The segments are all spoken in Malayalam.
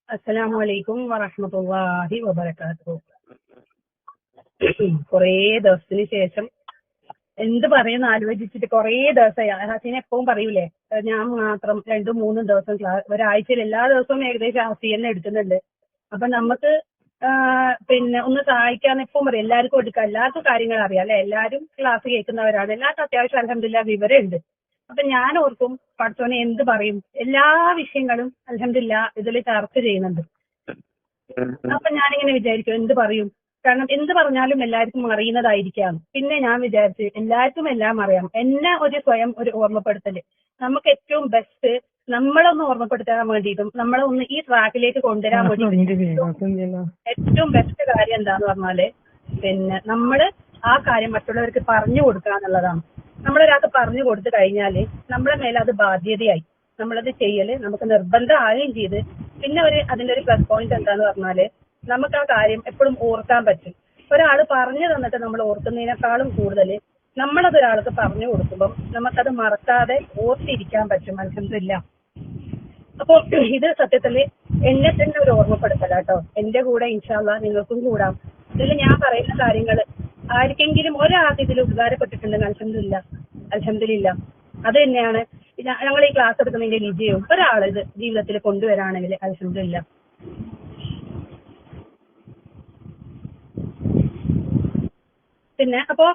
അസ്സലാമു അലൈക്കും വറഹ്മത്തുള്ളാഹി വബറകാതുഹു. കുറേ ദിവസത്തിന് ശേഷം എന്ത് പറയുന്ന ആലോചിച്ചിട്ട് കുറേ ദിവസമായി. ഹസീന എപ്പോഴും പറയൂലേ, ഞാൻ മാത്രം 2-3 ദിവസം ഒരാഴ്ചയിൽ എല്ലാ ദിവസവും ഏകദേശം ഹസീനെ എടുക്കുന്നുണ്ട്. അപ്പൊ നമുക്ക് പിന്നെ ഒന്ന് സഹായിക്കാന്ന് എപ്പോഴും പറയും. എല്ലാവർക്കും എടുക്കാം, എല്ലാവർക്കും കാര്യങ്ങൾ അറിയാം അല്ലെ, എല്ലാവരും ക്ലാസ് കേൾക്കുന്നവരാണ്, എല്ലാവർക്കും അത്യാവശ്യം അൽഹംദുലില്ലാഹ് വിവരമുണ്ട്. അപ്പൊ ഞാൻ ഓർക്കും പഠിച്ചോനെ എന്ത് പറയും, എല്ലാ വിഷയങ്ങളും അൽഹംദുലില്ലാഹ് ഇതിൽ ചർച്ച ചെയ്യുന്നുണ്ട്. അപ്പൊ ഞാനിങ്ങനെ വിചാരിക്കും എന്ത് പറയും, കാരണം എന്ത് പറഞ്ഞാലും എല്ലാവർക്കും അറിയുന്നതായിരിക്കാം. പിന്നെ ഞാൻ വിചാരിച്ച് എല്ലാവർക്കും എല്ലാം അറിയാം, എന്നെ സ്വയം ഒരു ഓർമ്മപ്പെടുത്തല്, നമുക്ക് ഏറ്റവും ബെസ്റ്റ് നമ്മളൊന്ന് ഓർമ്മപ്പെടുത്താൻ വേണ്ടിയിട്ടും നമ്മളെ ഒന്ന് ഈ ട്രാക്കിലേക്ക് കൊണ്ടുവരാൻ വേണ്ടിയിട്ടും ഏറ്റവും ബെസ്റ്റ് കാര്യം എന്താന്ന് പറഞ്ഞാല് പിന്നെ നമ്മള് ആ കാര്യം മറ്റുള്ളവർക്ക് പറഞ്ഞു കൊടുക്കുക എന്നുള്ളതാണ്. നമ്മളൊരാൾക്ക് പറഞ്ഞു കൊടുത്തു കഴിഞ്ഞാല് നമ്മളെ മേലെ അത് ബാധ്യതയായി, നമ്മളത് ചെയ്യല് നമുക്ക് നിർബന്ധമാവുകയും ചെയ്ത്. പിന്നെ അതിന്റെ ഒരു പ്ലസ് പോയിന്റ് എന്താന്ന് പറഞ്ഞാല് നമുക്ക് ആ കാര്യം എപ്പോഴും ഓർക്കാൻ പറ്റും. ഒരാൾ പറഞ്ഞു തന്നിട്ട് നമ്മൾ ഓർക്കുന്നതിനേക്കാളും കൂടുതൽ നമ്മളത് ഒരാൾക്ക് പറഞ്ഞു കൊടുക്കുമ്പോൾ നമുക്കത് മറക്കാതെ ഓർത്തിരിക്കാൻ പറ്റും അൽഹംദുലില്ലാഹ്. അപ്പൊ ഇത് സത്യത്തില് എന്നെ തന്നെ ഒരു ഓർമ്മപ്പെടുത്തലാട്ടോ. എന്റെ കൂടെ ഇൻഷാ അല്ലാഹ് നിങ്ങൾക്കും കൂടാം. ഇതിൽ ഞാൻ പറയുന്ന കാര്യങ്ങൾ ആർക്കെങ്കിലും ഒരാൾക്ക് ഇതിൽ ഉപകാരപ്പെട്ടിട്ടുണ്ടെങ്കിൽ അൽഹംദുലില്ലാഹ് അത് തന്നെയാണ് ഞങ്ങൾ ഈ ക്ലാസ് എടുക്കുന്നതിന്റെ വിജയവും. ഒരാൾ ഇത് ജീവിതത്തിൽ കൊണ്ടുവരാണെങ്കിൽ അൽഹംദുലില്ലാഹ്. പിന്നെ അപ്പോ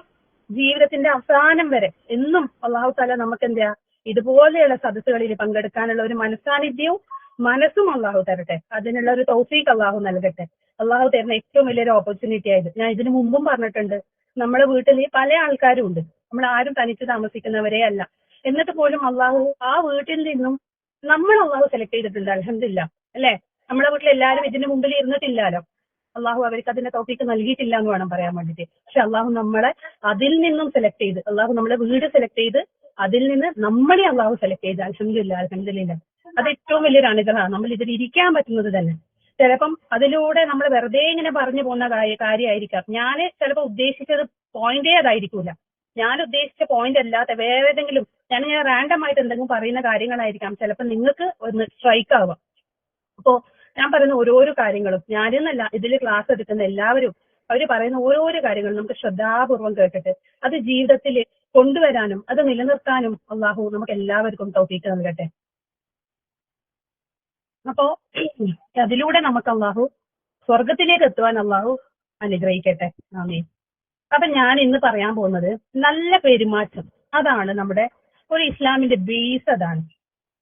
ജീവിതത്തിന്റെ അവസാനം വരെ എന്നും അള്ളാഹു താല നമുക്ക് എന്താ ഇതുപോലെയുള്ള സദസ്സുകളിൽ പങ്കെടുക്കാനുള്ള ഒരു മനസ്സാന്നിധ്യവും മനസ്സും അള്ളാഹു തരട്ടെ. അതിനുള്ള ഒരു തൗഫീഖ് അള്ളാഹു നൽകട്ടെ. അള്ളാഹു തരുന്ന ഏറ്റവും വലിയൊരു ഓപ്പർച്യൂണിറ്റി ആയത് ഞാൻ ഇതിനു മുമ്പും പറഞ്ഞിട്ടുണ്ട്. നമ്മുടെ വീട്ടിൽ പല ആൾക്കാരും ഉണ്ട്, നമ്മൾ ആരും തനിച്ച് താമസിക്കുന്നവരേ അല്ല. എന്നിട്ട് പോലും അള്ളാഹു ആ വീട്ടിൽ നിന്നും അള്ളാഹു സെലക്ട് ചെയ്തിട്ടുണ്ട് അൽഹംദുലില്ലാഹ് അല്ലെ. നമ്മളെ വീട്ടിൽ എല്ലാവരും ഇതിന് മുമ്പിൽ ഇരുന്നിട്ടില്ലല്ലോ, അള്ളാഹു അവർക്ക് അതിന്റെ തൗഫീഖ് നൽകിയിട്ടില്ല എന്ന് വേണം പറയാൻ വേണ്ടിട്ട്. പക്ഷെ അള്ളാഹു നമ്മളെ അതിൽ നിന്നും സെലക്ട് ചെയ്ത്, അള്ളാഹു നമ്മളെ വീട് സെലക്ട് ചെയ്ത് അതിൽ നിന്ന് നമ്മളെ അള്ളാഹു സെലക്ട് ചെയ്ത് അൽഹംദുലില്ലാഹ്. അത് ഏറ്റവും വലിയൊരു അനുഗ്രഹമാണ്, നമ്മൾ ഇതിൽ ഇരിക്കാൻ പറ്റുന്നത് തന്നെ. ചിലപ്പം അതിലൂടെ നമ്മൾ വെറുതെ ഇങ്ങനെ പറഞ്ഞു പോകുന്ന കാര്യമായിരിക്കാം. ഞാൻ ചിലപ്പോൾ ഉദ്ദേശിച്ചത് പോയിന്റേ അതായിരിക്കൂല, ഞാൻ ഉദ്ദേശിച്ച പോയിന്റ് അല്ലാത്ത വേറെ ഏതെങ്കിലും ഞാൻ റാൻഡം ആയിട്ട് എന്തെങ്കിലും പറയുന്ന കാര്യങ്ങളായിരിക്കാം ചിലപ്പോൾ നിങ്ങൾക്ക് ഒന്ന് സ്ട്രൈക്ക് ആവാം. അപ്പോ ഞാൻ പറയുന്ന ഓരോരോ കാര്യങ്ങളും ഞാനെന്നല്ല, ഇതിൽ ക്ലാസ് എടുക്കുന്ന എല്ലാവരും അവർ പറയുന്ന ഓരോരോ കാര്യങ്ങളും നമുക്ക് ശ്രദ്ധാപൂർവം കേട്ടിട്ട് അത് ജീവിതത്തിൽ കൊണ്ടുവരാനും അത് നിലനിർത്താനും അള്ളാഹു നമുക്ക് എല്ലാവർക്കും തൗഫീഖ് നൽകട്ടെ. അപ്പോ അതിലൂടെ നമുക്ക് അള്ളാഹു സ്വർഗത്തിലേക്ക് എത്തുവാൻ അള്ളാഹു അനുഗ്രഹിക്കട്ടെ. ആമീൻ. അപ്പൊ ഞാൻ ഇന്ന് പറയാൻ പോകുന്നത് നല്ല പെരുമാറ്റം. അതാണ് നമ്മുടെ ഒരു ഇസ്ലാമിന്റെ ബേസ്. അതാണ്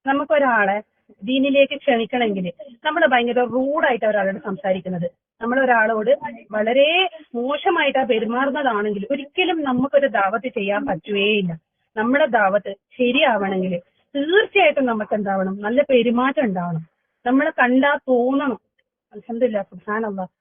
നമുക്കൊരാളെ ദീനിലേക്ക് ക്ഷണിക്കണമെങ്കിൽ നമ്മൾ ഭയങ്കര റൂഡായിട്ട് ഒരാളോട് സംസാരിക്കുന്നത്, നമ്മളൊരാളോട് വളരെ മോശമായിട്ടാണ് പെരുമാറുന്നതാണെങ്കിൽ ഒരിക്കലും നമുക്കൊരു ദാവത്ത് ചെയ്യാൻ പറ്റുകയില്ല. നമ്മുടെ ദാവത്ത് ശരിയാവണമെങ്കിൽ തീർച്ചയായിട്ടും നമുക്ക് എന്താവണം, നല്ല പെരുമാറ്റം ഉണ്ടാവണം. നമ്മളെ കണ്ടാ തോന്നണം അൽഹംദുലില്ലാഹ് സുബ്ഹാനല്ലാഹ്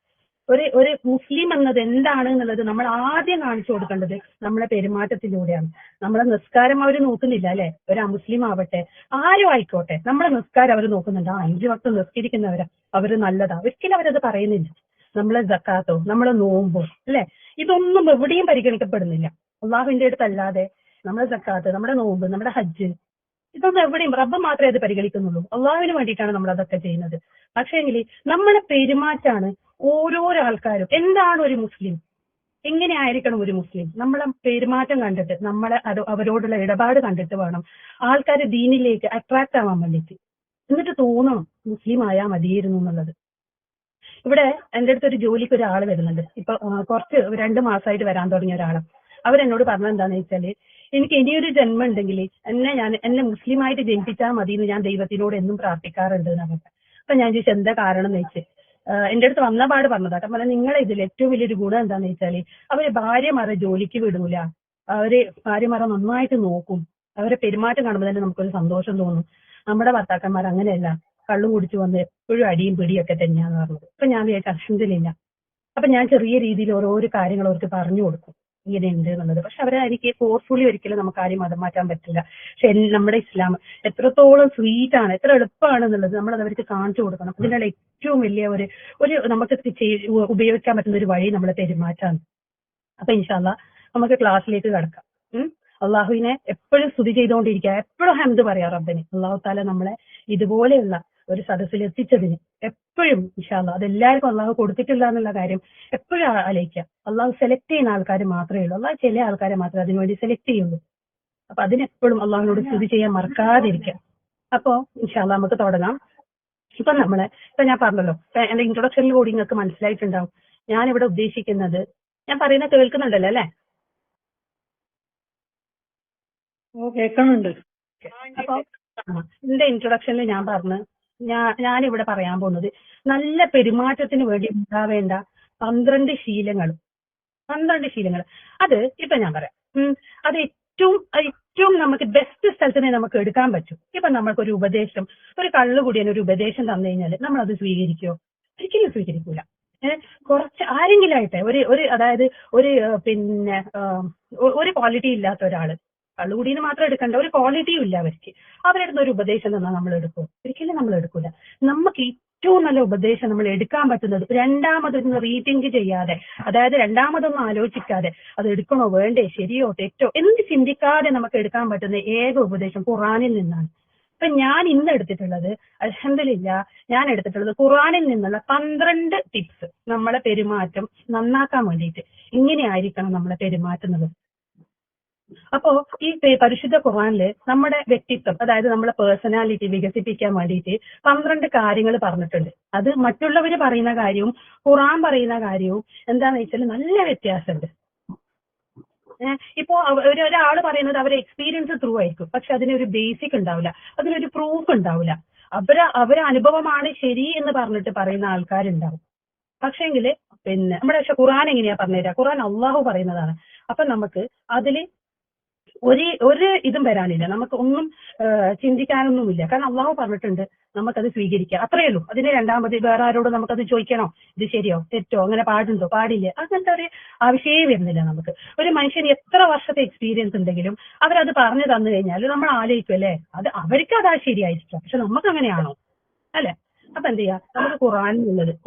ഒരു മുസ്ലിം എന്നത് എന്താണ് എന്നുള്ളത് നമ്മൾ ആദ്യം കാണിച്ചു കൊടുക്കേണ്ടത് നമ്മളെ പെരുമാറ്റത്തിലൂടെയാണ്. നമ്മളെ നിസ്കാരം അവർ നോക്കുന്നില്ല അല്ലെ, ഒരു അമുസ്ലിം ആവട്ടെ ആരും ആയിക്കോട്ടെ, നമ്മളെ നിസ്കാരം അവർ നോക്കുന്നുണ്ട്. 5 വക്ത് നിസ്കരിക്കുന്നവരാ, അവര് നല്ലതാ, ഒരിക്കലും അവരത് പറയുന്നില്ല. നമ്മളെ സക്കാത്തോ നമ്മളെ നോമ്പോ അല്ലെ, ഇതൊന്നും എവിടെയും പരിഗണിക്കപ്പെടുന്നില്ല അള്ളാഹുവിന്റെ അടുത്തല്ലാതെ. നമ്മളെ സക്കാത്ത്, നമ്മുടെ നോമ്പ്, നമ്മുടെ ഹജ്ജ്, ഇതൊന്നും എവിടെയും റബ്ബ് മാത്രമേ അത് പരിഗണിക്കുന്നുള്ളൂ. അള്ളാഹുവിന് വേണ്ടിയിട്ടാണ് നമ്മൾ അതൊക്കെ ചെയ്യുന്നത്. പക്ഷേങ്കിൽ നമ്മളെ പെരുമാറ്റാണ് ഓരോരോ ആൾക്കാരും എന്താണ് ഒരു മുസ്ലിം, എങ്ങനെ ആയിരിക്കണം ഒരു മുസ്ലിം, നമ്മളെ പെരുമാറ്റം കണ്ടിട്ട് നമ്മളെ അവരോടുള്ള ഇടപാട് കണ്ടിട്ട് വേണം ആൾക്കാർ ദീനിലേക്ക് അട്രാക്ട് ആവാൻ വേണ്ടിയിട്ട്. എന്നിട്ട് തോന്നണം മുസ്ലിം ആയാൽ മതിയായിരുന്നു എന്നുള്ളത്. ഇവിടെ എന്റെ അടുത്ത് ഒരു ജോലിക്ക് ഒരാൾ വരുന്നുണ്ട്. ഇപ്പൊ കുറച്ച് 2 മാസമായിട്ട് വരാൻ തുടങ്ങിയ ഒരാള്. അവരെന്നോട് പറഞ്ഞത് എന്താന്ന് വെച്ചാല്, എനിക്ക് ഇനിയൊരു ജന്മം ഉണ്ടെങ്കിൽ എന്നെ മുസ്ലിമായിട്ട് ജനിപ്പിച്ചാൽ മതി എന്ന് ഞാൻ ദൈവത്തിനോട് എന്നും പ്രാർത്ഥിക്കാറുണ്ട് എന്നൊക്കെ. അപ്പൊ ഞാൻ ചോദിച്ചു എന്താ കാരണം എന്ന് വെച്ച് എന്റെ അടുത്ത് വന്ന പാട് പറഞ്ഞതാ. അപ്പൊ നിങ്ങളെ ഇതിൽ ഏറ്റവും വലിയൊരു ഗുണം എന്താന്ന് വെച്ചാല് അവര് ഭാര്യമാരെ ജോലിക്ക് വിടൂല, അവര് ഭാര്യമാരെ നന്നായിട്ട് നോക്കും, അവരെ പെരുമാറ്റം കാണുമ്പോൾ തന്നെ നമുക്കൊരു സന്തോഷം തോന്നും. നമ്മുടെ ഭർത്താക്കന്മാർ അങ്ങനെയല്ല, കള്ളും കുടിച്ചു വന്ന് എപ്പോഴും അടിയും പിടിയൊക്കെ തന്നെയാന്ന് പറഞ്ഞത്. അപ്പൊ ഞാൻ വിചാരിച്ചു അൽഹംദുലില്ലാഹ്. അപ്പൊ ഞാൻ ചെറിയ രീതിയിൽ ഓരോരോ കാര്യങ്ങൾ അവർക്ക് പറഞ്ഞു കൊടുക്കും ഇങ്ങനെയുണ്ട് എന്നുള്ളത്. പക്ഷെ അവരെ എനിക്ക് ഫോഴ്സ്ഫുള്ളി ഒരിക്കലും നമുക്ക് ആരും മതം മാറ്റാൻ പറ്റില്ല. പക്ഷെ നമ്മുടെ ഇസ്ലാം എത്രത്തോളം സ്വീറ്റ് ആണ്, എത്ര എളുപ്പമാണ് എന്നുള്ളത് നമ്മളത് അവർക്ക് കാണിച്ചു കൊടുക്കണം. ഇതിനുള്ള ഏറ്റവും വലിയ ഒരു നമുക്ക് ഉപയോഗിക്കാൻ പറ്റുന്ന ഒരു വഴി നമ്മളെ പെരുമാറ്റാണ്. അപ്പൊ ഇൻഷാ അല്ലാഹ് നമുക്ക് ക്ലാസ്സിലേക്ക് കടക്കാം. അള്ളാഹുവിനെ എപ്പോഴും സ്തുതി ചെയ്തുകൊണ്ടിരിക്കുക, എപ്പോഴും ഹംദ് പറയാ റബ്ബിന്. അള്ളാഹു താല നമ്മളെ ഇതുപോലെയുള്ള ഒരു സദസ്സിൽ എത്തിച്ചതിന് എപ്പോഴും ഇൻഷാ അല്ലാഹ് അതെല്ലാവർക്കും അള്ളാഹു കൊടുത്തിട്ടില്ല എന്നുള്ള കാര്യം എപ്പോഴും ആലോചിക്കുക. അള്ളാഹു സെലക്ട് ചെയ്യുന്ന ആൾക്കാർ മാത്രമേ ഉള്ളൂ. അള്ളാഹു ചില ആൾക്കാരെ മാത്രമേ അതിനുവേണ്ടി സെലക്ട് ചെയ്യുള്ളൂ. അപ്പൊ അതിനെപ്പോഴും അള്ളാഹുവിനോട് സ്തുതി ചെയ്യാൻ മറക്കാതിരിക്കുക. അപ്പോ ഇൻഷാ അല്ലാഹ് നമുക്ക് തുടങ്ങാം. ഇപ്പൊ ഞാൻ പറഞ്ഞല്ലോ, എന്റെ ഇൻട്രൊഡക്ഷനിൽ കൂടി നിങ്ങൾക്ക് മനസ്സിലായിട്ടുണ്ടാവും ഞാനിവിടെ ഉദ്ദേശിക്കുന്നത്. ഞാൻ പറയുന്നത് കേൾക്കുന്നുണ്ടല്ലോ അല്ലെ? കേൾക്കുന്നുണ്ട്. അപ്പൊ എന്റെ ഇൻട്രൊഡക്ഷനിൽ ഞാൻ പറഞ്ഞു, ഞാനിവിടെ പറയാൻ പോകുന്നത് നല്ല പെരുമാറ്റത്തിന് വേണ്ടി ഉണ്ടാവേണ്ട 12 ശീലങ്ങൾ. അത് ഇപ്പൊ ഞാൻ പറയാം. അത് ഏറ്റവും നമുക്ക് ബെസ്റ്റ് സ്ഥലത്തിനെ നമുക്ക് എടുക്കാൻ പറ്റും. ഇപ്പൊ നമ്മൾക്കൊരു ഉപദേശം, ഒരു കള്ളുകുടിയൻ ഒരു ഉപദേശം തന്നു കഴിഞ്ഞാൽ നമ്മൾ അത് സ്വീകരിക്കുമോ? ഒരിക്കലും സ്വീകരിക്കൂല. കുറച്ച് ആരെങ്കിലും ആയിട്ടെ അതായത് പിന്നെ ഒരു ക്വാളിറ്റി ഇല്ലാത്ത ഒരാള്, കള്ളുകുടീന് മാത്രം എടുക്കണ്ട, ഒരു ക്വാളിറ്റിയും ഇല്ല അവരുടെ അടുത്ത് ഒരു ഉപദേശം തന്നാൽ നമ്മൾ എടുക്കും? ഒരിക്കലും നമ്മൾ എടുക്കൂല. നമുക്ക് ഏറ്റവും നല്ല ഉപദേശം നമ്മൾ എടുക്കാൻ പറ്റുന്നത് രണ്ടാമതൊന്ന് റീതിങ്ക് ചെയ്യാതെ, അതായത് രണ്ടാമതൊന്നും ആലോചിക്കാതെ അത് എടുക്കണോ വേണ്ടേ, ശരിയോ തെറ്റോ എന്ത് ചിന്തിക്കാതെ നമുക്ക് എടുക്കാൻ പറ്റുന്ന ഏക ഉപദേശം ഖുർആനിൽ നിന്നാണ്. ഇപ്പൊ ഞാൻ ഇന്ന് എടുത്തിട്ടുള്ളത്, അൽഹംദുലില്ലാഹ്, ഞാൻ എടുത്തിട്ടുള്ളത് ഖുർആനിൽ നിന്നുള്ള 12 ടിപ്സ് നമ്മളെ പെരുമാറ്റം നന്നാക്കാൻ വേണ്ടിയിട്ട്. ഇങ്ങനെ ആയിരിക്കണം നമ്മളെ പെരുമാറ്റം എന്നുള്ളത്. അപ്പോ ഈ പരിശുദ്ധ ഖുർആനില് നമ്മുടെ വ്യക്തിത്വം, അതായത് നമ്മളെ പേഴ്സണാലിറ്റി വികസിപ്പിക്കാൻ വേണ്ടിയിട്ട് 12 കാര്യങ്ങൾ പറഞ്ഞിട്ടുണ്ട്. അത് മറ്റുള്ളവര് പറയുന്ന കാര്യവും ഖുർആൻ പറയുന്ന കാര്യവും എന്താന്ന് വെച്ചാൽ നല്ല വ്യത്യാസമുണ്ട്. ഇപ്പോ ഒരാൾ പറയുന്നത് അവരെ എക്സ്പീരിയൻസ് ത്രൂ ആയിരിക്കും, പക്ഷെ അതിനൊരു ബേസിക് ഉണ്ടാവില്ല, അതിനൊരു പ്രൂഫ് ഉണ്ടാവില്ല. അവരെ അനുഭവമാണ് ശരി എന്ന് പറഞ്ഞിട്ട് പറയുന്ന ആൾക്കാരുണ്ടാവും. പക്ഷേങ്കില് നമ്മുടെ ഖുർആൻ എങ്ങനെയാ പറഞ്ഞുതരാ? ഖുർആൻ അള്ളാഹു പറയുന്നതാണ്. അപ്പൊ നമുക്ക് അതില് ഒരു ഇതും വരാനില്ല, നമുക്ക് ഒന്നും ചിന്തിക്കാനൊന്നുമില്ല. കാരണം അള്ളാഹു പറഞ്ഞിട്ടുണ്ട്, നമുക്കത് സ്വീകരിക്കാം, അത്രയേ ഉള്ളൂ. അതിന് രണ്ടാമത് വേറെ ആരോട് നമുക്കത് ചോദിക്കണോ, ഇത് ശരിയോ തെറ്റോ, അങ്ങനെ പാടുണ്ടോ പാടില്ല, അങ്ങനത്തെ ഒരു ആവശ്യമേ വരുന്നില്ല നമുക്ക്. ഒരു മനുഷ്യന് എത്ര വർഷത്തെ എക്സ്പീരിയൻസ് ഉണ്ടെങ്കിലും അവരത് പറഞ്ഞു തന്നു കഴിഞ്ഞാൽ നമ്മൾ ആലോചിക്കും അല്ലേ, അത് അവർക്ക് അതാ ശരിയായിരിക്കാം, പക്ഷെ നമുക്ക് അങ്ങനെയാണോ അല്ലെ? അപ്പൊ എന്ത് ചെയ്യാ, നമുക്ക്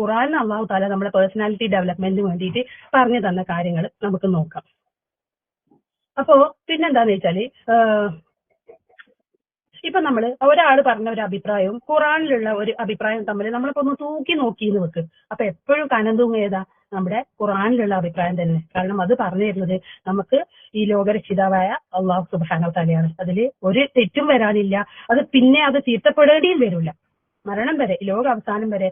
ഖുർആനിൽ അള്ളാഹു താല നമ്മുടെ പേഴ്സണാലിറ്റി ഡെവലപ്മെന്റിന് വേണ്ടിയിട്ട് പറഞ്ഞു തന്ന കാര്യങ്ങൾ നമുക്ക് നോക്കാം. അപ്പോ പിന്നെന്താന്ന് വെച്ചാല്, ഇപ്പൊ ഒരാൾ പറഞ്ഞ ഒരു അഭിപ്രായവും ഖുറാനിലുള്ള ഒരു അഭിപ്രായവും തമ്മിൽ നമ്മളിപ്പോ ഒന്ന് തൂക്കി നോക്കിന്ന് വെക്ക്. അപ്പൊ എപ്പോഴും കനം തൂങ്ങിയതാ നമ്മുടെ ഖുറാനിലുള്ള അഭിപ്രായം തന്നെ. കാരണം അത് പറഞ്ഞു തരുന്നത് നമുക്ക് ഈ ലോകരക്ഷിതാവായ അള്ളാഹു സുബ്ഹാനഹു തആലയാണ്. അതില് ഒരു തെറ്റും വരാനില്ല. അത് തിരുത്തപ്പെടേണ്ടിയും വരില്ല. മരണം വരെ, ലോക അവസാനം വരെ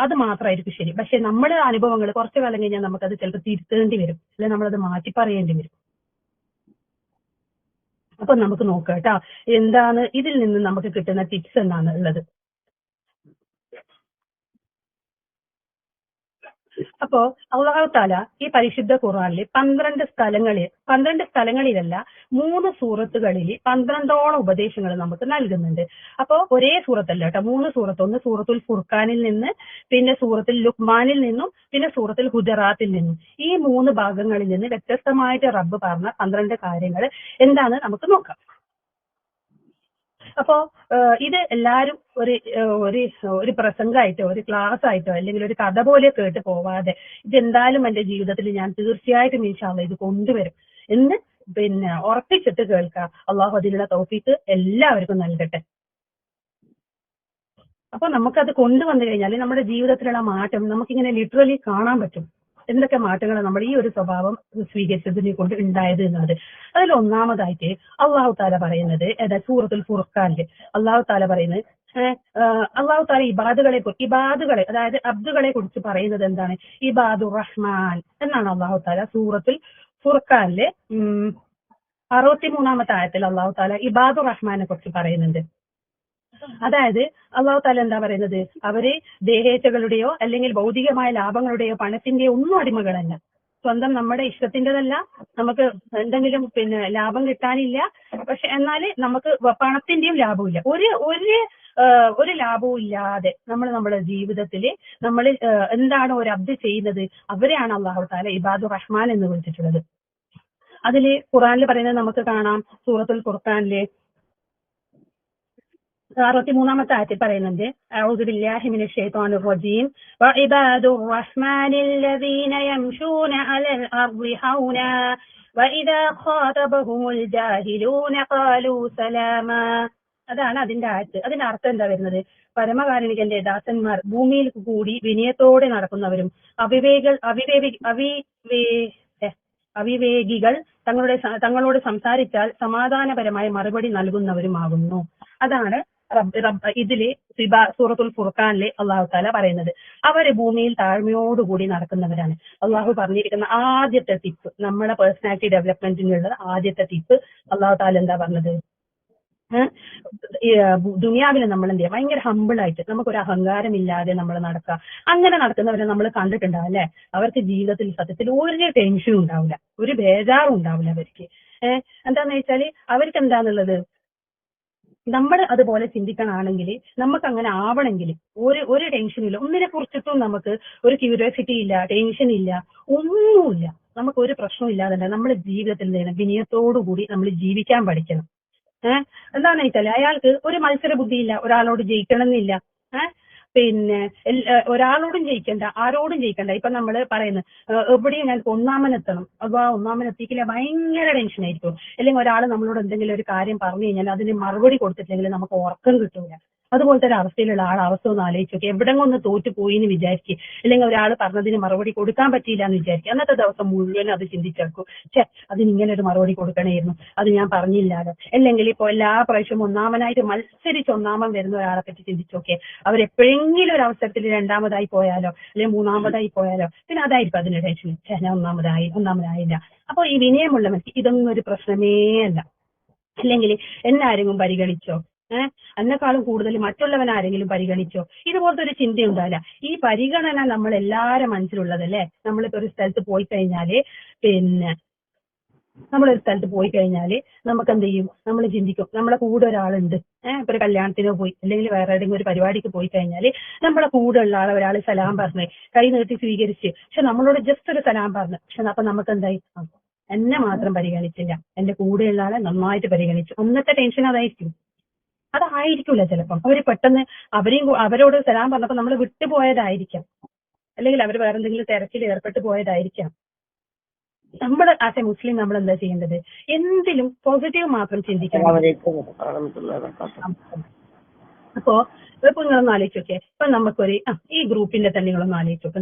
അത് മാത്രമായിരിക്കും ശരി. പക്ഷെ നമ്മുടെ അനുഭവങ്ങൾ കുറച്ചു കാലം കഴിഞ്ഞാൽ നമുക്കത് ചിലപ്പോൾ തിരുത്തേണ്ടി വരും, അല്ലെങ്കിൽ നമ്മളത് മാറ്റി പറയേണ്ടി വരും. അപ്പൊ നമുക്ക് നോക്കാം കേട്ടോ, എന്താണ് ഇതിൽ നിന്ന് നമുക്ക് കിട്ടുന്ന ടിപ്സ് എന്നാണ് ഉള്ളത്. അപ്പോ അല്ലാഹു തആല ഈ പരിശുദ്ധ ഖുർആനിൽ 12 സ്ഥലങ്ങളിലല്ല 3 സൂറത്തുകളിൽ 12ഓളം ഉപദേശങ്ങൾ നമുക്ക് നൽകുന്നുണ്ട്. അപ്പോ ഒരേ സൂറത്തല്ല കേട്ടോ, 3 സൂറത്ത്. ഒന്ന് സൂറത്തുൽ ഫുർഖാനിൽ നിന്ന്, പിന്നെ സൂറത്തുൽ ലുഖ്മാനിൽ നിന്നും, പിന്നെ സൂറത്തുൽ ഹുജറാത്തിൽ നിന്നും. ഈ 3 ഭാഗങ്ങളിൽ നിന്ന് വ്യത്യസ്തമായിട്ട് റബ്ബ് പറഞ്ഞ 12 കാര്യങ്ങൾ എന്താണ് നമുക്ക് നോക്കാം. അപ്പോ ഇത് എല്ലാരും ഒരു പ്രസംഗമായിട്ടോ ഒരു ക്ലാസ് ആയിട്ടോ അല്ലെങ്കിൽ ഒരു കഥ പോലെ കേട്ട് പോവാതെ ഇതെന്തായാലും എന്റെ ജീവിതത്തിൽ ഞാൻ തീർച്ചയായിട്ടും ഇൻഷാ അല്ലാഹ് ഇത് കൊണ്ടുവരും എന്ന് ഉറപ്പിച്ചിട്ട് കേൾക്കുക. അള്ളാഹു അതിനുള്ള തൗഫീഖ് എല്ലാവർക്കും നൽകട്ടെ. അപ്പൊ നമുക്കത് കൊണ്ടുവന്നു കഴിഞ്ഞാൽ നമ്മുടെ ജീവിതത്തിലുള്ള മാറ്റം നമുക്കിങ്ങനെ ലിറ്ററലി കാണാൻ പറ്റും. എന്തൊക്കെ മാറ്റങ്ങളാണ് നമ്മൾ ഈ ഒരു സ്വഭാവം സ്വീകരിച്ചതിനെ കൊണ്ട് ഉണ്ടായത് എന്നുള്ളത്. അതിൽ ഒന്നാമതായിട്ട് അള്ളാഹു താല പറയുന്നത് സൂറത്തുൽ ഫുർഖാനില് അള്ളാഹു താല പറയുന്നത്, അള്ളാഹു താല ഇബാദുകളെ അതായത് അബ്ദുകളെ കുറിച്ച് പറയുന്നത് എന്താണ്? ഇബാദുർ റഹ്മാൻ എന്നാണ് അള്ളാഹു താല സൂറത്തുൽ ഫുർഖാനിലെ 63-ാമത്തെ ആയത്തിൽ അള്ളാഹു താല ഇബാദുർ റഹ്മാനെ കുറിച്ച് പറയുന്നുണ്ട്. അതായത് അള്ളാഹു താല എന്താ പറയുന്നത്? അവര് ദേഹേച്ഛകളുടെയോ അല്ലെങ്കിൽ ഭൗതികമായ ലാഭങ്ങളുടെയോ പണത്തിന്റെയോ ഒന്നും അടിമകളല്ല. സ്വന്തം നമ്മുടെ ഇഷ്ടത്തിൻ്റെതല്ല, നമുക്ക് എന്തെങ്കിലും ലാഭം കിട്ടാനില്ല, പക്ഷെ എന്നാല് നമുക്ക് പണത്തിന്റെയും ലാഭമില്ല. ഒരു ലാഭവും ഇല്ലാതെ നമ്മുടെ ജീവിതത്തില് നമ്മൾ എന്താണ് ഒരു അബ്ദ് ചെയ്യുന്നത്, അവരെയാണ് അള്ളാഹു താല ഇബാദുർ റഹ്മാൻ എന്ന് വിളിച്ചിട്ടുള്ളത്. അതില് ഖുർആനിൽ പറയുന്നത് നമുക്ക് കാണാം. സൂറത്തുൽ ഫുർഖാനിലെ 63-ാമത്തെ ആയത്തിൽ പറയുന്നുണ്ട് അഊദു ബില്ലാഹി മിനശ് ശൈത്വാനിർ റജീം വഇബാദുർ റഹ്മാനിൽ ലദീന യംശൂന അലൽ അർളി ഹൗനാ വഇദാ ഖാതബഹുമുൽ ജാഹിലൂന ഖാലൂ സലാമാ. അതാണ് അതിന്റെ ആയത്ത്. അതിന്റെ അർത്ഥം എന്താ വരുന്നത്? പരമകാരുണികന്റെ ദാസന്മാർ ഭൂമിയിൽ കൂടി വിനയത്തോടെ നടക്കുന്നവരും അവിവേകികൾ തങ്ങളോട് സംസാരിച്ചാൽ സമാധാനപരമായ മറുപടി നൽകുന്നവരുമാകുന്നു. അതാണ് ഇതില് സൂറത്തുൽ ഫുർഖാനിലെ അള്ളാഹു താല പറയുന്നത്. അവര് ഭൂമിയിൽ താഴ്മയോടുകൂടി നടക്കുന്നവരാണ്. അള്ളാഹു പറഞ്ഞിരിക്കുന്ന ആദ്യത്തെ ടിപ്പ്, നമ്മളെ പേഴ്സണാലിറ്റി ഡെവലപ്മെന്റിനുള്ള ആദ്യത്തെ ടിപ്പ് അള്ളാഹു താല എന്താ പറഞ്ഞത്? ദുനിയാവിൽ നമ്മൾ എന്ത് ചെയ്യാം? ഭയങ്കര ഹമ്പിളായിട്ട് നമുക്കൊരു അഹങ്കാരം ഇല്ലാതെ നമ്മൾ നടക്കുക. അങ്ങനെ നടക്കുന്നവരെ നമ്മൾ കണ്ടിട്ടുണ്ടാവും അല്ലെ? അവർക്ക് ജീവിതത്തിൽ സത്യത്തിൽ ഒരു ടെൻഷനും ഉണ്ടാവില്ല, ഒരു ബേജാറും ഉണ്ടാവില്ല അവർക്ക്. എന്താന്ന് വെച്ചാല് അവർക്ക് എന്താന്നുള്ളത് നമ്മൾ അതുപോലെ ചിന്തിക്കണമെങ്കിൽ, നമുക്ക് അങ്ങനെ ആവണമെങ്കിൽ ഒരു ടെൻഷനില്ല, ഒന്നിനെ കുറിച്ചിട്ടും നമുക്ക് ഒരു ക്യൂരിയോസിറ്റി ഇല്ല, ടെൻഷൻ ഇല്ല, ഒന്നുമില്ല, നമുക്ക് ഒരു പ്രശ്നവും ഇല്ലാതെ നമ്മുടെ ജീവിതത്തിൽ എന്ത് ചെയ്യണം? വിനയത്തോടുകൂടി നമ്മൾ ജീവിക്കാൻ പഠിക്കണം. എന്താണെന്ന് വെച്ചാല് അയാൾക്ക് ഒരു മത്സര ബുദ്ധിയില്ല, ഒരാളോട് ജയിക്കണം എന്നില്ല. പിന്നെ ഒരാളോടും ജയിക്കണ്ട, ആരോടും ജയിക്കണ്ട. ഇപ്പൊ നമ്മള് പറയുന്നത് എവിടെയും ഞാൻ ഒന്നാമനെത്തണം, അഥവാ ഒന്നാമനെത്തിക്കില്ല, ഭയങ്കര ടെൻഷൻ ആയിരിക്കും. അല്ലെങ്കിൽ ഒരാൾ നമ്മളോട് എന്തെങ്കിലും ഒരു കാര്യം പറഞ്ഞു കഴിഞ്ഞാൽ അതിന് മറുപടി കൊടുത്തിട്ടില്ലെങ്കിൽ നമുക്ക് ഉറക്കം കിട്ടൂല. അതുപോലത്തെ ഒരു അവസ്ഥയിലുള്ള അവസ്ഥ ഒന്ന് ആലോചിച്ച് നോക്കി. എവിടെങ്കിലും ഒന്ന് തോറ്റുപോയി എന്ന് വിചാരിക്കുക, അല്ലെങ്കിൽ ഒരാൾ പറഞ്ഞതിന് മറുപടി കൊടുക്കാൻ പറ്റിയില്ല എന്ന് വിചാരിക്കുക. അന്നത്തെ ദിവസം മുഴുവൻ അത് ചിന്തിച്ചേർക്കും, അതിന് ഇങ്ങനെ ഒരു മറുപടി കൊടുക്കണമായിരുന്നു, അത് ഞാൻ പറഞ്ഞില്ലാതെ. അല്ലെങ്കിൽ ഇപ്പൊ എല്ലാ പ്രാവശ്യവും ഒന്നാമനായിട്ട് മത്സരിച്ച് ഒന്നാമൻ വരുന്ന ഒരാളെ പറ്റി ചിന്തിച്ചു നോക്കിയേ, അവരെപ്പോഴെങ്കിലും ഒരു അവസരത്തിൽ രണ്ടാമതായി പോയാലോ അല്ലെങ്കിൽ മൂന്നാമതായി പോയാലോ പിന്നെ അതായിരിക്കും അതിന്റെ ടെൻഷൻ. ഞാൻ ഒന്നാമതായില്ല. അപ്പൊ ഈ വിനയമുള്ളവർക്ക് ഇതൊന്നും ഒരു പ്രശ്നമേ അല്ല. അല്ലെങ്കിൽ എന്നെ ആരെങ്കിലും പരിഗണിച്ചോ, എന്നെക്കാളും കൂടുതൽ മറ്റുള്ളവൻ ആരെങ്കിലും പരിഗണിച്ചോ, ഇതുപോലത്തെ ഒരു ചിന്ത ഉണ്ടാവില്ല. ഈ പരിഗണന നമ്മൾ എല്ലാവരും മനസ്സിലുള്ളതല്ലേ. നമ്മളിപ്പോ ഒരു സ്ഥലത്ത് പോയി കഴിഞ്ഞാല് നമുക്ക് എന്ത് ചെയ്യും? നമ്മൾ ചിന്തിക്കും, നമ്മളെ കൂടെ ഒരാളുണ്ട്. ഇപ്പൊ ഒരു കല്യാണത്തിനോ പോയി അല്ലെങ്കിൽ വേറെ ഏതെങ്കിലും ഒരു പരിപാടിക്ക് പോയി കഴിഞ്ഞാല് നമ്മളെ കൂടെ ഉള്ള ഒരാൾ സലാം പറഞ്ഞ് കൈ നീട്ടി സ്വീകരിച്ച്, പക്ഷെ നമ്മളോട് ജസ്റ്റ് ഒരു സലാം പറഞ്ഞു, പക്ഷെ അപ്പൊ നമുക്ക് എന്തായി? എന്നെ മാത്രം പരിഗണിച്ചില്ല, എന്റെ കൂടെയുള്ള ആളെ നന്നായിട്ട് പരിഗണിച്ചു. അന്നത്തെ ടെൻഷൻ അതായിരിക്കൂല ചിലപ്പം. അവര് പെട്ടെന്ന് അവരോട് സലാം പറഞ്ഞപ്പോ നമ്മൾ വിട്ടുപോയതായിരിക്കാം, അല്ലെങ്കിൽ അവർ വേറെ എന്തെങ്കിലും തിരക്കിൽ ഏർപ്പെട്ടു പോയതായിരിക്കാം. നമ്മൾ ആസ് എ മുസ്ലിം നമ്മൾ എന്താ ചെയ്യേണ്ടത്? എന്തിലും പോസിറ്റീവ് മാത്രം ചിന്തിക്കണം. അപ്പോ ഇപ്പൊ നിങ്ങളൊന്ന് ആലോചിച്ച് നോക്കിയേ, ഇപ്പൊ നമുക്കൊരു ഈ ഗ്രൂപ്പിന്റെ തന്നെ നിങ്ങളൊന്ന് ആലോചിച്ച് നോക്ക്.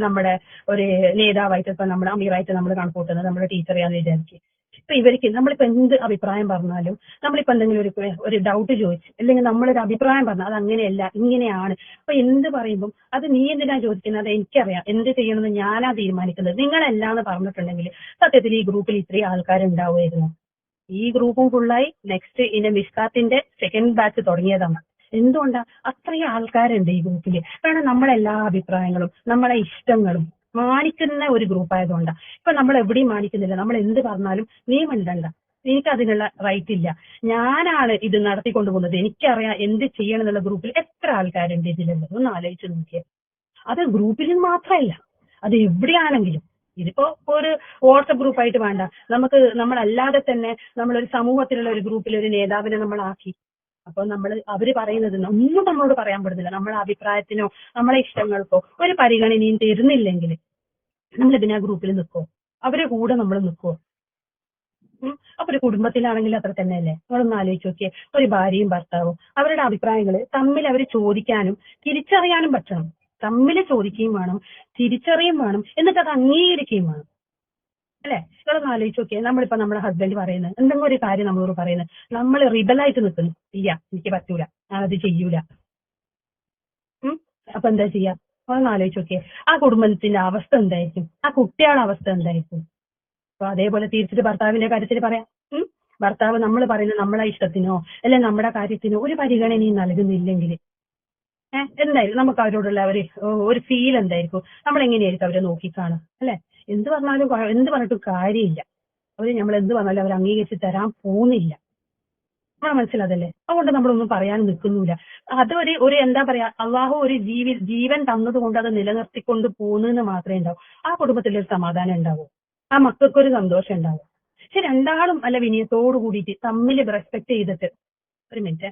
നമ്മുടെ ഒരു നേതാവായിട്ട് ഇപ്പൊ നമ്മുടെ അമീറായിട്ട് നമ്മൾ കണക്കൂട്ടുന്നത് നമ്മുടെ ടീച്ചറെയാന്ന് വിചാരിക്കും. ഇപ്പൊ ഇവർക്ക് നമ്മളിപ്പോ എന്ത് അഭിപ്രായം പറഞ്ഞാലും, നമ്മളിപ്പോ എന്തെങ്കിലും ഒരു ഡൗട്ട് ചോദിച്ചു അല്ലെങ്കിൽ നമ്മളൊരു അഭിപ്രായം പറഞ്ഞാൽ അത് അങ്ങനെയല്ല ഇങ്ങനെയാണ്, അപ്പൊ എന്ത് പറയുമ്പോൾ അത് നീ എന്തിനാ ചോദിക്കുന്നത്, അത് എനിക്കറിയാം, എന്ത് ചെയ്യണമെന്ന് ഞാനാ തീരുമാനിക്കുന്നത്, നിങ്ങളല്ലാന്ന് പറഞ്ഞിട്ടുണ്ടെങ്കിൽ സത്യത്തിൽ ഈ ഗ്രൂപ്പിൽ ഇത്രയും ആൾക്കാരുണ്ടാവുമായിരുന്നു. ഈ ഗ്രൂപ്പും ഫുള്ളായി നെക്സ്റ്റ് ഇനി മിസ്കാത്തിന്റെ സെക്കൻഡ് ബാച്ച് തുടങ്ങിയതാണ്. എന്തുകൊണ്ടാ? അത്രയും ആൾക്കാരുണ്ട് ഈ ഗ്രൂപ്പില്. കാരണം നമ്മളെല്ലാ അഭിപ്രായങ്ങളും നമ്മളെ ഇഷ്ടങ്ങളും മാനിക്കുന്ന ഒരു ഗ്രൂപ്പ് ആയതുകൊണ്ടാ. ഇപ്പൊ നമ്മൾ എവിടെയും മാനിക്കുന്നില്ല, നമ്മൾ എന്ത് പറഞ്ഞാലും നീ മിണ്ടണ്ട, എനിക്ക് അതിനുള്ള റൈറ്റ് ഇല്ല, ഞാനാണ് ഇത് നടത്തിക്കൊണ്ടു പോകുന്നത്, എനിക്കറിയാം എന്ത് ചെയ്യണം എന്നുള്ള ഗ്രൂപ്പിൽ എത്ര ആൾക്കാരുണ്ട് ഇതിലുള്ളത്. ഒന്ന് ആലോചിച്ച് നോക്കിയേ. അത് ഗ്രൂപ്പിൽ മാത്രമല്ല, അത് എവിടെയാണെങ്കിലും. ഇതിപ്പോ ഒരു വാട്സപ്പ് ഗ്രൂപ്പായിട്ട് വേണ്ട, നമ്മളല്ലാതെ തന്നെ നമ്മളൊരു സമൂഹത്തിലുള്ള ഒരു ഗ്രൂപ്പിൽ ഒരു നേതാവിനെ നമ്മളാക്കി. അപ്പൊ അവര് പറയുന്നത് ഒന്നും നമ്മളോട് പറയാൻ പറ്റുന്നില്ല. നമ്മളെ അഭിപ്രായത്തിനോ നമ്മളെ ഇഷ്ടങ്ങൾക്കോ ഒരു പരിഗണനയും തരുന്നില്ലെങ്കിൽ നമ്മൾ പിന്നെ ആ ഗ്രൂപ്പിൽ നിൽക്കോ? അവരെ കൂടെ നമ്മൾ നിൽക്കോ? അപ്പൊ ഒരു കുടുംബത്തിലാണെങ്കിൽ അത്ര തന്നെയല്ലേ? നമ്മളൊന്ന് ആലോചിച്ച് നോക്കിയേ. ഒരു ഭാര്യയും ഭർത്താവും അവരുടെ അഭിപ്രായങ്ങൾ തമ്മിൽ അവർ ചോദിക്കാനും തിരിച്ചറിയാനും പറ്റണം. തമ്മിൽ ചോദിക്കുകയും വേണം, തിരിച്ചറിയും വേണം, എന്നിട്ട് അത് അംഗീകരിക്കുകയും വേണം, അല്ലെ? നിങ്ങളൊന്ന് ആലോചിച്ച് നോക്കിയേ. നമ്മളിപ്പോ നമ്മുടെ ഹസ്ബൻഡ് പറയുന്നത് എന്തെങ്കിലും ഒരു കാര്യം നമ്മളോട് പറയുന്നത്, നമ്മൾ റിബലായിട്ട് നിൽക്കുന്നു, ഇല്ല എനിക്ക് പറ്റൂല, ഞാനത് ചെയ്യൂല. അപ്പൊ എന്താ ചെയ്യാ? ഒന്ന് ആലോചിച്ച് നോക്കിയേ. ആ കുടുംബത്തിന്റെ അവസ്ഥ എന്തായിരിക്കും? ആ കുട്ടികളുടെ അവസ്ഥ എന്തായിരിക്കും? അപ്പൊ അതേപോലെ തിരിച്ചിട്ട് ഭർത്താവിന്റെ കാര്യത്തിൽ പറയാം. ഭർത്താവ് നമ്മൾ പറയുന്ന നമ്മളെ ഇഷ്ടത്തിനോ അല്ലെങ്കിൽ നമ്മുടെ കാര്യത്തിനോ ഒരു പരിഗണനയും നൽകുന്നില്ലെങ്കിൽ എന്തായിരിക്കും നമുക്ക് അവരോടുള്ള ഒരു ഫീൽ എന്തായിരിക്കും? നമ്മൾ എങ്ങനെയായിരിക്കും അവരെ നോക്കിക്കാണും, അല്ലെ? എന്ത് പറഞ്ഞിട്ടും കാര്യമില്ല. നമ്മൾ എന്ത് പറഞ്ഞാലും അവർ അംഗീകരിച്ച് തരാൻ പോകുന്നില്ല. നമ്മളെ മനസ്സിലതല്ലേ? അതുകൊണ്ട് നമ്മളൊന്നും പറയാൻ നിൽക്കുന്നില്ല. അത് ഒരു എന്താ പറയാ, അള്ളാഹു ഒരു ജീവൻ തന്നതുകൊണ്ട് അത് നിലനിർത്തിക്കൊണ്ട് പോകുന്നതെന്ന് മാത്രമേ ഉണ്ടാവൂ. ആ കുടുംബത്തിലൊരു സമാധാനം ഉണ്ടാവും, ആ മക്കൾക്കൊരു സന്തോഷം ഉണ്ടാവും. പക്ഷെ രണ്ടാളും അല്ല വിനയത്തോടു കൂടിയിട്ട് തമ്മിൽ റെസ്പെക്ട് ചെയ്തിട്ട്, ഒരു മിനിറ്റ്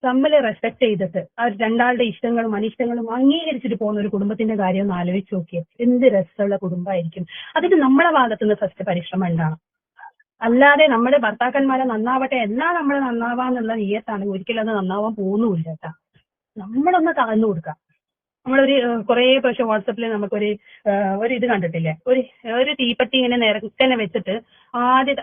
തമ്മിൽ റെസ്പെക്ട് ചെയ്തിട്ട് ആ രണ്ടാളുടെ ഇഷ്ടങ്ങളും അനിഷ്ടങ്ങളും അംഗീകരിച്ചിട്ട് പോകുന്ന ഒരു കുടുംബത്തിന്റെ കാര്യം ഒന്ന് ആലോചിച്ച് നോക്കിയേ. എന്ത് രസമുള്ള കുടുംബമായിരിക്കും. അതിന് നമ്മളെ ഭാഗത്തുനിന്ന് ഫസ്റ്റ് പരിശ്രമം ഉണ്ടാവണം. അല്ലാതെ നമ്മുടെ ഭർത്താക്കന്മാരെ നന്നാവട്ടെ എന്നാ നമ്മൾ നന്നാവാന്നുള്ള നീയത്താണ് ഒരിക്കലും അത് നന്നാവാൻ പോകുന്നുമില്ല കേട്ടാ. നമ്മളൊന്ന് താഴ്ന്നു കൊടുക്കാം. നമ്മളൊരു കുറെ പ്രാവശ്യം വാട്സപ്പിൽ നമുക്കൊരു ഒരു ഇത് കണ്ടിട്ടില്ലേ, ഒരു തീപ്പെട്ടി ഇങ്ങനെ നിരക്കനെ വെച്ചിട്ട്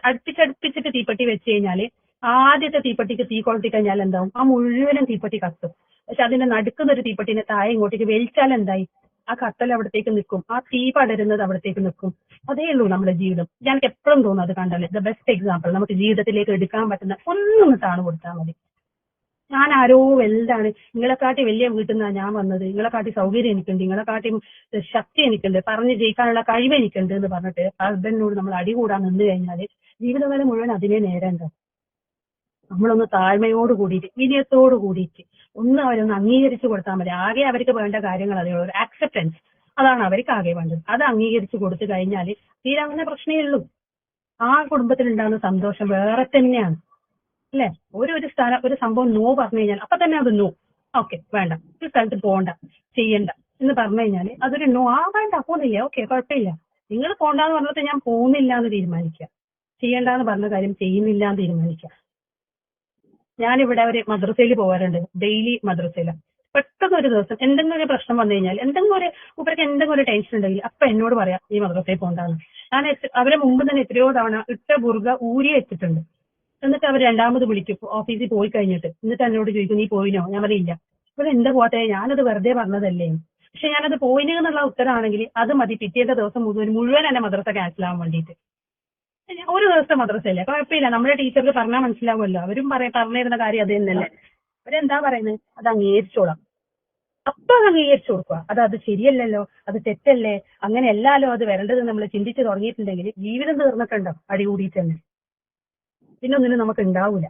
അടുപ്പിച്ചടുപ്പിച്ചിട്ട് തീപ്പെട്ടി വെച്ച് കഴിഞ്ഞാല് ആദ്യത്തെ തീപ്പെട്ടിക്ക് തീ കൊളുത്തി കഴിഞ്ഞാൽ എന്താവും, ആ മുഴുവനും തീപ്പെട്ടി കത്തും. പക്ഷെ അതിന്റെ നടുക്കുന്ന ഒരു തീപ്പെട്ടിനെ താഴെ ഇങ്ങോട്ടേക്ക് വലിച്ചാൽ എന്തായി, ആ കത്തൽ അവിടത്തേക്ക് നിൽക്കും, ആ തീ പടരുന്നത് അവിടത്തേക്ക് നിൽക്കും. അതേ ഉള്ളൂ നമ്മുടെ ജീവിതം. ഞങ്ങൾക്ക് എപ്പോഴും തോന്നും അത് കണ്ടാല് ദ ബെസ്റ്റ് എക്സാമ്പിൾ നമുക്ക് ജീവിതത്തിലേക്ക് എടുക്കാൻ പറ്റുന്ന ഒന്നൊന്ന് താണു കൊടുത്താൽ മതി. ഞാൻ ആരോ വലുതാണ്, നിങ്ങളെക്കാട്ടി വലിയ വീട്ടിൽ നിന്നാണ് ഞാൻ വന്നത്, നിങ്ങളെക്കാട്ടി സൗകര്യം എനിക്കുണ്ട്, നിങ്ങളെക്കാട്ടി ശക്തി എനിക്കുണ്ട്, പറഞ്ഞ് ജയിക്കാനുള്ള കഴിവ് എനിക്കുണ്ട് എന്ന് പറഞ്ഞിട്ട് ഹസ്ബൻഡിനോട് നമ്മൾ അടി കൂടാൻ നിന്ന് കഴിഞ്ഞാൽ ജീവിതകാലം മുഴുവൻ അതിനെ നേരേണ്ടത്. നമ്മളൊന്ന് താഴ്മയോട് കൂടിയിട്ട് വിനയത്തോട് കൂടിയിട്ട് ഒന്ന് അവരൊന്ന് അംഗീകരിച്ചു കൊടുത്താൽ മതി. ആകെ അവർക്ക് വേണ്ട കാര്യങ്ങൾ അതേ ഉള്ളൂ, ആക്സെപ്റ്റൻസ്. അതാണ് അവർക്ക് ആകെ വേണ്ടത്. അത് അംഗീകരിച്ചു കൊടുത്തു കഴിഞ്ഞാൽ തീരാവുന്ന പ്രശ്നമേ ഉള്ളൂ. ആ കുടുംബത്തിൽ ഉണ്ടാകുന്ന സന്തോഷം വേറെ തന്നെയാണ് അല്ലെ. ഒരു സംഭവം നോ പറഞ്ഞു കഴിഞ്ഞാൽ അപ്പൊ തന്നെ അത് നോ, ഓക്കെ വേണ്ട, ഒരു സ്ഥലത്ത് പോകണ്ട, ചെയ്യണ്ട എന്ന് പറഞ്ഞു കഴിഞ്ഞാൽ അതൊരു നോ. ആ വേണ്ട പോകുന്നില്ല, ഓക്കെ കുഴപ്പമില്ല, നിങ്ങൾ പോണ്ടെന്ന് പറഞ്ഞിട്ട് ഞാൻ പോകുന്നില്ല എന്ന് തീരുമാനിക്കുക, ചെയ്യണ്ടെന്ന് പറഞ്ഞ കാര്യം ചെയ്യുന്നില്ല എന്ന് തീരുമാനിക്കുക. ഞാനിവിടെ ഒരു മദ്രസയിൽ പോകാറുണ്ട്, ഡെയിലി മദ്രസയിൽ. പെട്ടെന്ന് ഒരു ദിവസം എന്തെങ്കിലും ഒരു പ്രശ്നം വന്നു കഴിഞ്ഞാൽ, എന്തെങ്കിലും ഒരു ടെൻഷൻ ഉണ്ടെങ്കിൽ അപ്പൊ എന്നോട് പറയാം ഈ മദ്രസയിൽ പോകണ്ടെന്ന്. ഞാൻ അവരെ മുമ്പ് തന്നെ എത്രയോ തവണ ഇട്ട ബുർഗ ഊരി വെച്ചിട്ടുണ്ട്. എന്നിട്ട് അവർ രണ്ടാമത് വിളിക്കും ഓഫീസിൽ പോയി കഴിഞ്ഞിട്ട്. എന്നിട്ട് എന്നോട് ചോദിക്കും നീ പോയിനോ? ഞാൻ പറയില്ല. ഇവിടെ എന്താ പോട്ടെ, ഞാനത് വെറുതെ പറഞ്ഞതല്ലേ. പക്ഷെ ഞാനത് പോയിന് എന്നുള്ള ഉത്തരമാണെങ്കിൽ അത് മതി പിറ്റേത്തെ ദിവസം മുഴുവൻ എന്നെ മദ്രസ ക്യാൻസൽ ആവാൻ വേണ്ടിയിട്ട്. ഒരു ദിവസത്തെ മദ്രസയില്ല കുഴപ്പമില്ല, നമ്മുടെ ടീച്ചർക്ക് പറഞ്ഞാൽ മനസ്സിലാവുമല്ലോ, അവരും പറഞ്ഞിരുന്ന കാര്യം അത് തന്നെയല്ലേ. അവരെന്താ പറയുന്നത്, അത് അംഗീകരിച്ചോളാം. അപ്പൊ അത് അംഗീകരിച്ചു കൊടുക്കുക. അത് ശരിയല്ലല്ലോ, അത് തെറ്റല്ലേ, അങ്ങനെ അല്ലല്ലോ അത് വരേണ്ടത് നമ്മൾ ചിന്തിച്ചു തുടങ്ങിയിട്ടുണ്ടെങ്കിൽ ജീവിതം തീർന്നിട്ടുണ്ടോ അടി കൂടിയിട്ട് തന്നെ. പിന്നെ ഒന്നിനും നമുക്ക് ഉണ്ടാവൂല.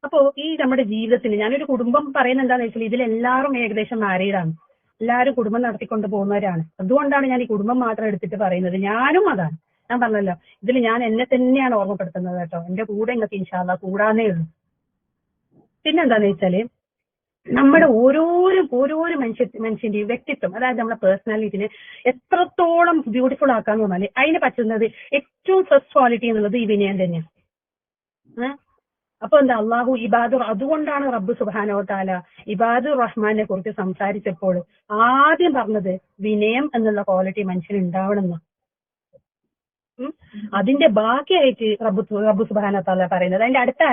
അപ്പോ ഈ നമ്മുടെ ജീവിതത്തിന് ഞാനൊരു കുടുംബം പറയുന്നത് എന്താണെന്ന് വെച്ചാൽ ഇതിലെല്ലാവരും ഏകദേശം മാരീഡാണ്, എല്ലാവരും കുടുംബം നടത്തിക്കൊണ്ട് പോകുന്നവരാണ്. അതുകൊണ്ടാണ് ഞാൻ ഈ കുടുംബം മാത്രം എടുത്തിട്ട് പറയുന്നത്. ഞാനും അതാണ്, ഞാൻ പറഞ്ഞല്ലോ ഇതിൽ ഞാൻ എന്നെ തന്നെയാണ് ഓർമ്മപ്പെടുത്തുന്നത് കേട്ടോ. എന്റെ കൂടെ ഇങ്ങക്ക് ഇൻഷാ അല്ലാഹ് കൂടാനേ ഉള്ളൂ. പിന്നെന്താന്ന് വെച്ചാല് നമ്മുടെ ഓരോരോ മനുഷ്യന്റെയും വ്യക്തിത്വം, അതായത് നമ്മുടെ പേഴ്സണാലിറ്റിനെ എത്രത്തോളം ബ്യൂട്ടിഫുൾ ആക്കാന്ന് പറഞ്ഞാല് അതിന് പറ്റുന്നത് ഏറ്റവും ഫസ്റ്റ് ക്വാളിറ്റി എന്നുള്ളത് ഈ വിനയം തന്നെയാണ്. അപ്പൊ എന്താ അള്ളാഹു അതുകൊണ്ടാണ് റബ്ബ് സുബ്ഹാനഹു വ തആല ഇബാദുർ റഹ്മാനെ കുറിച്ച് സംസാരിച്ചപ്പോൾ ആദ്യം പറഞ്ഞത് വിനയം എന്നുള്ള ക്വാളിറ്റി മനുഷ്യന് ഉണ്ടാവണമെന്ന്. അതിന്റെ ബാക്കിയായിട്ട് റബ്ബ് സുബ്ഹാനഹു വ തആല പറയുന്നത് അതിന്റെ അടുത്ത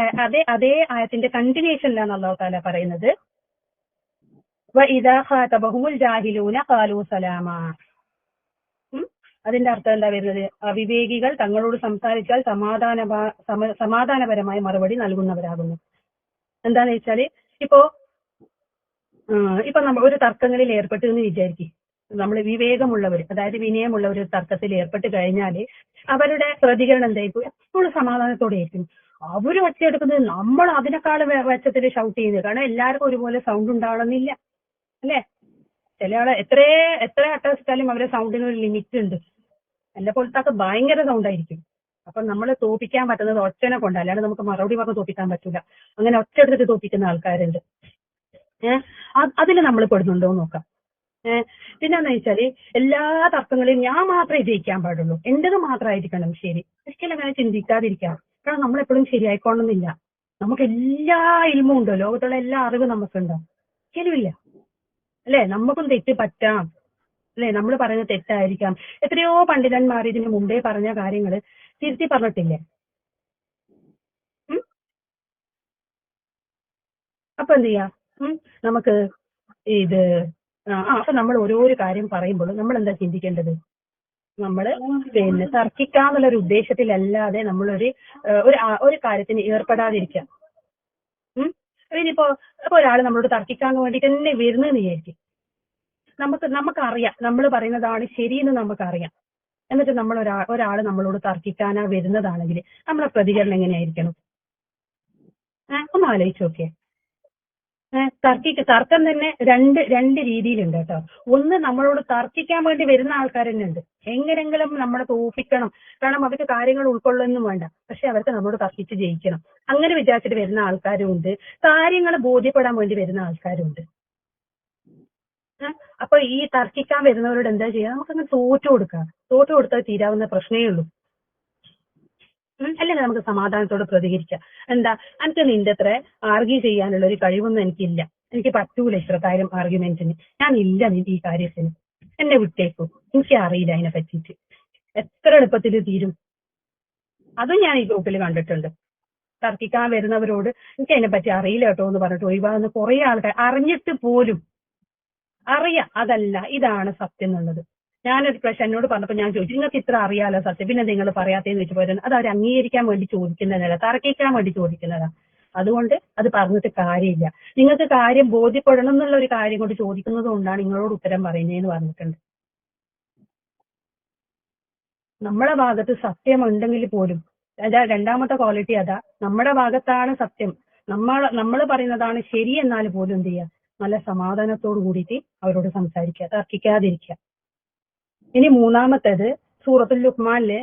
അതേ ആയത്തിന്റെ കണ്ടിന്യൂഷനിലാണ് അള്ളാഹു തആല പറയുന്നത് വഇദാ ഖാതബഹുമുൽ ജാഹിലൂന ഖാലൂ സലാമാ. അതിന്റെ അർത്ഥം എന്താ വരുന്നത്, അവിവേകികൾ തങ്ങളോട് സംസാരിച്ചാൽ സമാധാനപരമായ മറുപടി നൽകുന്നവരാകുന്നു. എന്താന്ന് വെച്ചാല് ഇപ്പൊ നമ്മൾ ഒരു തർക്കങ്ങളിൽ ഏർപ്പെട്ടു എന്ന് വിചാരിക്കും. നമ്മൾ വിവേകമുള്ളവർ, അതായത് വിനയമുള്ളവർ ഒരു തർക്കത്തിൽ ഏർപ്പെട്ട് കഴിഞ്ഞാല് അവരുടെ പ്രതികരണം എന്തായിരിക്കും, എപ്പോഴും സമാധാനത്തോടെ ആയിരിക്കും. അവർ ഒച്ചയെടുക്കുന്നത് നമ്മൾ അതിനേക്കാൾ വെച്ചത്തിൽ ഷൗട്ട് ചെയ്യുന്നത്. കാരണം എല്ലാവർക്കും ഒരുപോലെ സൗണ്ട് ഉണ്ടാവണമെന്നില്ല അല്ലെ. ചില ആളെ എത്ര അട്ടഹസിച്ചാലും അവരുടെ സൗണ്ടിന് ഒരു ലിമിറ്റ് ഉണ്ട്. എന്നെ പോലത്തെ ഭയങ്കര സൗണ്ട് ആയിരിക്കും. അപ്പൊ നമ്മൾ തോപ്പിക്കാൻ പറ്റുന്നത് ഒച്ചനെ കൊണ്ട്, അല്ലാണ്ട് നമുക്ക് മറുപടി പറഞ്ഞ് തോപ്പിക്കാൻ പറ്റൂല. അങ്ങനെ ഒച്ച എടുത്തിട്ട് തോപ്പിക്കുന്ന ആൾക്കാരുണ്ട്. അതിൽ നമ്മൾ പെടുന്നുണ്ടോ എന്ന് നോക്കാം. പിന്നെന്ന് വെച്ചാല് എല്ലാ തർക്കങ്ങളിലും ഞാൻ മാത്രമേ ജയിക്കാൻ പാടുള്ളൂ, എന്റേത് മാത്രമായിരിക്കണം ശരി. ഒരിക്കലും അങ്ങനെ ചിന്തിക്കാതിരിക്കാം. കാരണം നമ്മളെപ്പോഴും ശരിയായിക്കോണമെന്നില്ല. നമുക്ക് എല്ലാ ഇൽമും ഉണ്ടോ, ലോകത്തുള്ള എല്ലാ അറിവും നമുക്കുണ്ടോ? ഒരിക്കലുമില്ല അല്ലെ. നമുക്കും തെറ്റ് പറ്റാം അല്ലെ, നമ്മൾ പറയുന്നത് തെറ്റായിരിക്കാം. എത്രയോ പണ്ഡിതന്മാർ ഇതിന് മുമ്പേ പറഞ്ഞ കാര്യങ്ങൾ തിരുത്തി പറഞ്ഞിട്ടില്ലേ. അപ്പൊ എന്ത് ചെയ്യാം, നമുക്ക് ഇത് അപ്പൊ നമ്മൾ ഓരോരോ കാര്യം പറയുമ്പോൾ നമ്മൾ എന്താ ചിന്തിക്കേണ്ടത്, നമ്മള് തർക്കിക്കാന്നുള്ളൊരു ഉദ്ദേശത്തിലല്ലാതെ നമ്മളൊരു ഒരു കാര്യത്തിന് ഏർപ്പെടാതിരിക്കാം. ഇനിയിപ്പോ ഒരാൾ നമ്മളോട് തർക്കിക്കാൻ വേണ്ടിട്ട് തന്നെ വരുന്നതെന്ന് വിചാരിക്കും. നമുക്കറിയാം നമ്മൾ പറയുന്നതാണ് ശരിയെന്ന് നമുക്കറിയാം. എന്നിട്ട് നമ്മൾ ഒരാൾ നമ്മളോട് തർക്കിക്കാനാ വരുന്നതാണെങ്കിൽ നമ്മളെ പ്രതികരണം എങ്ങനെയായിരിക്കണം? ഒന്ന് ആലോചിച്ച് നോക്കിയേ. തർക്കം തന്നെ രണ്ട് രീതിയിലുണ്ട് കേട്ടോ. ഒന്ന്, നമ്മളോട് തർക്കിക്കാൻ വേണ്ടി വരുന്ന ആൾക്കാർ തന്നെ ഉണ്ട്. എങ്ങനെങ്കിലും നമ്മളെ തോൽപ്പിക്കണം, കാരണം അവർക്ക് കാര്യങ്ങൾ ഉൾക്കൊള്ളൊന്നും വേണ്ട, പക്ഷെ അവർക്ക് നമ്മളോട് തർക്കിച്ച് ജയിക്കണം, അങ്ങനെ വിചാരിച്ചിട്ട് വരുന്ന ആൾക്കാരും ഉണ്ട്. കാര്യങ്ങൾ ബോധ്യപ്പെടാൻ വേണ്ടി വരുന്ന ആൾക്കാരും ഉണ്ട്. അപ്പൊ ഈ തർക്കിക്കാൻ വരുന്നവരോട് എന്താ ചെയ്യുക? നമുക്കങ്ങ് തോറ്റു കൊടുത്താൽ തീരാവുന്ന പ്രശ്നമേ ഉള്ളൂ. അല്ലെങ്കിൽ നമുക്ക് സമാധാനത്തോടെ പ്രതികരിക്കാം. എന്താ, എനിക്ക് നിന്റെ അത്ര ആർഗ്യൂ ചെയ്യാനുള്ള ഒരു കഴിവൊന്നും എനിക്കില്ല, എനിക്ക് പറ്റൂല ഇത്ര കാര്യം ആർഗ്യുമെന്റിന്, ഞാൻ ഇല്ല ഈ കാര്യത്തിന്, എന്നെ വിട്ടേക്കൂ, എനിക്ക് അറിയില്ല അതിനെ പറ്റിയിട്ട്. എത്ര എളുപ്പത്തിൽ തീരും. അതും ഞാൻ ഈ ഗ്രൂപ്പിൽ കണ്ടിട്ടുണ്ട്. തർക്കിക്കാൻ വരുന്നവരോട് എനിക്ക് അതിനെ പറ്റി അറിയില്ല കേട്ടോ എന്ന് പറഞ്ഞിട്ട് ഒഴിവാകുന്ന കുറെ ആൾക്കാർ, അറിഞ്ഞിട്ട് പോലും അറിയാം അതല്ല ഇതാണ് സത്യം എന്നുള്ളത്. ഞാനൊരു പ്രശ്നം എന്നോട് പറഞ്ഞപ്പോൾ ഞാൻ ചോദിച്ചു, നിങ്ങൾക്ക് ഇത്ര അറിയാലോ സത്യം, പിന്നെ നിങ്ങൾ പറയാത്തേന്ന് വെച്ച് പോരുന്നത്. അത് അവർ അംഗീകരിക്കാൻ വേണ്ടി ചോദിക്കുന്നതല്ല, തർക്കിക്കാൻ വേണ്ടി ചോദിക്കുന്നതാ. അതുകൊണ്ട് അത് പറഞ്ഞിട്ട് കാര്യമില്ല. നിങ്ങൾക്ക് കാര്യം ബോധ്യപ്പെടണം എന്നുള്ള ഒരു കാര്യം കൊണ്ട് ചോദിക്കുന്നത് കൊണ്ടാണ് നിങ്ങളോട് ഉത്തരം പറയുന്നതെന്ന് പറഞ്ഞിട്ടുണ്ട്. നമ്മളെ ഭാഗത്ത് സത്യമുണ്ടെങ്കിൽ പോലും, അതാ രണ്ടാമത്തെ ക്വാളിറ്റി അതാ, നമ്മുടെ ഭാഗത്താണ് സത്യം, നമ്മൾ പറയുന്നതാണ് ശരി എന്നാൽ പോലും എന്ത് ചെയ്യുക, നല്ല സമാധാനത്തോട് കൂടിയിട്ട് അവരോട് സംസാരിക്കുക, തർക്കിക്കാതിരിക്കുക. ഇനി മൂന്നാമത്തേത് സൂറത്തുൽ ലുഖ്മാനില്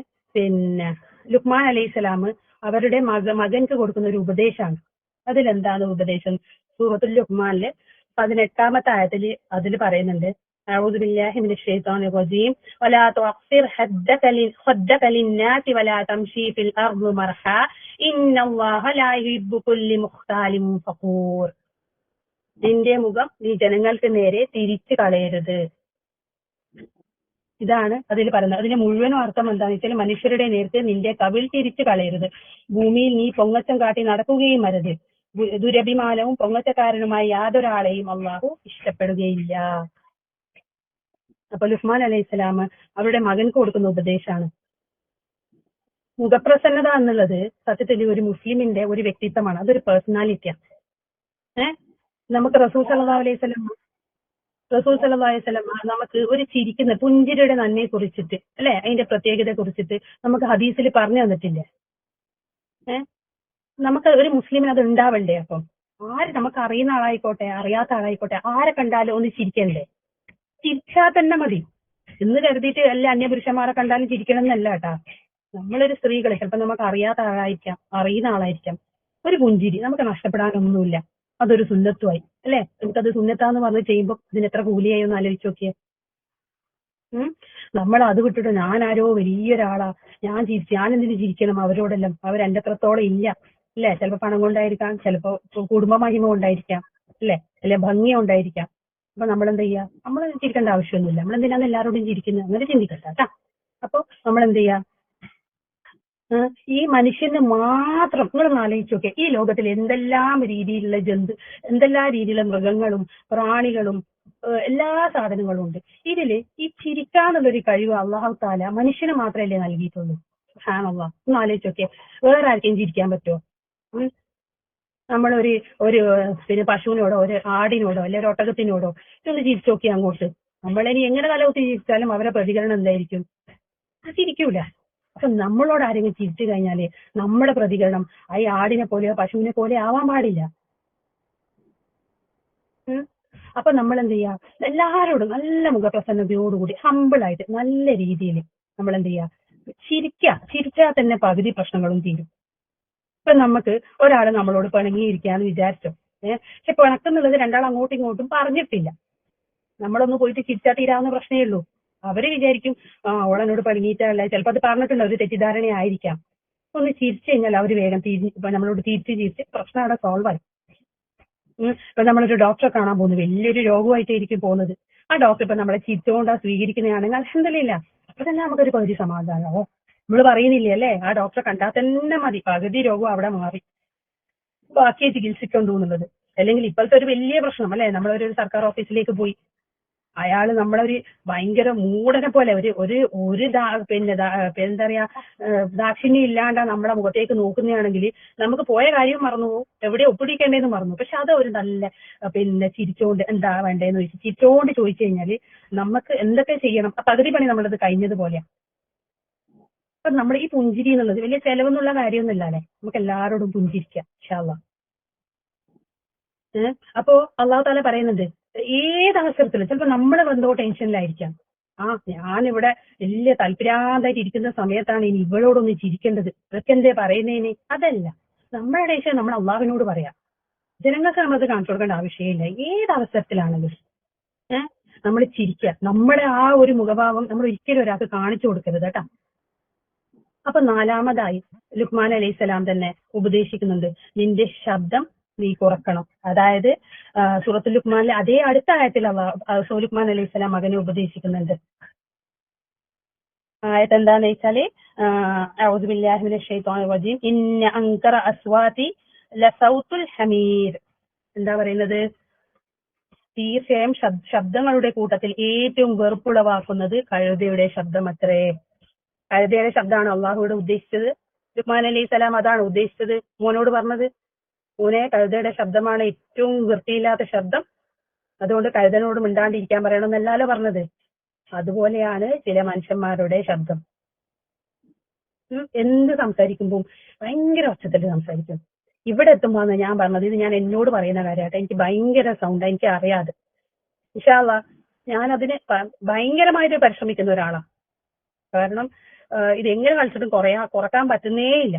ലുഖ്മാൻ അലൈഹിസ്സലാം അവരുടെ മകൻക്ക് കൊടുക്കുന്ന ഒരു ഉപദേശമാണ്. അതിലെന്താണ് ഉപദേശം? സൂറത്തുൽ ലുഖ്മാനില് 18-ാമത്തെ ആയത്തില് അതിൽ പറയുന്നുണ്ട്, അഊദു ബില്ലാഹി മിനശ് ശൈത്വാനിർ റജീം വലാ തുഅഖ്സിർ ഖദ്ദക ലിന്നാസി വലാ തംശി ഫിൽ അർദി മർഹാ ഇന്നല്ലാഹ ലാ യുഹിബ്ബു കുല്ല മുഖ്താലിൻ ഫഖൂർ. നിന്റെ മുഖം നീ ജനങ്ങൾക്ക് നേരെ തിരിച്ചു കളയരുത്. ഇതാണ് അതിൽ പറയുന്നത്. അതിന്റെ മുഴുവനും അർത്ഥം എന്താണെന്ന് വെച്ചാൽ, മനുഷ്യരുടെ നേർക്ക് നിന്റെ കവിൾ തിരിച്ചു കളയരുത്, ഭൂമിയിൽ നീ പൊങ്ങച്ചം കാട്ടി നടക്കുകയും അരുത്, ദുരഭിമാനവും പൊങ്ങച്ചക്കാരനുമായി യാതൊരാളെയും അള്ളാഹു ഇഷ്ടപ്പെടുകയില്ല. അപ്പൊ ലുഖ്മാൻ അലൈഹിസ്സലാം അവരുടെ മകൻക്ക് കൊടുക്കുന്ന ഉപദേശമാണ്. മുഖപ്രസന്നത എന്നുള്ളത് സത്യത്തിൽ ഒരു മുസ്ലിമിന്റെ ഒരു വ്യക്തിത്വമാണ്, അതൊരു പേഴ്സണാലിറ്റിയാണ്. നമുക്ക് റസൂൽ സല്ലല്ലാഹു അലൈഹി വസല്ലം നമുക്ക് ഒരു ചിരിക്കുന്ന പുഞ്ചിരിയുടെ നന്മയെ കുറിച്ചിട്ട് അല്ലെ, അതിന്റെ പ്രത്യേകതയെ കുറിച്ചിട്ട് നമുക്ക് ഹദീസിൽ പറഞ്ഞു തന്നിട്ടില്ലേ? നമുക്ക് ഒരു മുസ്ലിമിന് അത് ഉണ്ടാവണ്ടേ? അപ്പം ആര്, നമുക്ക് അറിയുന്ന ആളായിക്കോട്ടെ അറിയാത്ത ആളായിക്കോട്ടെ, ആരെ കണ്ടാലും ഒന്ന് ചിരിക്കണ്ടേ? ചിരിച്ചാൽ തന്നെ മതി എന്ന് കരുതിയിട്ട് എല്ലാ അന്യപുരുഷന്മാരെ കണ്ടാലും ചിരിക്കണം എന്നല്ല കേട്ടാ. നമ്മളൊരു സ്ത്രീകളെ ചിലപ്പോ നമുക്ക് അറിയാത്ത ആളായിരിക്കാം, അറിയുന്ന ആളായിരിക്കാം, ഒരു പുഞ്ചിരി നമുക്ക് നഷ്ടപ്പെടാനൊന്നുമില്ല. അതൊരു സുന്നത്തുമായി അല്ലെ, നമുക്കത് സുന്നത്താന്ന് പറഞ്ഞ് ചെയ്യുമ്പോൾ ഇതിന് എത്ര കൂലിയായി ഒന്ന് ആലോചിച്ച് നോക്കിയേ. നമ്മൾ അത് വിട്ടിട്ട് ഞാൻ ആരോ വലിയൊരാളാ, ഞാൻ എന്തിനു ചിരിക്കണം അവരോടെല്ലാം, അവരെന്റെ അത്രത്തോളം ഇല്ല അല്ലെ. ചിലപ്പോ പണം കൊണ്ടായിരിക്കാം, ചിലപ്പോ കുടുംബ മഹിമ കൊണ്ടായിരിക്കാം അല്ലെ, അല്ലെ ഭംഗി കൊണ്ടായിരിക്കാം. അപ്പൊ നമ്മൾ എന്ത് ചെയ്യാ? നമ്മൾ ചിരിക്കേണ്ട ആവശ്യമൊന്നുമില്ല. നമ്മൾ എന്തിനാണ് എല്ലാവരോടും ചിരിക്കുന്നത്? അങ്ങനെ ചിന്തിക്കണ്ട കേട്ടാ. അപ്പൊ നമ്മൾ എന്ത് ചെയ്യാ? ഈ മനുഷ്യന് മാത്രം നിങ്ങളൊന്ന് ആലോചിച്ച് നോക്കെ, ഈ ലോകത്തിൽ എന്തെല്ലാം രീതിയിലുള്ള എന്തെല്ലാം രീതിയിലുള്ള മൃഗങ്ങളും പ്രാണികളും എല്ലാ സാധനങ്ങളും ഉണ്ട്. ഇതില് ഈ ചിരിക്കാനുള്ളൊരു കഴിവ് അല്ലാഹു തആല മനുഷ്യന് മാത്രമല്ലേ നൽകിയിട്ടുള്ളൂ. സുബ്ഹാനല്ലാഹ്. ഒന്ന് ആലോചിച്ച് നോക്കെ, വേറെ ആർക്കും ചിരിക്കാൻ പറ്റുമോ? നമ്മളൊരു പിന്നെ പശുവിനോടോ ഒരു ആടിനോടോ അല്ലെ ഒരു ഒട്ടകത്തിനോടോ ഇതൊന്ന് ചിരിച്ചു നോക്കി അങ്ങോട്ട്, നമ്മളിനി എങ്ങനെ തലകുത്തി ചിരിച്ചാലും അവരുടെ പ്രതികരണം എന്തായിരിക്കും? ചിരിക്കൂല. അപ്പൊ നമ്മളോട് ആരെങ്കിലും ചിരിച്ചു കഴിഞ്ഞാല് നമ്മുടെ പ്രതികരണം ഈ ആടിനെ പോലെയോ പശുവിനെ പോലെയോ ആവാൻ പാടില്ല. അപ്പൊ നമ്മൾ എന്ത് ചെയ്യാ? എല്ലാവരോടും നല്ല മുഖപ്രസന്നതയോടുകൂടി ഹമ്പിളായിട്ട് നല്ല രീതിയിൽ നമ്മൾ എന്ത് ചെയ്യാ? ചിരിച്ചാൽ തന്നെ പകുതി പ്രശ്നങ്ങളും തീരും. ഇപ്പൊ നമുക്ക് ഒരാള് നമ്മളോട് പിണങ്ങിയിരിക്കാന്ന് വിചാരിച്ചോ, പക്ഷെ പിണക്കുന്നുള്ളത് രണ്ടാൾ അങ്ങോട്ടും ഇങ്ങോട്ടും പറഞ്ഞിട്ടില്ല, നമ്മളൊന്ന് പോയിട്ട് ചിരിച്ചാൽ തീരാവുന്ന പ്രശ്നമേ ഉള്ളൂ. അവര് വിചാരിക്കും ഓളനോട് പിണങ്ങിയിട്ടല്ല, ചിലപ്പോ അത് പറഞ്ഞിട്ടുള്ള ഒരു തെറ്റിദ്ധാരണയായിരിക്കാം. ഒന്ന് ചിരിച്ചു കഴിഞ്ഞാൽ അവര് വേഗം നമ്മളോട് ചിരിച്ച് പ്രശ്നം അവിടെ സോൾവ് ആയി. ഇപ്പൊ നമ്മളൊരു ഡോക്ടറെ കാണാൻ പോകുന്നു, വലിയൊരു രോഗമായിട്ടായിരിക്കും പോകുന്നത്. ആ ഡോക്ടർ ഇപ്പൊ നമ്മളെ ചിരിച്ചുകൊണ്ടാ സ്വീകരിക്കുന്നതാണെങ്കിൽ അൽഹംദുലില്ലാഹ്, അപ്പൊ തന്നെ നമുക്കൊരു പകുതി സമാധാനമോ. നമ്മൾ പറയുന്നില്ലേ അല്ലെ, ആ ഡോക്ടറെ കണ്ടാൽ തന്നെ മതി, പകുതി രോഗം അവിടെ മാറി, ബാക്കിയെ ചികിത്സിക്കൊണ്ടു എന്നുള്ളത്. അല്ലെങ്കിൽ ഇപ്പോഴത്തെ ഒരു വലിയ പ്രശ്നം അല്ലെ, നമ്മളൊരു സർക്കാർ ഓഫീസിലേക്ക് പോയി, അയാള് നമ്മളൊരു ഭയങ്കര മൂടനെ പോലെ എന്താ പറയാ ദാക്ഷിണ്യം ഇല്ലാണ്ടാ നമ്മളെ മുഖത്തേക്ക് നോക്കുന്നതാണെങ്കിൽ നമുക്ക് പോയ കാര്യം മറന്നു പോകും, എവിടെ ഒപ്പിടിക്കേണ്ടതെന്ന് മറന്നു. പക്ഷെ അത് ഒരു നല്ല ചിരിച്ചോണ്ട് എന്താ വേണ്ടതെന്ന് ചോദിച്ചു ചിരിച്ചോണ്ട് ചോദിച്ചു കഴിഞ്ഞാല് നമുക്ക് എന്തൊക്കെ ചെയ്യണം, പകുതി പണി നമ്മളത് കഴിഞ്ഞതുപോലെയാ. അപ്പൊ നമ്മൾ ഈ പുഞ്ചിരി എന്നുള്ളത് വലിയ ചെലവെന്നുള്ള കാര്യമൊന്നുമില്ല അല്ലെ, നമുക്ക് എല്ലാവരോടും പുഞ്ചിരിക്കാം ഇൻഷാ അല്ലാഹ്. അപ്പോ അള്ളാഹു താല പറയുന്നുണ്ട് ഏത് അവസരത്തിലും ചിലപ്പോ നമ്മളെ എന്തോ ടെൻഷനിലായിരിക്കാം. ഞാനിവിടെ വലിയ താല്പര്യാന്തായിട്ട് ഇരിക്കുന്ന സമയത്താണ് ഇനി ഇവളോടൊന്ന് ചിരിക്കേണ്ടത്, ഇതൊക്കെ എന്തേ പറയുന്നതിന്? അതല്ല, നമ്മുടെ ടെൻഷൻ നമ്മൾ അള്ളാഹുവിനോട് പറയാം. ജനങ്ങൾക്ക് നമ്മളത് കാണിച്ചു കൊടുക്കേണ്ട ആവശ്യമില്ല. ഏത് അവസരത്തിലാണെങ്കിലും നമ്മൾ ചിരിക്കുക. നമ്മുടെ ആ ഒരു മുഖഭാവം നമ്മൾ ഒരിക്കലും ഒരാൾക്ക് കാണിച്ചു കൊടുക്കരുത് കേട്ടാ. അപ്പൊ നാലാമതായി ലുക്മാൻ അലൈഹിസ്സലാം തന്നെ ഉപദേശിക്കുന്നുണ്ട്, നിന്റെ ശബ്ദം നീ കുറക്കണം. അതായത് സൂറത്തുൽ ലുക്മാനിലെ അതേ അടുത്ത ആയത്തിൽ ലുക്മാൻ അലൈഹിസ്സലാം മകനെ ഉപദേശിക്കുന്നുണ്ട്. ആയത്ത് എന്താന്ന് വെച്ചാല് അഊദു ബില്ലാഹി മിനശ് ശൈത്വാനിർ റജീം ഇന്ന അൻകറ അസ്വാതി ലസൗത്തുൽ ഹമീർ. എന്താ പറയുന്നത്? തീർച്ചയായും ശബ്ദങ്ങളുടെ കൂട്ടത്തിൽ ഏറ്റവും വെറുപ്പുളവാക്കുന്നത് കഴുതയുടെ ശബ്ദം അത്രേ. കഴുതയുടെ ശബ്ദമാണ് അള്ളാഹുവിടെ ഉദ്ദേശിച്ചത്. ലുക്മാൻ അലൈഹിസ്സലാം അതാണ് ഉദ്ദേശിച്ചത്, മോനോട് പറഞ്ഞത്. മോനെ, കഴുതയുടെ ശബ്ദമാണ് ഏറ്റവും വൃത്തിയില്ലാത്ത ശബ്ദം, അതുകൊണ്ട് കഴുതനോട് മിണ്ടാണ്ടിരിക്കാൻ പറയണം എന്നല്ലല്ലോ പറഞ്ഞത്. അതുപോലെയാണ് ചില മനുഷ്യന്മാരുടെ ശബ്ദം. എന്ത് സംസാരിക്കുമ്പോൾ ഭയങ്കര ഒച്ചത്തിൽ സംസാരിക്കും. ഇവിടെ എത്തുമ്പോന്ന് ഞാൻ പറഞ്ഞത്, ഇത് ഞാൻ എന്നോട് പറയുന്ന കാര്യമായിട്ട്, എനിക്ക് ഭയങ്കര സൗണ്ട്, എനിക്ക് അറിയാതെ. ഇൻഷാ അല്ലാഹ് ഞാനതിന് ഭയങ്കരമായിട്ട് പരിശ്രമിക്കുന്ന ഒരാളാണ്. കാരണം ഇതെങ്ങനെ കളിച്ചിട്ടും കുറക്കാൻ പറ്റുന്നേ ഇല്ല.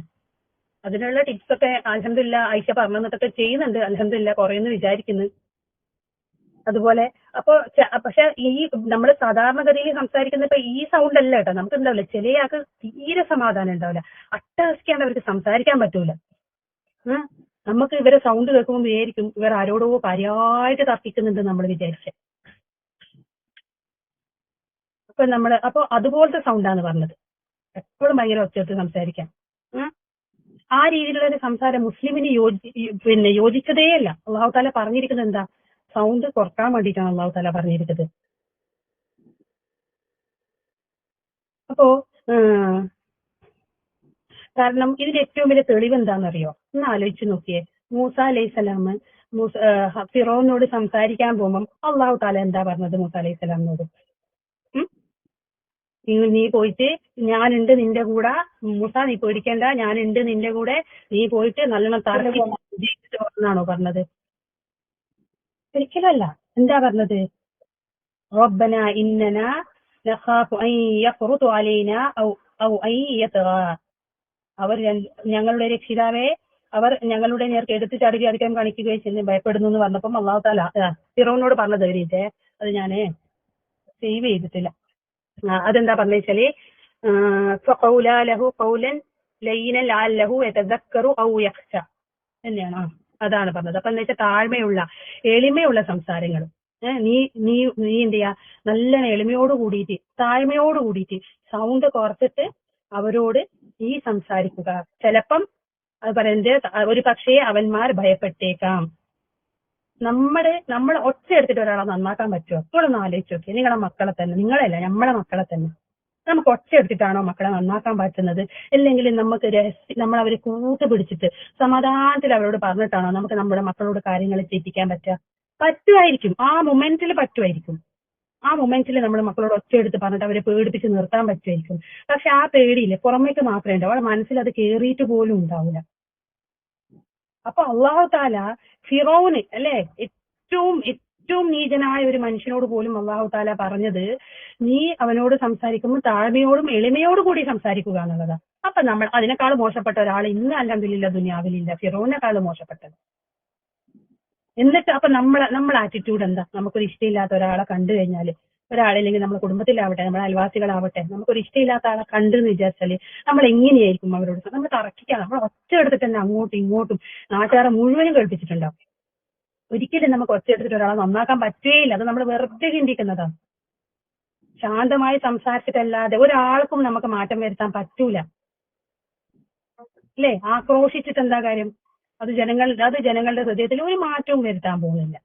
അതിനുള്ള ടിപ്സ് ഒക്കെ അൽഹംദുലില്ലാ ആയിഷ പറഞ്ഞു തന്നിട്ടൊക്കെ ചെയ്യുന്നുണ്ട്. അൽഹംദുലില്ലാ കുറയുന്നു വിചാരിക്കുന്നു. അതുപോലെ പക്ഷെ ഈ നമ്മൾ സാധാരണഗതിയിൽ സംസാരിക്കുന്ന ഇപ്പൊ ഈ സൗണ്ട് അല്ല കേട്ടോ. നമുക്ക് ഉണ്ടാവില്ല, ചില ആൾക്ക് തീരെ സമാധാനം ഉണ്ടാവില്ല, അട്ടഹസിക്കാണ്ട് അവർക്ക് സംസാരിക്കാൻ പറ്റൂല. നമുക്ക് ഇവരെ സൗണ്ട് കേൾക്കുമ്പോൾ വിചാരിക്കും ഇവർ ആരോടോ കാര്യമായിട്ട് തർക്കിക്കുന്നുണ്ട് നമ്മൾ വിചാരിച്ചേ. അപ്പൊ അതുപോലത്തെ സൗണ്ടാണ് പറഞ്ഞത്, എപ്പോഴും ഭയങ്കര ഒച്ചയിട്ട് സംസാരിക്കാൻ. ആ രീതിയിലുള്ള ഒരു സംസാരം മുസ്ലിമിന് യോജിച്ചതേ അല്ല. അള്ളാഹു താല പറഞ്ഞിരിക്കുന്നത് എന്താ? സൗണ്ട് കുറക്കാൻ വേണ്ടിയിട്ടാണ് അള്ളാഹു താല പറഞ്ഞിരിക്കുന്നത്. അപ്പോ കാരണം ഇതിന്റെ ഏറ്റവും വലിയ തെളിവ് എന്താണെന്നറിയോ? ഒന്ന് ആലോചിച്ച് നോക്കിയേ. മൂസ അലൈഹിസ്സലാം ഫിറോനോട് സംസാരിക്കാൻ പോകുമ്പോൾ അള്ളാഹു താല എന്താ പറഞ്ഞത് മൂസ അലൈഹിസ്സലാമിനോട്? നീ പോയിട്ട് ഞാനുണ്ട് നിന്റെ കൂടെ, മൂസ നീ പേടിക്കണ്ട, ഞാനുണ്ട് നിന്റെ കൂടെ, നീ പോയിട്ട് നല്ലോണം തർക്കിച്ചിട്ട് വന്നാണോ പറഞ്ഞത്? ഒരിക്കലല്ല. എന്താ പറഞ്ഞത്? റബ്ബന ഇന്നന നഖാഫു അൻ യഫ്റുതു അലൈന ഔ അൻ യത്ഗാ. അവർ ഞങ്ങളുടെ രക്ഷിതാവേ, അവർ ഞങ്ങളുടെ നേർക്ക് എടുത്തു ചാടുകയോ അധികം കാണിക്കുകയോ ചെയ്യുന്ന ഭയപ്പെടുന്നു എന്ന് പറഞ്ഞപ്പം അള്ളാഹു തആല ഫിറൗനോട് പറഞ്ഞത് വരീട്ടെ, അത് ഞാന് സേവ് ചെയ്തിട്ടില്ല. അതെന്താ പറഞ്ഞാല് ഫഖൗലാ ലഹു ഖൗലൻ ലയ്യിനൻ ലഅല്ലഹു യതദക്കറു ഔ യഖ്ശ തന്നെയാണ്. അതാണ് പറഞ്ഞത്. അപ്പൊ എന്താ വെച്ചാൽ താഴ്മയുള്ള എളിമയുള്ള സംസാരങ്ങൾ. നീ നീ നീ എന്ത് ചെയ്യാ, നല്ല എളിമയോട് കൂടിയിട്ട് താഴ്മയോട് കൂടിയിട്ട് സൗണ്ട് കുറച്ചിട്ട് അവരോട് നീ സംസാരിക്കുക. ചിലപ്പം അത് പറയുന്നത് ഒരു പക്ഷേ അവന്മാർ ഭയപ്പെട്ടേക്കാം. നമ്മൾ ഒച്ച എടുത്തിട്ട് ഒരാളെ നന്നാക്കാൻ പറ്റുമോ? എപ്പോഴൊന്ന് ആലോചിച്ച് നോക്കിയേ. നിങ്ങളെ മക്കളെ തന്നെ, നിങ്ങളല്ല നമ്മളെ മക്കളെ തന്നെ നമുക്ക് ഒച്ച എടുത്തിട്ടാണോ മക്കളെ നന്നാക്കാൻ പറ്റുന്നത്? അല്ലെങ്കിൽ നമുക്ക് നമ്മൾ അവരെ കൂട്ടുപിടിച്ചിട്ട് സമാധാനത്തിൽ അവരോട് പറഞ്ഞിട്ടാണോ നമുക്ക് നമ്മുടെ മക്കളോട് കാര്യങ്ങൾ ചെയ്യിപ്പിക്കാൻ പറ്റുക? പറ്റുമായിരിക്കും, ആ മൊമെന്റിൽ പറ്റുമായിരിക്കും. ആ മൊമെന്റിൽ നമ്മൾ മക്കളോട് ഒച്ച എടുത്ത് പറഞ്ഞിട്ട് അവരെ പേടിപ്പിച്ച് നിർത്താൻ പറ്റുമായിരിക്കും. പക്ഷെ ആ പേടിയില്ലേ പുറമേക്ക് മാത്രമേ ഉണ്ടാവും, അവരുടെ മനസ്സിൽ അത് കേറിയിട്ട് പോലും ഉണ്ടാവില്ല. അപ്പൊ അള്ളാഹു താല ഫിറൗന് അല്ലെ, ഏറ്റവും നീചനായ ഒരു മനുഷ്യനോട് പോലും അള്ളാഹു താല പറഞ്ഞത് നീ അവനോട് സംസാരിക്കുമ്പോൾ താഴ്മയോടും എളിമയോടും കൂടി സംസാരിക്കുക എന്നുള്ളതാ. അപ്പൊ നമ്മൾ അതിനേക്കാൾ മോശപ്പെട്ട ഒരാൾ ഇന്ന് അൽഹംദുലില്ലാ ദുനിയാവിലില്ല, ഫിറൗനേക്കാൾ മോശപ്പെട്ടത്. എന്നിട്ട് അപ്പൊ നമ്മളെ ആറ്റിറ്റ്യൂഡ് എന്താ? നമുക്കൊരു ഇഷ്ടമില്ലാത്ത ഒരാളെ കണ്ടു കഴിഞ്ഞാല്, ഒരാളില്ലെങ്കിൽ നമ്മുടെ കുടുംബത്തിലാവട്ടെ, നമ്മുടെ അയൽവാസികളാവട്ടെ, നമുക്കൊരു ഇഷ്ടമില്ലാത്ത ആളെ കണ്ടു എന്ന് വിചാരിച്ചാല് നമ്മൾ എങ്ങനെയായിരിക്കും അവരോട്? നമ്മൾ തറക്കിക്കാൻ, നമ്മൾ ഒച്ച എടുത്തിട്ട് തന്നെ അങ്ങോട്ടും ഇങ്ങോട്ടും നാട്ടുകാരെ മുഴുവനും കേൾപ്പിച്ചിട്ടുണ്ടാവും. ഒരിക്കലും നമുക്ക് ഒച്ച എടുത്തിട്ട് ഒരാളെ നന്നാക്കാൻ പറ്റുകയില്ല. അത് നമ്മൾ വെറുതെ ചിന്തിക്കുന്നതാണ്. ശാന്തമായി സംസാരിച്ചിട്ടല്ലാതെ ഒരാൾക്കും നമുക്ക് മാറ്റം വരുത്താൻ പറ്റൂല, അല്ലേ? ആക്രോശിച്ചിട്ട് എന്താ കാര്യം? അത് ജനങ്ങളുടെ ഹൃദയത്തിൽ ഒരു മാറ്റവും വരുത്താൻ പോകുന്നില്ല.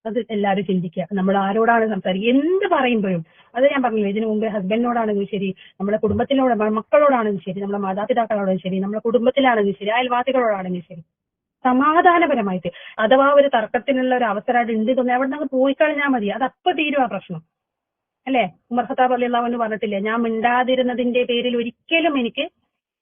അത് എല്ലാവരും ചിന്തിക്കുക. നമ്മൾ ആരോടാണ് സംസാരിക്കുക, എന്ത് പറയുമ്പോഴും. അത് ഞാൻ പറഞ്ഞില്ല, ഇതിനു മുമ്പ് ഹസ്ബൻഡിനോടാണെങ്കിലും ശരി, നമ്മുടെ കുടുംബത്തിനോട് മക്കളോടാണെങ്കിലും ശരി, നമ്മുടെ മാതാപിതാക്കളോടും ശരി, നമ്മുടെ കുടുംബത്തിലാണെങ്കിലും ശരി, അയൽവാസികളോടാണെങ്കിലും ശരി, സമാധാനപരമായിട്ട്. അഥവാ ഒരു തർക്കത്തിനുള്ള ഒരു അവസരമായിട്ട് ഉണ്ട് തോന്നി അവിടെ നിന്ന് പോയി കഴിഞ്ഞാൽ മതി, അത് അപ്പൊ തീരും ആ പ്രശ്നം, അല്ലെ? ഉമർ ഖത്താബ് റളിയല്ലാഹു അൻഹു പറഞ്ഞിട്ടില്ലേ, ഞാൻ മിണ്ടാതിരുന്നതിന്റെ പേരിൽ ഒരിക്കലും എനിക്ക്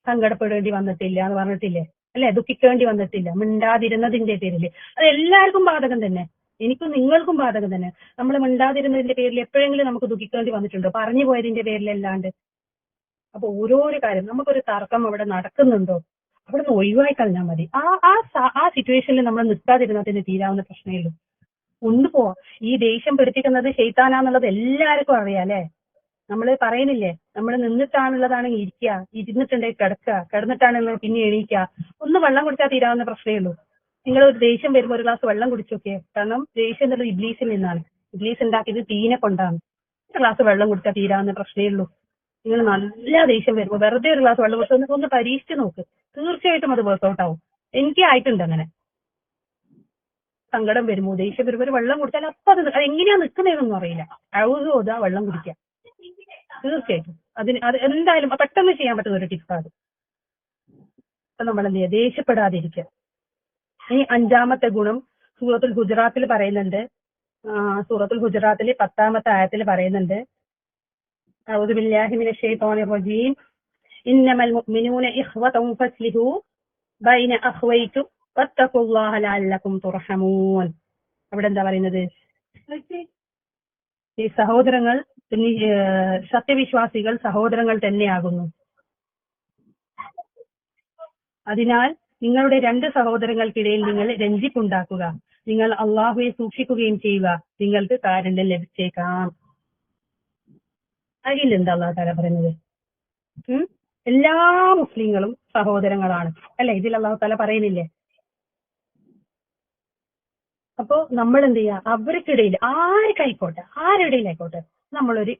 സങ്കടപ്പെടേണ്ടി വന്നിട്ടില്ല എന്ന് പറഞ്ഞിട്ടില്ലേ, അല്ലെ, ദുഃഖിക്കേണ്ടി വന്നിട്ടില്ല മിണ്ടാതിരുന്നതിന്റെ പേരിൽ. അത് എല്ലാവർക്കും ബാധകം തന്നെ, എനിക്കും നിങ്ങൾക്കും ബാധകം തന്നെ. നമ്മൾ മിണ്ടാതിരുന്നതിന്റെ പേരിൽ എപ്പോഴെങ്കിലും നമുക്ക് ദുഃഖിക്കേണ്ടി വന്നിട്ടുണ്ടോ? പറഞ്ഞു പോയതിന്റെ പേരിലല്ലാണ്ട്. അപ്പൊ ഓരോരോ കാര്യം നമുക്കൊരു തർക്കം അവിടെ നടക്കുന്നുണ്ടോ, അവിടെ നിന്ന് ഒഴിവായി കളഞ്ഞാൽ മതി. ആ സിറ്റുവേഷനിൽ നമ്മൾ നിൽക്കാതിരുന്നതിന് തീരാവുന്ന പ്രശ്നമേ ഉള്ളൂ. ഒന്ന് പോവാ. ഈ ദേഷ്യം പിടിപ്പിക്കുന്നത് ശൈത്താനാന്നുള്ളത് എല്ലാവർക്കും അറിയാം അല്ലെ. നമ്മൾ പറയുന്നില്ലേ, നമ്മൾ നിന്നിട്ടാണുള്ളതാണെങ്കിൽ ഇരിക്കുക, ഇരുന്നിട്ടുണ്ടെങ്കിൽ കിടക്കുക, കിടന്നിട്ടാണെങ്കിൽ പിന്നെ എണീക്കുക. ഒന്ന് വെള്ളം കുടിച്ചാൽ തീരാവുന്ന പ്രശ്നമേ ഉള്ളൂ. നിങ്ങൾ ഒരു ദേഷ്യം വരുമ്പോൾ ഒരു ഗ്ലാസ് വെള്ളം കുടിച്ചോക്കെ. കാരണം ദേഷ്യം എന്നുള്ളത് ഇബ്ലീസിൽ നിന്നാണ്. ഇബ്ലീസ് ഉണ്ടാക്കിയത് തീനെ കൊണ്ടാണ്. ഒരു ഗ്ലാസ് വെള്ളം കുടിച്ചാൽ തീരാവുന്ന പ്രശ്നമേ ഉള്ളൂ. നിങ്ങൾ നല്ല ദേഷ്യം വരുമ്പോൾ വെറുതെ ഒരു ഗ്ലാസ് വെള്ളം കുടിച്ച് ഒന്ന് പരീക്ഷിച്ച് നോക്ക്. തീർച്ചയായിട്ടും അത് വർക്ക്ഔട്ട് ആവും. എനിക്ക് ആയിട്ടുണ്ട് അങ്ങനെ. സങ്കടം വരുമോ, ദേഷ്യം വരുമ്പോൾ ഒരു വെള്ളം കുടിച്ചാൽ അപ്പൊ അത് എങ്ങനെയാ നിൽക്കുന്നതെന്നൊന്നും അറിയില്ല. അഴുതോതാ വെള്ളം കുടിക്കുക. തീർച്ചയായിട്ടും അത് എന്തായാലും പെട്ടെന്ന് ചെയ്യാൻ പറ്റുന്ന ഒരു ടിപ്പാണ്. അപ്പൊ നമ്മൾ എന്ത് ചെയ്യുക, ദേഷ്യപ്പെടാതിരിക്കുക. ഈ 5ാമത്തെ ഗുണം സൂറത്തുൽ ഹുജറാത്തിൽ പറയുന്നുണ്ട്. സൂറത്തുൽ ഹുജറാത്തിൽ 10ാമത്തെ ആയത്തിൽ പറയുന്നുണ്ട്, അഊദു ബില്ലാഹി മിനശ് ശൈത്വാനിർ റജീം ഇന്നമൽ മുഅ്മിനൂന ഇഖ്വതുൻ ഫസ്ലിഹു ബൈന അഖ്വൈകും വത്തഖുല്ലാഹ ലഅല്ലകും തുർഹമൂൻ. അവിടെ എന്താ പറയുന്നത്? ഈ സഹോദരങ്ങൾ, സത്യവിശ്വാസികൾ സഹോദരങ്ങൾ തന്നെയാകുന്നു. അതിനാൽ നിങ്ങളുടെ 2 സഹോദരങ്ങൾക്കിടയിൽ നിങ്ങൾ രഞ്ജിപ്പുണ്ടാക്കുക. നിങ്ങൾ അള്ളാഹുവെ സൂക്ഷിക്കുകയും ചെയ്യുക. നിങ്ങൾക്ക് കാരുണ്യം ലഭിച്ചേക്കാം. അതിലെന്താ അള്ളാഹു തആല പറയുന്നത്? എല്ലാ മുസ്ലിങ്ങളും സഹോദരങ്ങളാണ് അല്ലെ, ഇതിൽ അള്ളാഹു തആല പറയുന്നില്ലേ? അപ്പോ നമ്മൾ എന്ത് ചെയ്യുക, അവർക്കിടയിൽ ആരുടെയിലായിക്കോട്ടെ നമ്മളൊരു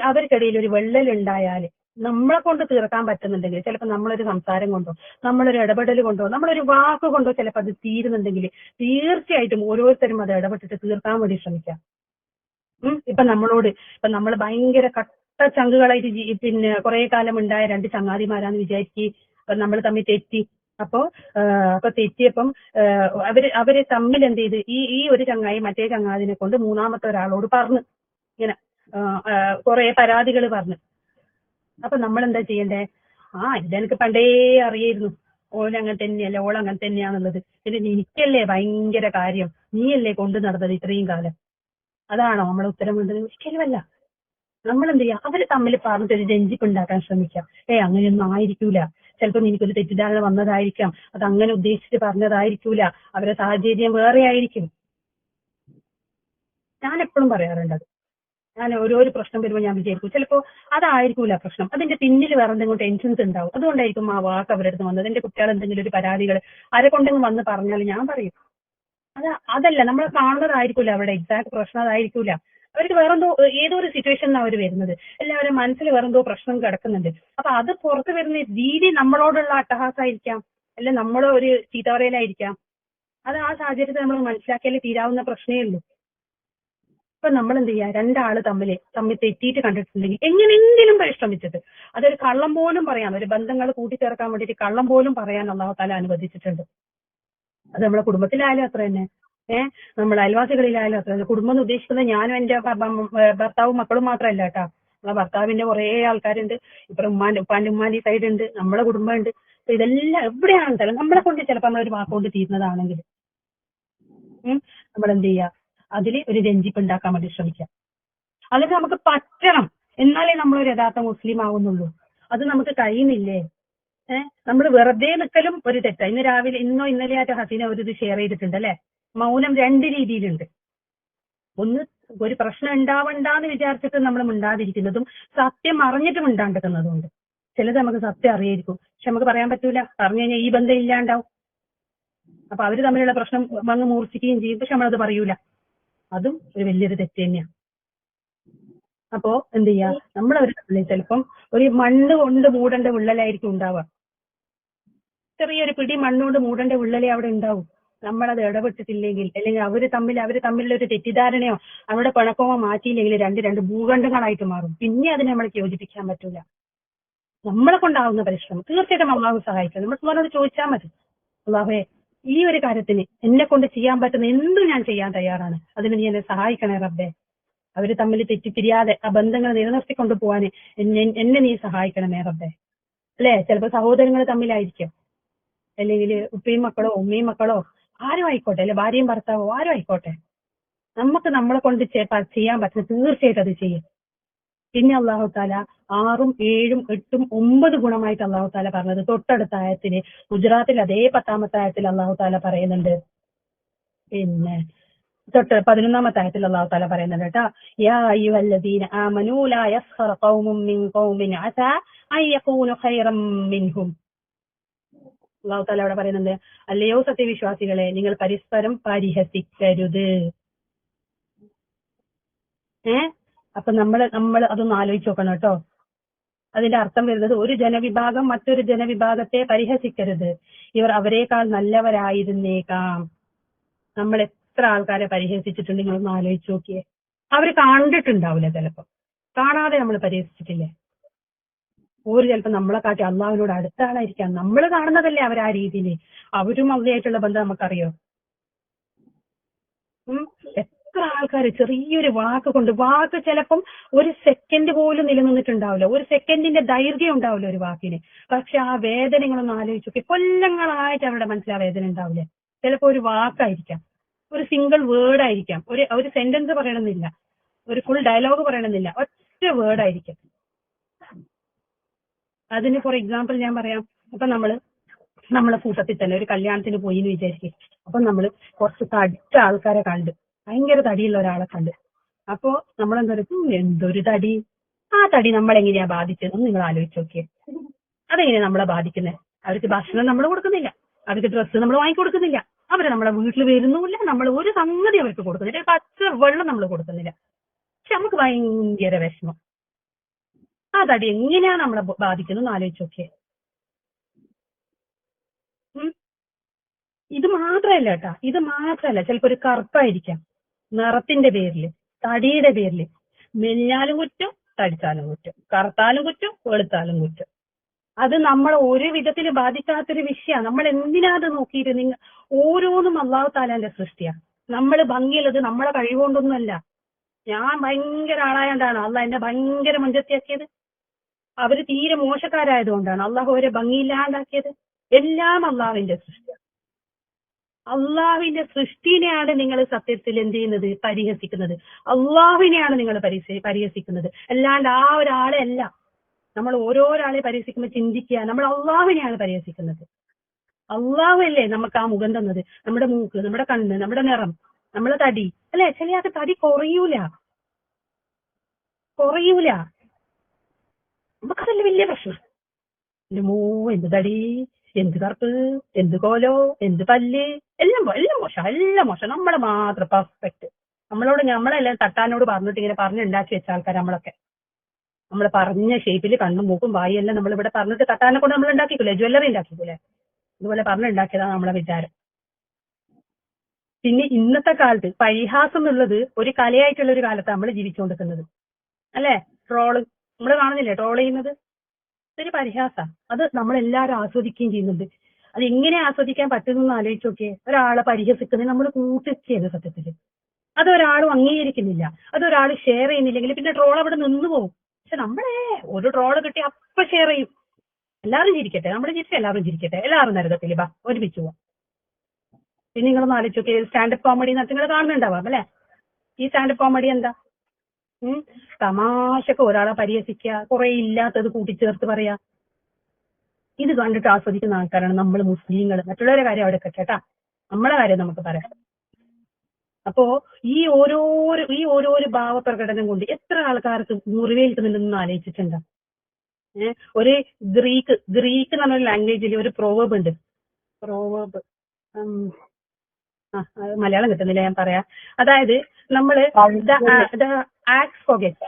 അവർക്കിടയിൽ ഒരു വെള്ളൽ ഉണ്ടായാൽ നമ്മളെ കൊണ്ട് തീർക്കാൻ പറ്റുന്നുണ്ടെങ്കിൽ, ചിലപ്പോൾ നമ്മളൊരു സംസാരം കൊണ്ടോ നമ്മളൊരു ഇടപെടൽ കൊണ്ടോ നമ്മളൊരു വാക്ക് കൊണ്ടോ ചിലപ്പോൾ അത് തീരുന്നുണ്ടെങ്കിൽ തീർച്ചയായിട്ടും ഓരോരുത്തരും അത് ഇടപെട്ടിട്ട് തീർക്കാൻ വേണ്ടി ശ്രമിക്കാം. ഇപ്പൊ നമ്മൾ ഭയങ്കര കട്ട ചങ്കുകളായിട്ട് കുറെ കാലം ഉണ്ടായ 2 ചങ്ങാതിമാരാന്ന് വിചാരിച്ച് നമ്മൾ തമ്മിൽ തെറ്റി. അപ്പൊ തെറ്റിയപ്പം അവര് തമ്മിൽ എന്ത് ചെയ്ത്, ഈ ഒരു ചങ്ങായി മറ്റേ ചങ്ങാതിനെ കൊണ്ട് 3ാമത്തെ ഒരാളോട് പറഞ്ഞു, ഇങ്ങനെ കുറെ പരാതികൾ പറഞ്ഞു. അപ്പൊ നമ്മൾ എന്താ ചെയ്യണ്ടേ? ഇതെനിക്ക് പണ്ടേ അറിയായിരുന്നു, ഓളങ്ങനെ തന്നെയല്ലേ, ഓളങ്ങനെ തന്നെയാന്നുള്ളത്. പിന്നെ എനിക്കല്ലേ ഭയങ്കര കാര്യം, നീയല്ലേ കൊണ്ടു നടന്നത് ഇത്രയും കാലം. അതാണോ നമ്മളെ ഉത്തരം വേണ്ടത്? ഒരിക്കലുമല്ല. നമ്മൾ എന്ത് ചെയ്യാം, അവര് തമ്മിൽ പറഞ്ഞിട്ടൊരു രഞ്ജിപ്പ് ഉണ്ടാക്കാൻ ശ്രമിക്കാം. അങ്ങനെയൊന്നും ആയിരിക്കൂല, ചിലപ്പോൾ എനിക്കൊരു തെറ്റിദ്ധാരണ വന്നതായിരിക്കാം, അത് അങ്ങനെ ഉദ്ദേശിച്ച് പറഞ്ഞതായിരിക്കൂല, അവരുടെ സാഹചര്യം വേറെ ആയിരിക്കും. ഞാൻ എപ്പോഴും പറയാറുണ്ട് അത്. ഞാൻ ഓരോരോ പ്രശ്നം വരുമ്പോൾ ഞാൻ വിചാരിക്കും ചിലപ്പോൾ അതായിരിക്കൂല പ്രശ്നം, അതിന്റെ പിന്നിൽ വേറെ എന്തെങ്കിലും ടെൻഷൻസ് ഉണ്ടാവും. അതുകൊണ്ടായിരിക്കും ആ വാക്ക് അവരുടെ അടുത്ത് വന്നത്. എന്റെ കുട്ടികൾ എന്തെങ്കിലും ഒരു പരാതികൾ ആരെ കൊണ്ടെങ്കിലും വന്ന് പറഞ്ഞാൽ ഞാൻ പറയും അതല്ല, നമ്മൾ കാണുന്നതായിരിക്കൂല അവരുടെ എക്സാക്ട് പ്രശ്നം, അതായിരിക്കൂല. അവർക്ക് വേറെന്തോ ഏതോ ഒരു സിറ്റുവേഷനിലാണ് അവർ വരുന്നത്. എല്ലാവരും മനസ്സിൽ വേറെന്തോ പ്രശ്നം കിടക്കുന്നുണ്ട്. അപ്പൊ അത് പുറത്തു വരുന്ന രീതി നമ്മളോടുള്ള അട്ടഹാസമായിരിക്കാം, അല്ലെ നമ്മളെ ഒരു ചീത്തവറയിലായിരിക്കാം. അത് ആ സാഹചര്യത്തിൽ നമ്മൾ മനസ്സിലാക്കിയാലേ തീരാവുന്ന പ്രശ്നമേ ഉള്ളൂ. ഇപ്പൊ നമ്മൾ എന്ത് ചെയ്യുക, 2 ആള് തമ്മിൽ തെറ്റിയിട്ട് കണ്ടിട്ടുണ്ടെങ്കിൽ എങ്ങനെയെങ്കിലും പരിശ്രമിച്ചിട്ട് അതൊരു കള്ളം പോലും പറയാൻ, ഒരു ബന്ധങ്ങൾ കൂട്ടിച്ചേർക്കാൻ വേണ്ടിയിട്ട് കള്ളം പോലും പറയാൻ അല്ലാഹു തആല അനുവദിച്ചിട്ടുണ്ട്. അത് നമ്മളെ കുടുംബത്തിലായാലും അത്ര തന്നെ, നമ്മളെ അയൽവാസികളിലായാലും അത്ര തന്നെ. കുടുംബം എന്ന് ഉദ്ദേശിക്കുന്നത് ഞാനും എന്റെ ഭർത്താവും മക്കളും മാത്രമല്ല കേട്ടാ. നമ്മളെ ഭർത്താവിന്റെ കുറെ ആൾക്കാരുണ്ട്, ഇപ്പൊ ഉപ്പാന്റെ ഉമ്മാന്റെ സൈഡ് ഉണ്ട്, നമ്മളെ കുടുംബം ഉണ്ട്. ഇതെല്ലാം എവിടെയാണെങ്കിലും നമ്മളെ കൊണ്ട് ചിലപ്പോൾ നമ്മളൊരു വാക്കുകൊണ്ട് തീരുന്നതാണെങ്കിൽ നമ്മൾ എന്ത് ചെയ്യുക, അതിൽ ഒരു രഞ്ജിപ്പ് ഉണ്ടാക്കാൻ വേണ്ടി ശ്രമിക്കാം. അതൊക്കെ നമുക്ക് പറ്റണം, എന്നാലേ നമ്മളൊരു യഥാർത്ഥ മുസ്ലിം ആവുന്നുള്ളൂ. അത് നമുക്ക് കഴിയുന്നില്ലേ? നമ്മൾ വെറുതെ നിൽക്കലും ഒരു തെറ്റാ. ഇന്നോ ഇന്നലെയായിട്ട് ഹസീന ഒരു ഇത് ഷെയർ ചെയ്തിട്ടുണ്ട് അല്ലെ, മൗനം 2 രീതിയിലുണ്ട്. ഒന്ന്, ഒരു പ്രശ്നം ഉണ്ടാവണ്ടെന്ന് വിചാരിച്ചിട്ട് നമ്മൾ മിണ്ടാതിരിക്കുന്നതും സത്യം അറിഞ്ഞിട്ട് മിണ്ടാണ്ടിരിക്കുന്നതും ഉണ്ട്. ചിലത് നമുക്ക് സത്യം അറിയായിരിക്കും, പക്ഷെ നമുക്ക് പറയാൻ പറ്റൂല. പറഞ്ഞു കഴിഞ്ഞാൽ ഈ ബന്ധം ഇല്ലാണ്ടാവും. അപ്പൊ അവര് തമ്മിലുള്ള പ്രശ്നം അങ്ങ് മൂർച്ഛിക്കുകയും ചെയ്യും, പക്ഷെ നമ്മളത് പറയൂല. അതും ഒരു വലിയൊരു തെറ്റ് തന്നെയാണ്. അപ്പോ എന്ത് ചെയ്യാ, നമ്മളൊരു ചിലപ്പം ഒരു മണ്ണ് കൊണ്ട് മൂടേണ്ട വിള്ളലായിരിക്കും ഉണ്ടാവുക. ചെറിയൊരു പിടി മണ്ണുകൊണ്ട് മൂടേണ്ട വിള്ളലേ അവിടെ ഉണ്ടാവും. നമ്മളത് ഇടപെട്ടിട്ടില്ലെങ്കിൽ, അല്ലെങ്കിൽ അവര് തമ്മിലുള്ള ഒരു തെറ്റിദ്ധാരണയോ അവരുടെ പിണക്കമോ മാറ്റിയില്ലെങ്കിൽ രണ്ട് ഭൂഖണ്ഡങ്ങളായിട്ട് മാറും. പിന്നെ അതിനെ നമ്മൾക്ക് യോജിപ്പിക്കാൻ പറ്റൂല. നമ്മളെ കൊണ്ടാവുന്ന പരിശ്രമം തീർച്ചയായിട്ടും അള്ളാഹു സഹായിക്കും. നമ്മൾ അള്ളാഹുവോട് ചോദിച്ചാൽ മതി, അള്ളാഹുവേ ഈ ഒരു കാര്യത്തിന് എന്നെ കൊണ്ട് ചെയ്യാൻ പറ്റുന്ന എന്തും ഞാൻ ചെയ്യാൻ തയ്യാറാണ്, അതിന് നീ എന്നെ സഹായിക്കണേ റബ്ബേ. അവര് തമ്മിൽ തെറ്റിപ്പിരിയാതെ ആ ബന്ധങ്ങൾ നിലനിർത്തിക്കൊണ്ടു പോവാന് എന്നെ നീ സഹായിക്കണമേ റബ്ബേ. അല്ലെ, ചിലപ്പോൾ സഹോദരങ്ങൾ തമ്മിലായിരിക്കും, അല്ലെങ്കിൽ ഉപ്പയും മക്കളോ ഉമ്മയും മക്കളോ ആരും ആയിക്കോട്ടെ, അല്ലെ ഭാര്യയും ഭർത്താവോ ആരും ആയിക്കോട്ടെ, നമുക്ക് നമ്മളെ കൊണ്ട് ചെയ്യാൻ പറ്റുന്ന തീർച്ചയായിട്ടും അത് ചെയ്യും. പിന്നെ അള്ളാഹു താല 6, 7, 8, 9 ഗുണമായിട്ട് അള്ളാഹു താല പറഞ്ഞത് തൊട്ടടുത്ത ആയത്തില് ഗുജറാത്തിൽ അതേ 10ാമത്തെ ആയത്തിൽ അള്ളാഹു താല പറയുന്നുണ്ട്. പിന്നെ 11ാമത്തെ ആയത്തിൽ അള്ളാഹു താല പറയുന്നുണ്ട് കേട്ടോ, യാ അയ്യുഹല്ലദീന ആമനൂ ലാ യസ്ഖറ ഖൗമും മിൻ ഖൗമിൻ അസാ അൻ യകൂനു ഖൈറൻ മിൻഹും. അള്ളാഹു താല അവിടെ പറയുന്നുണ്ട്, അല്ലയോ സത്യവിശ്വാസികളെ, നിങ്ങൾ പരസ്പരം പരിഹസിക്കരുത്. അപ്പൊ നമ്മൾ അതൊന്ന് ആലോചിച്ച് നോക്കണം കേട്ടോ. അതിന്റെ അർത്ഥം വരുന്നത്, ഒരു ജനവിഭാഗം മറ്റൊരു ജനവിഭാഗത്തെ പരിഹസിക്കരുത്, ഇവർ അവരെക്കാൾ നല്ലവരായിരുന്നേക്കാം. നമ്മൾ എത്ര ആൾക്കാരെ പരിഹസിച്ചിട്ടുണ്ട് നിങ്ങളൊന്ന് ആലോചിച്ച് നോക്കിയേ. അവര് കണ്ടിട്ടുണ്ടാവില്ല, ചിലപ്പോ കാണാതെ നമ്മൾ പരിഹസിച്ചിട്ടില്ലേ. ഒരു ചിലപ്പോ നമ്മളെ കാട്ടി അള്ളാഹുവിനോട് അടുത്ത ആളായിരിക്കാം, നമ്മൾ കാണുന്നതല്ലേ അവർ ആ രീതിയിൽ. അവരും അള്ളയായിട്ടുള്ള ബന്ധം നമുക്കറിയോ. എത്ര ആൾക്കാർ ചെറിയൊരു വാക്ക് ചിലപ്പം ഒരു സെക്കൻഡ് പോലും നിലനിന്നിട്ടുണ്ടാവില്ല, ഒരു സെക്കൻഡിന്റെ ദൈർഘ്യം ഉണ്ടാവില്ല ഒരു വാക്കിന്. പക്ഷെ ആ വേദന നിങ്ങളൊന്ന് ആലോചിച്ച് നോക്കി, കൊല്ലങ്ങളായിട്ട് അവരുടെ മനസ്സിൽ ആ വേദന ഉണ്ടാവില്ലേ. ചിലപ്പോ ഒരു വാക്കായിരിക്കാം, ഒരു സിംഗിൾ വേർഡ് ആയിരിക്കാം, ഒരു സെന്റൻസ് പറയണമെന്നില്ല, ഒരു ഫുൾ ഡയലോഗ് പറയണമെന്നില്ല, ഒറ്റ വേർഡ് ആയിരിക്കും. അതിന് ഫോർ എക്സാമ്പിൾ ഞാൻ പറയാം. അപ്പൊ നമ്മളെ കൂട്ടത്തിൽ തന്നെ ഒരു കല്യാണത്തിന് പോയി എന്ന് വിചാരിക്കും. അപ്പൊ നമ്മൾ കുറച്ച് തടിച്ച ആൾക്കാരെ കണ്ട്, ഭയങ്കര തടിയുള്ള ഒരാളെ കണ്ട്. അപ്പോ നമ്മളെന്താ പറയുക, എന്തൊരു തടി, ആ തടി നമ്മളെങ്ങനെയാ ബാധിച്ചതെന്ന് നിങ്ങൾ ആലോചിച്ച് നോക്കിയേ. അതെങ്ങനെയാ നമ്മളെ ബാധിക്കുന്നത്? അവർക്ക് ഭക്ഷണം നമ്മൾ കൊടുക്കുന്നില്ല, അവർക്ക് ഡ്രസ്സ് നമ്മൾ വാങ്ങിക്കൊടുക്കുന്നില്ല, അവര് നമ്മളെ വീട്ടിൽ വരുന്നുമില്ല, നമ്മൾ ഒരു സംഗതി അവർക്ക് കൊടുക്കുന്നില്ല, പച്ച വെള്ളം നമ്മൾ കൊടുക്കുന്നില്ല. പക്ഷെ നമുക്ക് ഭയങ്കര വിഷമം. ആ തടി എങ്ങനെയാ നമ്മളെ ബാധിക്കുന്നത് ആലോചിച്ച് നോക്കിയേ. ഇത് മാത്രല്ല കേട്ടാ, ഇത് മാത്രല്ല, ചിലപ്പോ ഒരു കറുപ്പായിരിക്കാം, നിറത്തിന്റെ പേരില്, തടിയുടെ പേരില്. മെലിഞ്ഞാലും കുറ്റം, തടിച്ചാലും കുറ്റം, കറുത്താലും കുറ്റം, വെളുത്താലും കുറ്റം. അത് നമ്മൾ ഒരു വിധത്തിൽ ബാധിക്കാത്തൊരു വിഷയമാണ്. നമ്മൾ എന്തിനാ അത് നോക്കിയിട്ട്? നിങ്ങൾ ഓരോന്നും അള്ളാഹു താലാന്റെ സൃഷ്ടിയാ. നമ്മൾ ഭംഗിയുള്ളത് നമ്മളെ കഴിവുകൊണ്ടൊന്നുമല്ല. ഞാൻ ഭയങ്കര ആളായോണ്ടാണ് അള്ളാഹ് എന്നെ ഭയങ്കര മഞ്ചത്തിയാക്കിയത്. അവര് തീരെ മോശക്കാരായതുകൊണ്ടാണ് അള്ളാഹു അവരെ ഭംഗിയില്ലാണ്ടാക്കിയത്. എല്ലാം അള്ളാഹുവിന്റെ സൃഷ്ടിയാണ്. അള്ളാഹുവിന്റെ സൃഷ്ടിനെയാണ് നിങ്ങൾ സത്യത്തിൽ എന്ത് ചെയ്യുന്നത്? പരിഹസിക്കുന്നത്. അള്ളാഹുവിനെയാണ് നിങ്ങൾ പരിഹസിക്കുന്നത്, അല്ലാണ്ട് ആ ഒരാളെ അല്ല. നമ്മൾ ഓരോരാളെ പരിഹസിക്കുമ്പോൾ ചിന്തിക്കുക, നമ്മൾ അള്ളാഹുവിനെയാണ് പരിഹസിക്കുന്നത്. അള്ളാഹു അല്ലേ നമുക്ക് ആ മുഖം തന്നത്, നമ്മുടെ മൂക്ക്, നമ്മുടെ കണ്ണ്, നമ്മുടെ നിറം, നമ്മളെ തടി അല്ലെ. ചിലയാൾക്ക് തടി കുറയൂല. നമുക്കതല്ല വലിയ പ്രശ്നം. എന്റെ എന്ത് തടി, എന്ത് കറുപ്പ്, എന്ത് കോലോ, എന്ത് പല്ല്, എല്ലാം മോശം. നമ്മളെ മാത്രം പെർഫെക്റ്റ്. നമ്മളെല്ലാം തട്ടാനോട് പറഞ്ഞിട്ട് ഇങ്ങനെ പറഞ്ഞുണ്ടാക്കി വെച്ച ആൾക്കാർ നമ്മളൊക്കെ. നമ്മൾ പറഞ്ഞ ഷേപ്പിൽ കണ്ണും മൂക്കും വായും എല്ലാം നമ്മളിവിടെ പറഞ്ഞിട്ട് തട്ടാനെ കൊണ്ട് നമ്മൾ ഉണ്ടാക്കിക്കൂലേ, ജ്വല്ലറി ഉണ്ടാക്കിക്കൂലേ, ഇതുപോലെ പറഞ്ഞുണ്ടാക്കിയതാണ് നമ്മളെ വിചാരം. പിന്നെ ഇന്നത്തെ കാലത്ത് പരിഹാസം എന്നുള്ളത് ഒരു കലയായിട്ടുള്ള ഒരു കാലത്താണ് നമ്മൾ ജീവിച്ചുകൊണ്ടിരിക്കുന്നത്, അല്ലെ? നമ്മൾ കാണുന്നില്ലേ ട്രോൾ ചെയ്യുന്നത്? ഇതൊരു പരിഹാസ. അത് നമ്മളെല്ലാവരും ആസ്വദിക്കുകയും ചെയ്യുന്നുണ്ട്. അത് എങ്ങനെ ആസ്വദിക്കാൻ പറ്റുന്നെന്ന് ആലോചിച്ച് നോക്കിയേ. ഒരാളെ പരിഹസിക്കുന്നത് നമ്മൾ കൂട്ടിച്ചത് സത്യത്തില്. അതൊരാളും അംഗീകരിക്കുന്നില്ല, അതൊരാൾ ഷെയർ ചെയ്യുന്നില്ലെങ്കിൽ പിന്നെ ട്രോൾ അവിടെ നിന്ന് പോകും. പക്ഷെ നമ്മളെ ഒരു ട്രോള് കിട്ടി അപ്പൊ ഷെയർ ചെയ്യും. എല്ലാവരും ചിരിക്കട്ടെ, നമ്മൾ ചിരിച്ച എല്ലാവരും ചിരിക്കട്ടെ, എല്ലാവരും നരകത്തില് ബാ ഒരുമിച്ച് പോവാം. പിന്നെ നിങ്ങളൊന്ന് ആലോചിച്ച് നോക്കിയേ, സ്റ്റാൻഡപ്പ് കോമഡി നിങ്ങൾ കാണുന്നുണ്ടാവാം അല്ലെ? ഈ സ്റ്റാൻഡപ്പ് കോമഡി എന്താ? തമാശക്ക് ഒരാളെ പരിഹസിക്കുക, കുറെ ഇല്ലാത്തത് കൂട്ടിച്ചേർത്ത് പറയാ. ഇത് കണ്ടിട്ട് ആസ്വദിക്കുന്ന ആൾക്കാരാണ് നമ്മൾ മുസ്ലിങ്ങൾ. മറ്റുള്ളവരുടെ കാര്യം അവിടെ കേട്ടാ, നമ്മളെ കാര്യം നമുക്ക് പറയാം. അപ്പോ ഈ ഓരോരോ ഭാവപ്രകടനം കൊണ്ട് എത്ര ആൾക്കാർക്ക് മുറിവേൽക്കുന്നുണ്ടെന്ന് ആലോചിച്ചിട്ടുണ്ടോ? ഒരു ഗ്രീക്ക് എന്ന് പറഞ്ഞ ലാംഗ്വേജിൽ ഒരു പ്രോവേബ് ഉണ്ട്. മലയാളം കിട്ടുന്നില്ല, ഞാൻ പറയാം. അതായത് നമ്മള് ആക്സ് ഫോർഗെറ്റ്,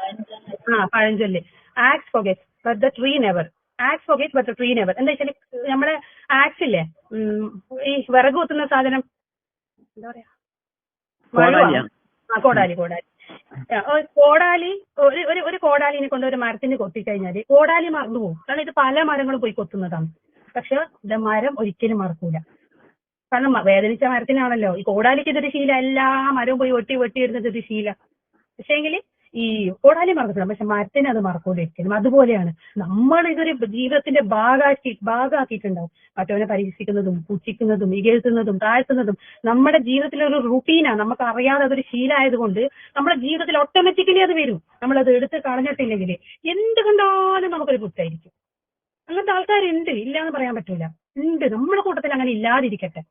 പഴഞ്ചൊല്ല്, axe forget but the tree never. Axe forget but the tree never എന്താ വെച്ചാല്, നമ്മളെ ആക്സ് ഇല്ലേ, ഈ വിറക് കുത്തുന്ന സാധനം, എന്താ പറയാ, കോടാലി. ഒരു കോടാലിനെ കൊണ്ട് ഒരു മരത്തിന് കൊത്തിക്കഴിഞ്ഞാല് കോടാലി മറന്നു പോകും. കാരണം ഇത് പല മരങ്ങളും പോയി കൊത്തുന്നതാണ്. പക്ഷെ മരം ഒരിക്കലും മറക്കൂല. കാരണം വേദനിച്ച മരത്തിനാണല്ലോ. ഈ കോടാലിക്ക് ഇതൊരു ശീല, എല്ലാ മരവും പോയി വെട്ടി വരുന്നത് ഒരു ശീല. പക്ഷേങ്കിൽ ഈ കോടാലി മറന്നിട്ടുണ്ട്, പക്ഷെ മരത്തിന് അത് മറക്കൂല ഒരിക്കലും. അതുപോലെയാണ് നമ്മൾ ഇതൊരു ജീവിതത്തിന്റെ ഭാഗമാക്കിയിട്ടുണ്ടാവും. മറ്റവനെ പരിഹസിക്കുന്നതും പുച്ഛിക്കുന്നതും ഇകഴ്ത്തുന്നതും താഴ്ത്തുന്നതും നമ്മുടെ ജീവിതത്തിലൊരു റുട്ടീനാണ്. നമുക്ക് അറിയാതെ അതൊരു ശീലമായതുകൊണ്ട് നമ്മുടെ ജീവിതത്തിൽ ഓട്ടോമാറ്റിക്കലി അത് വരും. നമ്മളത് എടുത്ത് കളഞ്ഞിട്ടില്ലെങ്കിൽ എന്ത് കണ്ടാലും നമുക്കൊരു പുറ്റായിരിക്കും. അങ്ങനത്തെ ആൾക്കാരുണ്ട്, ഇല്ല എന്ന് പറയാൻ പറ്റൂല, ഉണ്ട്. നമ്മുടെ കൂട്ടത്തിൽ അങ്ങനെ ഇല്ലാതിരിക്കട്ടെ.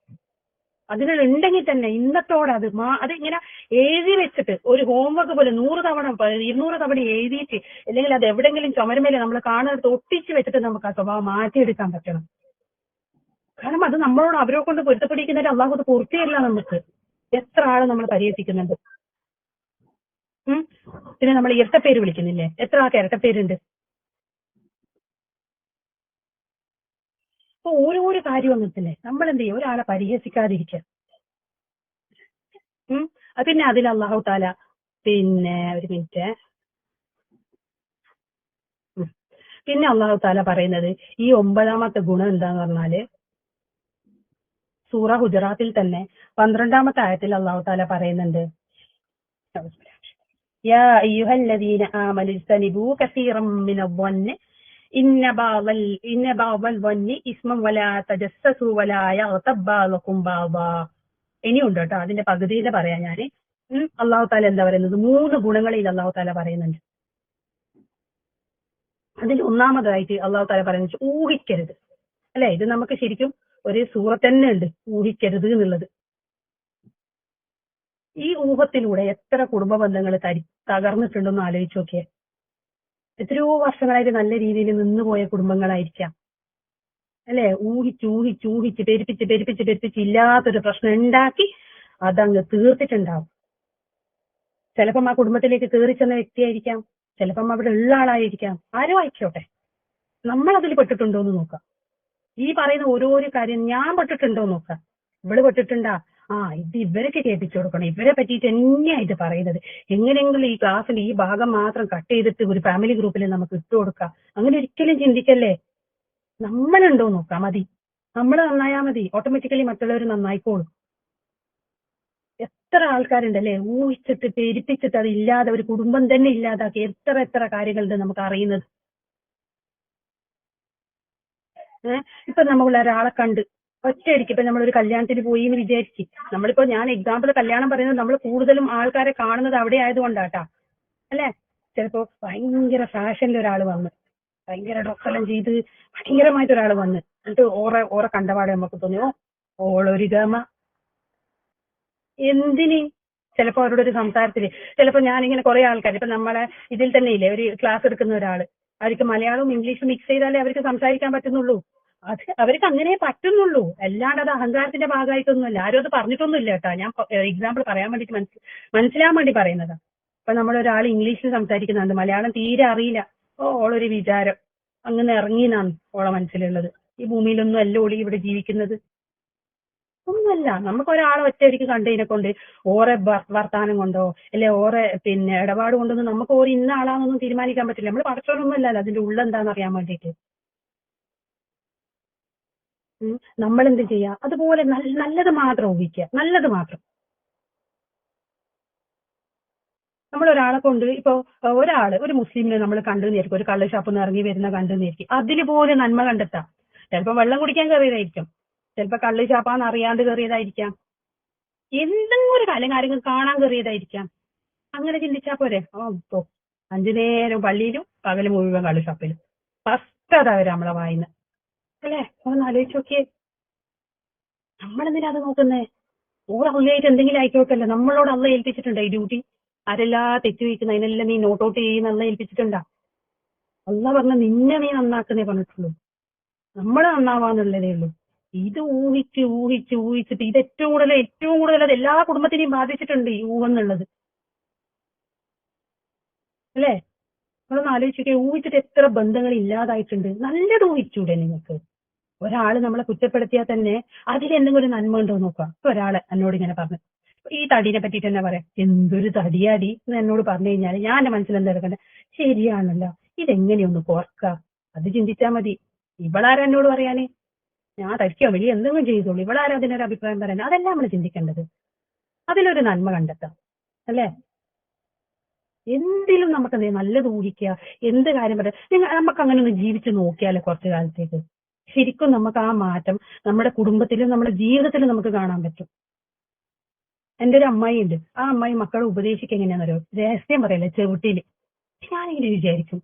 അതിനുണ്ടെങ്കിൽ തന്നെ ഇന്നത്തോടെ അത് ഇങ്ങനെ എഴുതി വെച്ചിട്ട് ഒരു ഹോംവർക്ക് പോലെ 100 തവണ 200 തവണ എഴുതിയിട്ട്, അല്ലെങ്കിൽ അത് എവിടെങ്കിലും ചുമരുമേലെ നമ്മൾ കാണുന്നത് ഒട്ടിച്ച് വെച്ചിട്ട് നമുക്ക് ആ സ്വഭാവം മാറ്റിയെടുക്കാൻ പറ്റണം. കാരണം അത് നമ്മളോട് അവരെ കൊണ്ട് പൊരുത്തപ്പെടിക്കുന്നതിന് അള്ളാഹു അത് പൂർത്തിയല്ല. നമുക്ക് എത്ര ആള് നമ്മൾ പരിഹസിക്കുന്നുണ്ട്. പിന്നെ നമ്മൾ ഇരട്ടപ്പേര് വിളിക്കുന്നില്ലേ, എത്ര ആൾക്ക് ഇരട്ടപ്പേരുണ്ട്. അപ്പൊ ഓരോരോ കാര്യം അങ്ങനത്തന്നെ. നമ്മൾ എന്ത് ചെയ്യും, ഒരാളെ പരിഹസിക്കാതിരിക്കുക. പിന്നെ അതിൽ അള്ളാഹു താല പിന്നെ ഒരു മിനിറ്റ്, പിന്നെ അള്ളാഹു താല പറയുന്നത് ഈ 9ാമത്തെ ഗുണം എന്താന്ന് പറഞ്ഞാല് സൂറ ഹുജറാത്തിൽ തന്നെ 12ാമത്തെ ആയത്തിൽ അള്ളാഹു താല പറയുന്നുണ്ട്, യാ അയ്യുഹല്ലദീന ആമനു ഇജ്തനിബൂ കസീറൻ മിനദ്ദന്നി ഇന്ന ബഅദൽ വന്നി ഇസ്മൻ വലാ തജസ്സസു വലാ യഗ്തബ് ബഅദുകും ബഅദാ. ഇനിയുണ്ട് കേട്ടോ, അതിന്റെ പകുതിയിൽ പറയാം ഞാന്. അള്ളാഹു താല എന്താ പറയുന്നത്, 3 ഗുണങ്ങളിൽ അള്ളാഹു താല പറയുന്നുണ്ട്. അതിൽ ഒന്നാമതായിട്ട് അള്ളാഹു താല പറയുന്നത് ഊഹിക്കരുത്. അല്ലെ, ഇത് നമുക്ക് ശരിക്കും ഒരു സൂറത്ത് തന്നെ ഉണ്ട്, ഊഹിക്കരുത് എന്നുള്ളത്. ഈ ഊഹത്തിലൂടെ എത്ര കുടുംബ ബന്ധങ്ങൾ തകർന്നിട്ടുണ്ടെന്ന് ആലോചിച്ച് നോക്കിയേ. എത്രയോ വർഷങ്ങളായിട്ട് നല്ല രീതിയിൽ നിന്നുപോയ കുടുംബങ്ങളായിരിക്കാം. അല്ലെ, ഊഹിച്ച് പെരുപ്പിച്ച് ഇല്ലാത്തൊരു പ്രശ്നം ഉണ്ടാക്കി അതങ്ങ് തീർത്തിട്ടുണ്ടാവും. ചിലപ്പം ആ കുടുംബത്തിലേക്ക് കയറി ചെന്ന വ്യക്തിയായിരിക്കാം, ചിലപ്പം അവിടെ ഉള്ള ആളായിരിക്കാം, ആരോ ആയിക്കോട്ടെ. നമ്മൾ അതിൽ പെട്ടിട്ടുണ്ടോ എന്ന് നോക്കാം. ഈ പറയുന്ന ഓരോരോ കാര്യം ഞാൻ പെട്ടിട്ടുണ്ടോ നോക്കാം. ഇവള് പെട്ടിട്ടുണ്ടാ, ഇത് ഇവരൊക്കെ കേൾപ്പിച്ചു കൊടുക്കണം, ഇവരെ പറ്റിയിട്ട് തന്നെയായിട്ട് പറയുന്നത്. എങ്ങനെയെങ്കിലും ഈ ക്ലാസ്സിൽ ഈ ഭാഗം മാത്രം കട്ട് ചെയ്തിട്ട് ഒരു ഫാമിലി ഗ്രൂപ്പിൽ നമുക്ക് ഇട്ടു കൊടുക്കാം. അങ്ങനെ ഒരിക്കലും ചിന്തിക്കല്ലേ. നമ്മളുണ്ടോ നോക്കാം, മതി. നമ്മൾ നന്നായാ മതി, ഓട്ടോമാറ്റിക്കലി മറ്റുള്ളവർ നന്നായിക്കോളും. എത്ര ആൾക്കാരുണ്ടല്ലേ ഊഹിച്ചിട്ട് പെരുപ്പിച്ചിട്ട് അത് ഇല്ലാതെ ഒരു കുടുംബം തന്നെ ഇല്ലാതാക്കി എത്ര കാര്യങ്ങളുണ്ട് നമുക്ക് അറിയുന്നത്. ഇപ്പൊ നമ്മൾ ഒരാളെ കണ്ട് ഒറ്റയടിക്ക് ഇപ്പൊ നമ്മളൊരു കല്യാണത്തിന് പോയി എന്ന് വിചാരിച്ച്, നമ്മളിപ്പോ ഞാൻ എക്സാമ്പിൾ കല്യാണം പറയുന്നത് നമ്മൾ കൂടുതലും ആൾക്കാരെ കാണുന്നത് അവിടെ ആയതുകൊണ്ടാട്ടാ. അല്ലെ, ചിലപ്പോ ഭയങ്കര ഫാഷനിൽ ഒരാൾ വന്ന് ഭയങ്കര ഡ്രസ്സെല്ലാം ചെയ്ത് ഭയങ്കരമായിട്ട് ഒരാൾ വന്ന് എന്നിട്ട് ഓറെ കണ്ടപാടെ നമുക്ക് തോന്നിയോ ഓളൊരു ഗമ എന്തിന്. ചിലപ്പോ അവരുടെ ഒരു സംസാരത്തില് ചിലപ്പോ ഞാനിങ്ങനെ കുറെ ആൾക്കാർ ഇപ്പൊ നമ്മളെ ഇതിൽ തന്നെ ഇല്ലേ ഒരു ക്ലാസ് എടുക്കുന്ന ഒരാള്, അവർക്ക് മലയാളവും ഇംഗ്ലീഷും മിക്സ് ചെയ്താലേ അവർക്ക് സംസാരിക്കാൻ പറ്റുന്നുള്ളൂ. അത് അവർക്ക് അങ്ങനെ പറ്റുന്നുള്ളൂ, അല്ലാണ്ട് അത് അഹങ്കാരത്തിന്റെ ഭാഗമായിട്ടൊന്നുമല്ല. ആരും അത് പറഞ്ഞിട്ടൊന്നുമില്ല കേട്ടാ. ഞാൻ എക്സാമ്പിൾ പറയാൻ വേണ്ടിട്ട് മനസ്സിലാൻ വേണ്ടി പറയുന്നതാ. ഇപ്പൊ നമ്മളൊരാൾ ഇംഗ്ലീഷിൽ സംസാരിക്കുന്നുണ്ട്, മലയാളം തീരെ അറിയില്ല, ഓളൊരു വിചാരം അങ്ങനെ ഇറങ്ങിയെന്നാണ് ഓളെ മനസ്സിലുള്ളത്. ഈ ഭൂമിയിലൊന്നും അല്ല ഓളി ഇവിടെ ജീവിക്കുന്നത്, ഒന്നുമല്ല. നമുക്ക് ഒരാളെ ഒറ്റയടിക്ക് കണ്ടതിനെ കൊണ്ട് ഓറെ വർത്താനം കൊണ്ടോ അല്ലെ ഓറെ പിന്നെ ഇടപാട് കൊണ്ടൊന്നും നമുക്ക് ഓരോ ഇന്ന ആളാണെന്നൊന്നും തീരുമാനിക്കാൻ പറ്റില്ല. നമ്മൾ പഠിച്ചവരൊന്നും അല്ലല്ലോ അതിന്റെ ഉള്ളെന്താന്ന് അറിയാൻ വേണ്ടിയിട്ട്. നമ്മൾ എന്ത് ചെയ്യാ, അതുപോലെ നല്ലത് മാത്രം ഊഹിക്കുക, നല്ലത് മാത്രം. നമ്മൾ ഒരാളെ കൊണ്ട് ഇപ്പൊ ഒരു മുസ്ലിമിനെ നമ്മൾ കണ്ടു നേരിക്കും, ഒരു കള്ള് ഷാപ്പിൽ നിന്ന് ഇറങ്ങി വരുന്ന കണ്ടു നേരിക്കും, അതിന് പോലെ നന്മ കണ്ടെത്താം. ചിലപ്പോ വെള്ളം കുടിക്കാൻ കയറിയതായിരിക്കും, ചിലപ്പോ കള്ള് ഷാപ്പാന്ന് അറിയാണ്ട് കയറിയതായിരിക്കാം, എന്തെങ്കിലും ഒരു കാര്യം കാര്യങ്ങൾ കാണാൻ കയറിയതായിരിക്കാം. അങ്ങനെ ചിന്തിച്ചാ പോരെ. 5 നേരം പള്ളിയിലും പകല് മുഴുവൻ കള്ള് ഷാപ്പിലും ഫസ്റ്റ് അതാ വരെ നമ്മളെ വായിന്ന്. അല്ലേ, ഒന്ന് ആലോചിച്ച് നോക്കിയേ. നമ്മളെന്തിനാ അത് നോക്കുന്നേ? അള്ളയായിട്ട് എന്തെങ്കിലും ആയിക്കോട്ടല്ലോ, നമ്മളോട് അള്ള ഏൽപ്പിച്ചിട്ടുണ്ടോ ഈ ഡ്യൂട്ടി? ആരെല്ലാം തെറ്റു വയ്ക്കുന്ന അതിനെല്ലാം നീ നോട്ട് ഔട്ട് ചെയ്യുന്ന അള്ള ഏൽപ്പിച്ചിട്ടുണ്ടാ? അള്ള പറഞ്ഞ നിന്നെ നീ നന്നാക്കുന്നേ പറഞ്ഞിട്ടുള്ളൂ, നമ്മൾ നന്നാവാന്നുള്ളതേ ഉള്ളൂ. ഇത് ഊഹിച്ചിട്ട് ഇത് ഏറ്റവും കൂടുതൽ അത് എല്ലാ കുടുംബത്തിനെയും ബാധിച്ചിട്ടുണ്ട് ഈ ഊഹം എന്നുള്ളത്. അല്ലേ, നമ്മളൊന്ന് ആലോചിച്ചൊക്കെ, ഊഹിച്ചിട്ട് എത്ര ബന്ധങ്ങൾ ഇല്ലാതായിട്ടുണ്ട്. നല്ലത് ഊഹിച്ചൂടെ നിങ്ങൾക്ക്? ഒരാള് നമ്മളെ കുറ്റപ്പെടുത്തിയാൽ തന്നെ അതിലെന്തെങ്കിലും ഒരു നന്മ ഉണ്ടോ നോക്കാം. ഇപ്പൊ ഒരാള് എന്നോട് ഇങ്ങനെ പറഞ്ഞു, ഈ തടീനെ പറ്റിയിട്ട് തന്നെ പറയാം, എന്തൊരു തടിയാടി എന്ന് എന്നോട് പറഞ്ഞു കഴിഞ്ഞാൽ ഞാൻ എന്റെ മനസ്സിൽ എന്താ എടുക്കണ്ടേ, ശരിയാണല്ലോ, ഇതെങ്ങനെയൊന്ന് കുറക്കാം, അത് ചിന്തിച്ചാ മതി. ഇവളാരാ എന്നോട് പറയാനേ, ഞാൻ തടിക്കോ വലിയ എന്തെങ്കിലും ചെയ്തോളൂ, ഇവളാരാ അതിനൊരു അഭിപ്രായം പറയാൻ? അതെല്ലാം നമ്മൾ ചിന്തിക്കേണ്ടത്. അതിലൊരു നന്മ കണ്ടെത്താം, അല്ലേ? എന്തിലും നമുക്ക് എന്ത് ചെയ്യാം, നല്ലത് ഊഹിക്കുക, എന്ത് കാര്യം പറയാം, നമുക്ക് അങ്ങനെ ഒന്ന് ജീവിച്ച് നോക്കിയാലോ കുറച്ചു കാലത്തേക്ക്. ശരിക്കും നമുക്ക് ആ മാറ്റം നമ്മുടെ കുടുംബത്തിലും നമ്മുടെ ജീവിതത്തിലും നമുക്ക് കാണാൻ പറ്റും. എന്റെ ഒരു അമ്മായി ഉണ്ട്. ആ അമ്മായി മക്കളെ ഉപദേശിക്കുക എങ്ങനെയാണെന്നറിയോ? രഹസ്യം പറയല്ലേ, ചെവിട്ടില്. ഞാനിങ്ങനെ വിചാരിക്കും,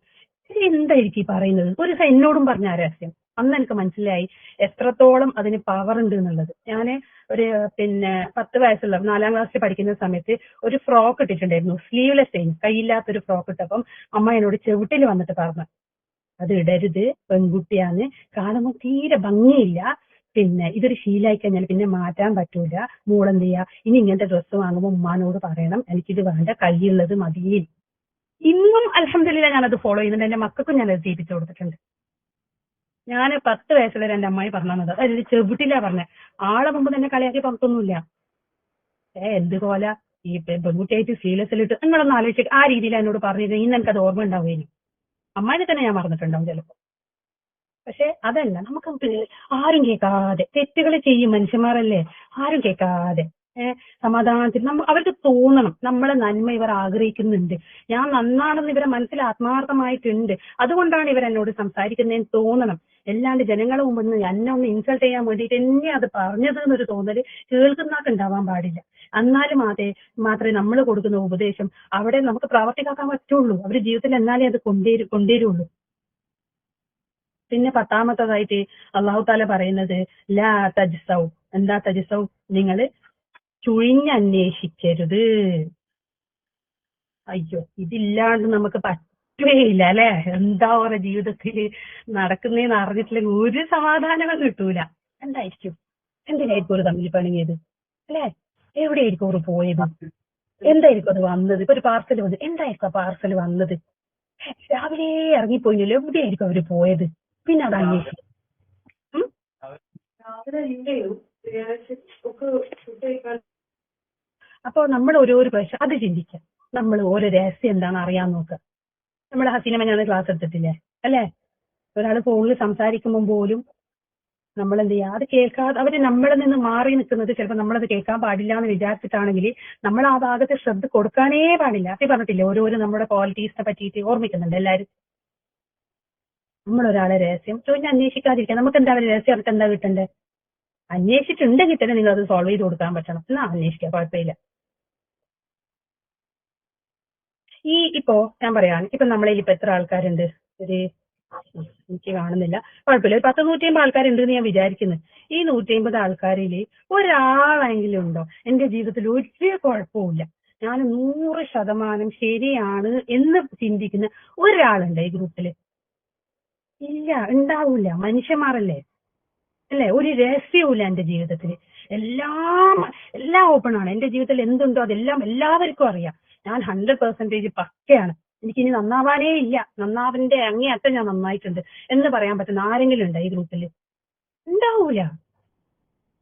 ഇത് എന്തായിരിക്കും ഈ പറയുന്നത്? ഒരു ദിവസം എന്നോടും പറഞ്ഞ ആ രഹസ്യം. അന്ന് എനിക്ക് മനസ്സിലായി എത്രത്തോളം അതിന് പവർ ഉണ്ട് എന്നുള്ളത്. ഞാന് ഒരു 10 വയസ്സുള്ള 4ാം ക്ലാസ്സിൽ പഠിക്കുന്ന സമയത്ത് ഒരു ഫ്രോക്ക് ഇട്ടിട്ടുണ്ടായിരുന്നു, സ്ലീവ്ലെസ് ആയിരുന്നു, കൈയില്ലാത്തൊരു ഫ്രോക്ക് ഇട്ടപ്പം അമ്മ എന്നോട് ചെവിട്ടിൽ വന്നിട്ട് പറഞ്ഞു, അത് ഇടരുത്, പെൺകുട്ടിയാന്ന്, കാണുമ്പോൾ തീരെ ഭംഗിയില്ല, ഇതൊരു ശീലമായി കഴിഞ്ഞാൽ പിന്നെ മാറ്റാൻ പറ്റൂല, മോളെന്ത് ചെയ്യാ, ഇനി ഇങ്ങനത്തെ ഡ്രസ്സ് വാങ്ങുമ്പോൾ ഉമ്മാനോട് പറയണം എനിക്കിത് വേണ്ട, കൈയുള്ളത് മതി. ഇന്നും അൽഹംദുലില്ലാ ഞാനത് ഫോളോ ചെയ്യുന്നുണ്ട്. എന്റെ മക്കൾക്കും ഞാനത് ചെയ്യിപ്പിച്ചു കൊടുത്തിട്ടുണ്ട്. ഞാൻ 10 വയസ്സുള്ള എന്റെ അമ്മായി പറഞ്ഞത്, അതായത് ചെവിട്ടില്ല പറഞ്ഞ ആളെ മുമ്പ് തന്നെ കളിയാക്കി പുറത്തൊന്നുമില്ല. എന്ത് കോല ഈ പെൺകുട്ടിയായിട്ട് സീരിയസിലിട്ട്, നിങ്ങളൊന്ന് ആലോചിച്ചിട്ട് ആ രീതിയിൽ എന്നോട് പറഞ്ഞിരുന്നത് ഇന്ന് എനിക്കത് ഓർമ്മ ഉണ്ടാവുകയും അമ്മാനെ തന്നെ ഞാൻ മറന്നിട്ടുണ്ടാവും ചിലപ്പോൾ. പക്ഷെ അതല്ല, നമുക്ക് ആരും കേൾക്കാതെ തെറ്റുകൾ ചെയ്യും മനുഷ്യന്മാരല്ലേ, ആരും കേൾക്കാതെ സമാധാനത്തിൽ അവർക്ക് തോന്നണം നമ്മളെ നന്മ ഇവർ ആഗ്രഹിക്കുന്നുണ്ട്, ഞാൻ നന്നാണെന്ന് ഇവരെ മനസ്സിൽ ആത്മാർത്ഥമായിട്ടുണ്ട്, അതുകൊണ്ടാണ് ഇവർ എന്നോട് സംസാരിക്കുന്നതെന്ന് തോന്നണം. അല്ലാണ്ട് ജനങ്ങളെ മുമ്പ് എന്നെ ഒന്ന് ഇൻസൾട്ട് ചെയ്യാൻ വേണ്ടിയിട്ട് എന്നെ അത് പറഞ്ഞത് എന്നൊരു തോന്നല് കേൾക്കുന്നവർക്ക് ഉണ്ടാവാൻ പാടില്ല. എന്നാലും മാത്രമേ നമ്മൾ കൊടുക്കുന്ന ഉപദേശം അവിടെ നമുക്ക് പ്രാവർത്തികമാക്കാൻ പറ്റുള്ളൂ. അവരുടെ ജീവിതത്തിൽ എന്നാലേ അത് കൊണ്ടുവരുള്ളൂ. പിന്നെ 10ാമത്തതായിട്ട് അള്ളാഹു താല പറയുന്നത് ലാ തജ്സൗ. എന്താ തജ്സൗ? നിങ്ങൾ ചുഴിഞ്ഞന്വേഷിക്കരുത്. അയ്യോ, ഇതില്ലാണ്ട് നമുക്ക് പറ്റുകയില്ല അല്ലെ. എന്താ പറയുക, ജീവിതത്തിൽ നടക്കുന്നതെന്ന് അറിഞ്ഞിട്ടില്ലെങ്കിൽ ഒരു സമാധാനവും കിട്ടൂല. എന്തായിരിക്കും, എന്തിനായിരിക്കും ഒരു തമ്മിൽ പണിയത് അല്ലെ? എവിടെയായിരിക്കും അവർ പോയത്? എന്തായിരിക്കും അത് വന്നത്? ഇപ്പൊ ഒരു പാർസൽ വന്നത്, എന്തായിരിക്കും ആ പാർസൽ വന്നത്? രാവിലെ ഇറങ്ങിപ്പോയില്ലോ, എവിടെയായിരിക്കും അവര് പോയത്? പിന്നെ അത് അന്വേഷിക്കും. അപ്പൊ നമ്മൾ ഓരോരോ പ്രാവശ്യം അത് ചിന്തിക്കാം, നമ്മൾ ഓരോ രഹസ്യം എന്താണെന്ന് അറിയാൻ നോക്കുക. നമ്മുടെ ഹസീന ഞാൻ ക്ലാസ് എടുത്തിട്ടില്ലേ അല്ലെ? ഒരാൾ ഫോണിൽ സംസാരിക്കുമ്പോൾ പോലും നമ്മൾ എന്ത് ചെയ്യുക, അത് കേൾക്കാതെ അവര് നമ്മളിൽ നിന്ന് മാറി നിൽക്കുന്നത് ചിലപ്പോൾ നമ്മളത് കേൾക്കാൻ പാടില്ല എന്ന് വിചാരിച്ചിട്ടാണെങ്കിൽ നമ്മൾ ആ ഭാഗത്ത് ശ്രദ്ധ കൊടുക്കാനേ പാടില്ല. അത് പറഞ്ഞിട്ടില്ലേ, ഓരോരോ നമ്മുടെ ക്വാളിറ്റീസിനെ പറ്റിയിട്ട് ഓർമ്മിക്കുന്നുണ്ട് എല്ലാവരും. നമ്മളൊരാളെ രഹസ്യം ചോദിച്ചാൽ അന്വേഷിക്കാതിരിക്കാം. നമുക്ക് എന്താ രഹസ്യം, അവർക്ക് എന്താ കിട്ടണ്ടേ? അന്വേഷിച്ചിട്ടുണ്ടെങ്കിൽ തന്നെ നിങ്ങൾ അത് സോൾവ് ചെയ്ത് കൊടുക്കാൻ പറ്റണം. എന്നാ അന്വേഷിക്കാം, കുഴപ്പമില്ല. ഇപ്പോ ഞാൻ പറയാം, ഇപ്പൊ നമ്മളതിൽ ഇപ്പൊ എത്ര ആൾക്കാരുണ്ട്? എനിക്ക് കാണുന്നില്ല, കുഴപ്പമില്ല, ഒരു 150 ആൾക്കാരുണ്ട് എന്ന് ഞാൻ വിചാരിക്കുന്നു. ഈ 150 ആൾക്കാരിൽ ഒരാളെങ്കിലും ഉണ്ടോ എന്റെ ജീവിതത്തിൽ ഒരു കുഴപ്പമില്ല, ഞാൻ 100% ശരിയാണ് എന്ന് ചിന്തിക്കുന്ന ഒരാളുണ്ട് ഈ ഗ്രൂപ്പില്? ഇല്ല, ഉണ്ടാവൂല. മനുഷ്യന്മാരല്ലേ അല്ലെ? ഒരു രഹസ്യവുമില്ല എന്റെ ജീവിതത്തിൽ. എല്ലാം ഓപ്പൺ ആണ്. എന്റെ ജീവിതത്തിൽ എന്തുണ്ടോ അതെല്ലാം എല്ലാവർക്കും അറിയാം. ഞാൻ 100% പക്കയാണ്. എനിക്കിനി നന്നാവാനേ ഇല്ല, നന്നാവിന്റെ അങ്ങേയറ്റം ഞാൻ നന്നായിട്ടുണ്ട് എന്ന് പറയാൻ പറ്റുന്ന ആരെങ്കിലും ഉണ്ടോ ഈ ഗ്രൂപ്പിൽ? ഉണ്ടാവൂല.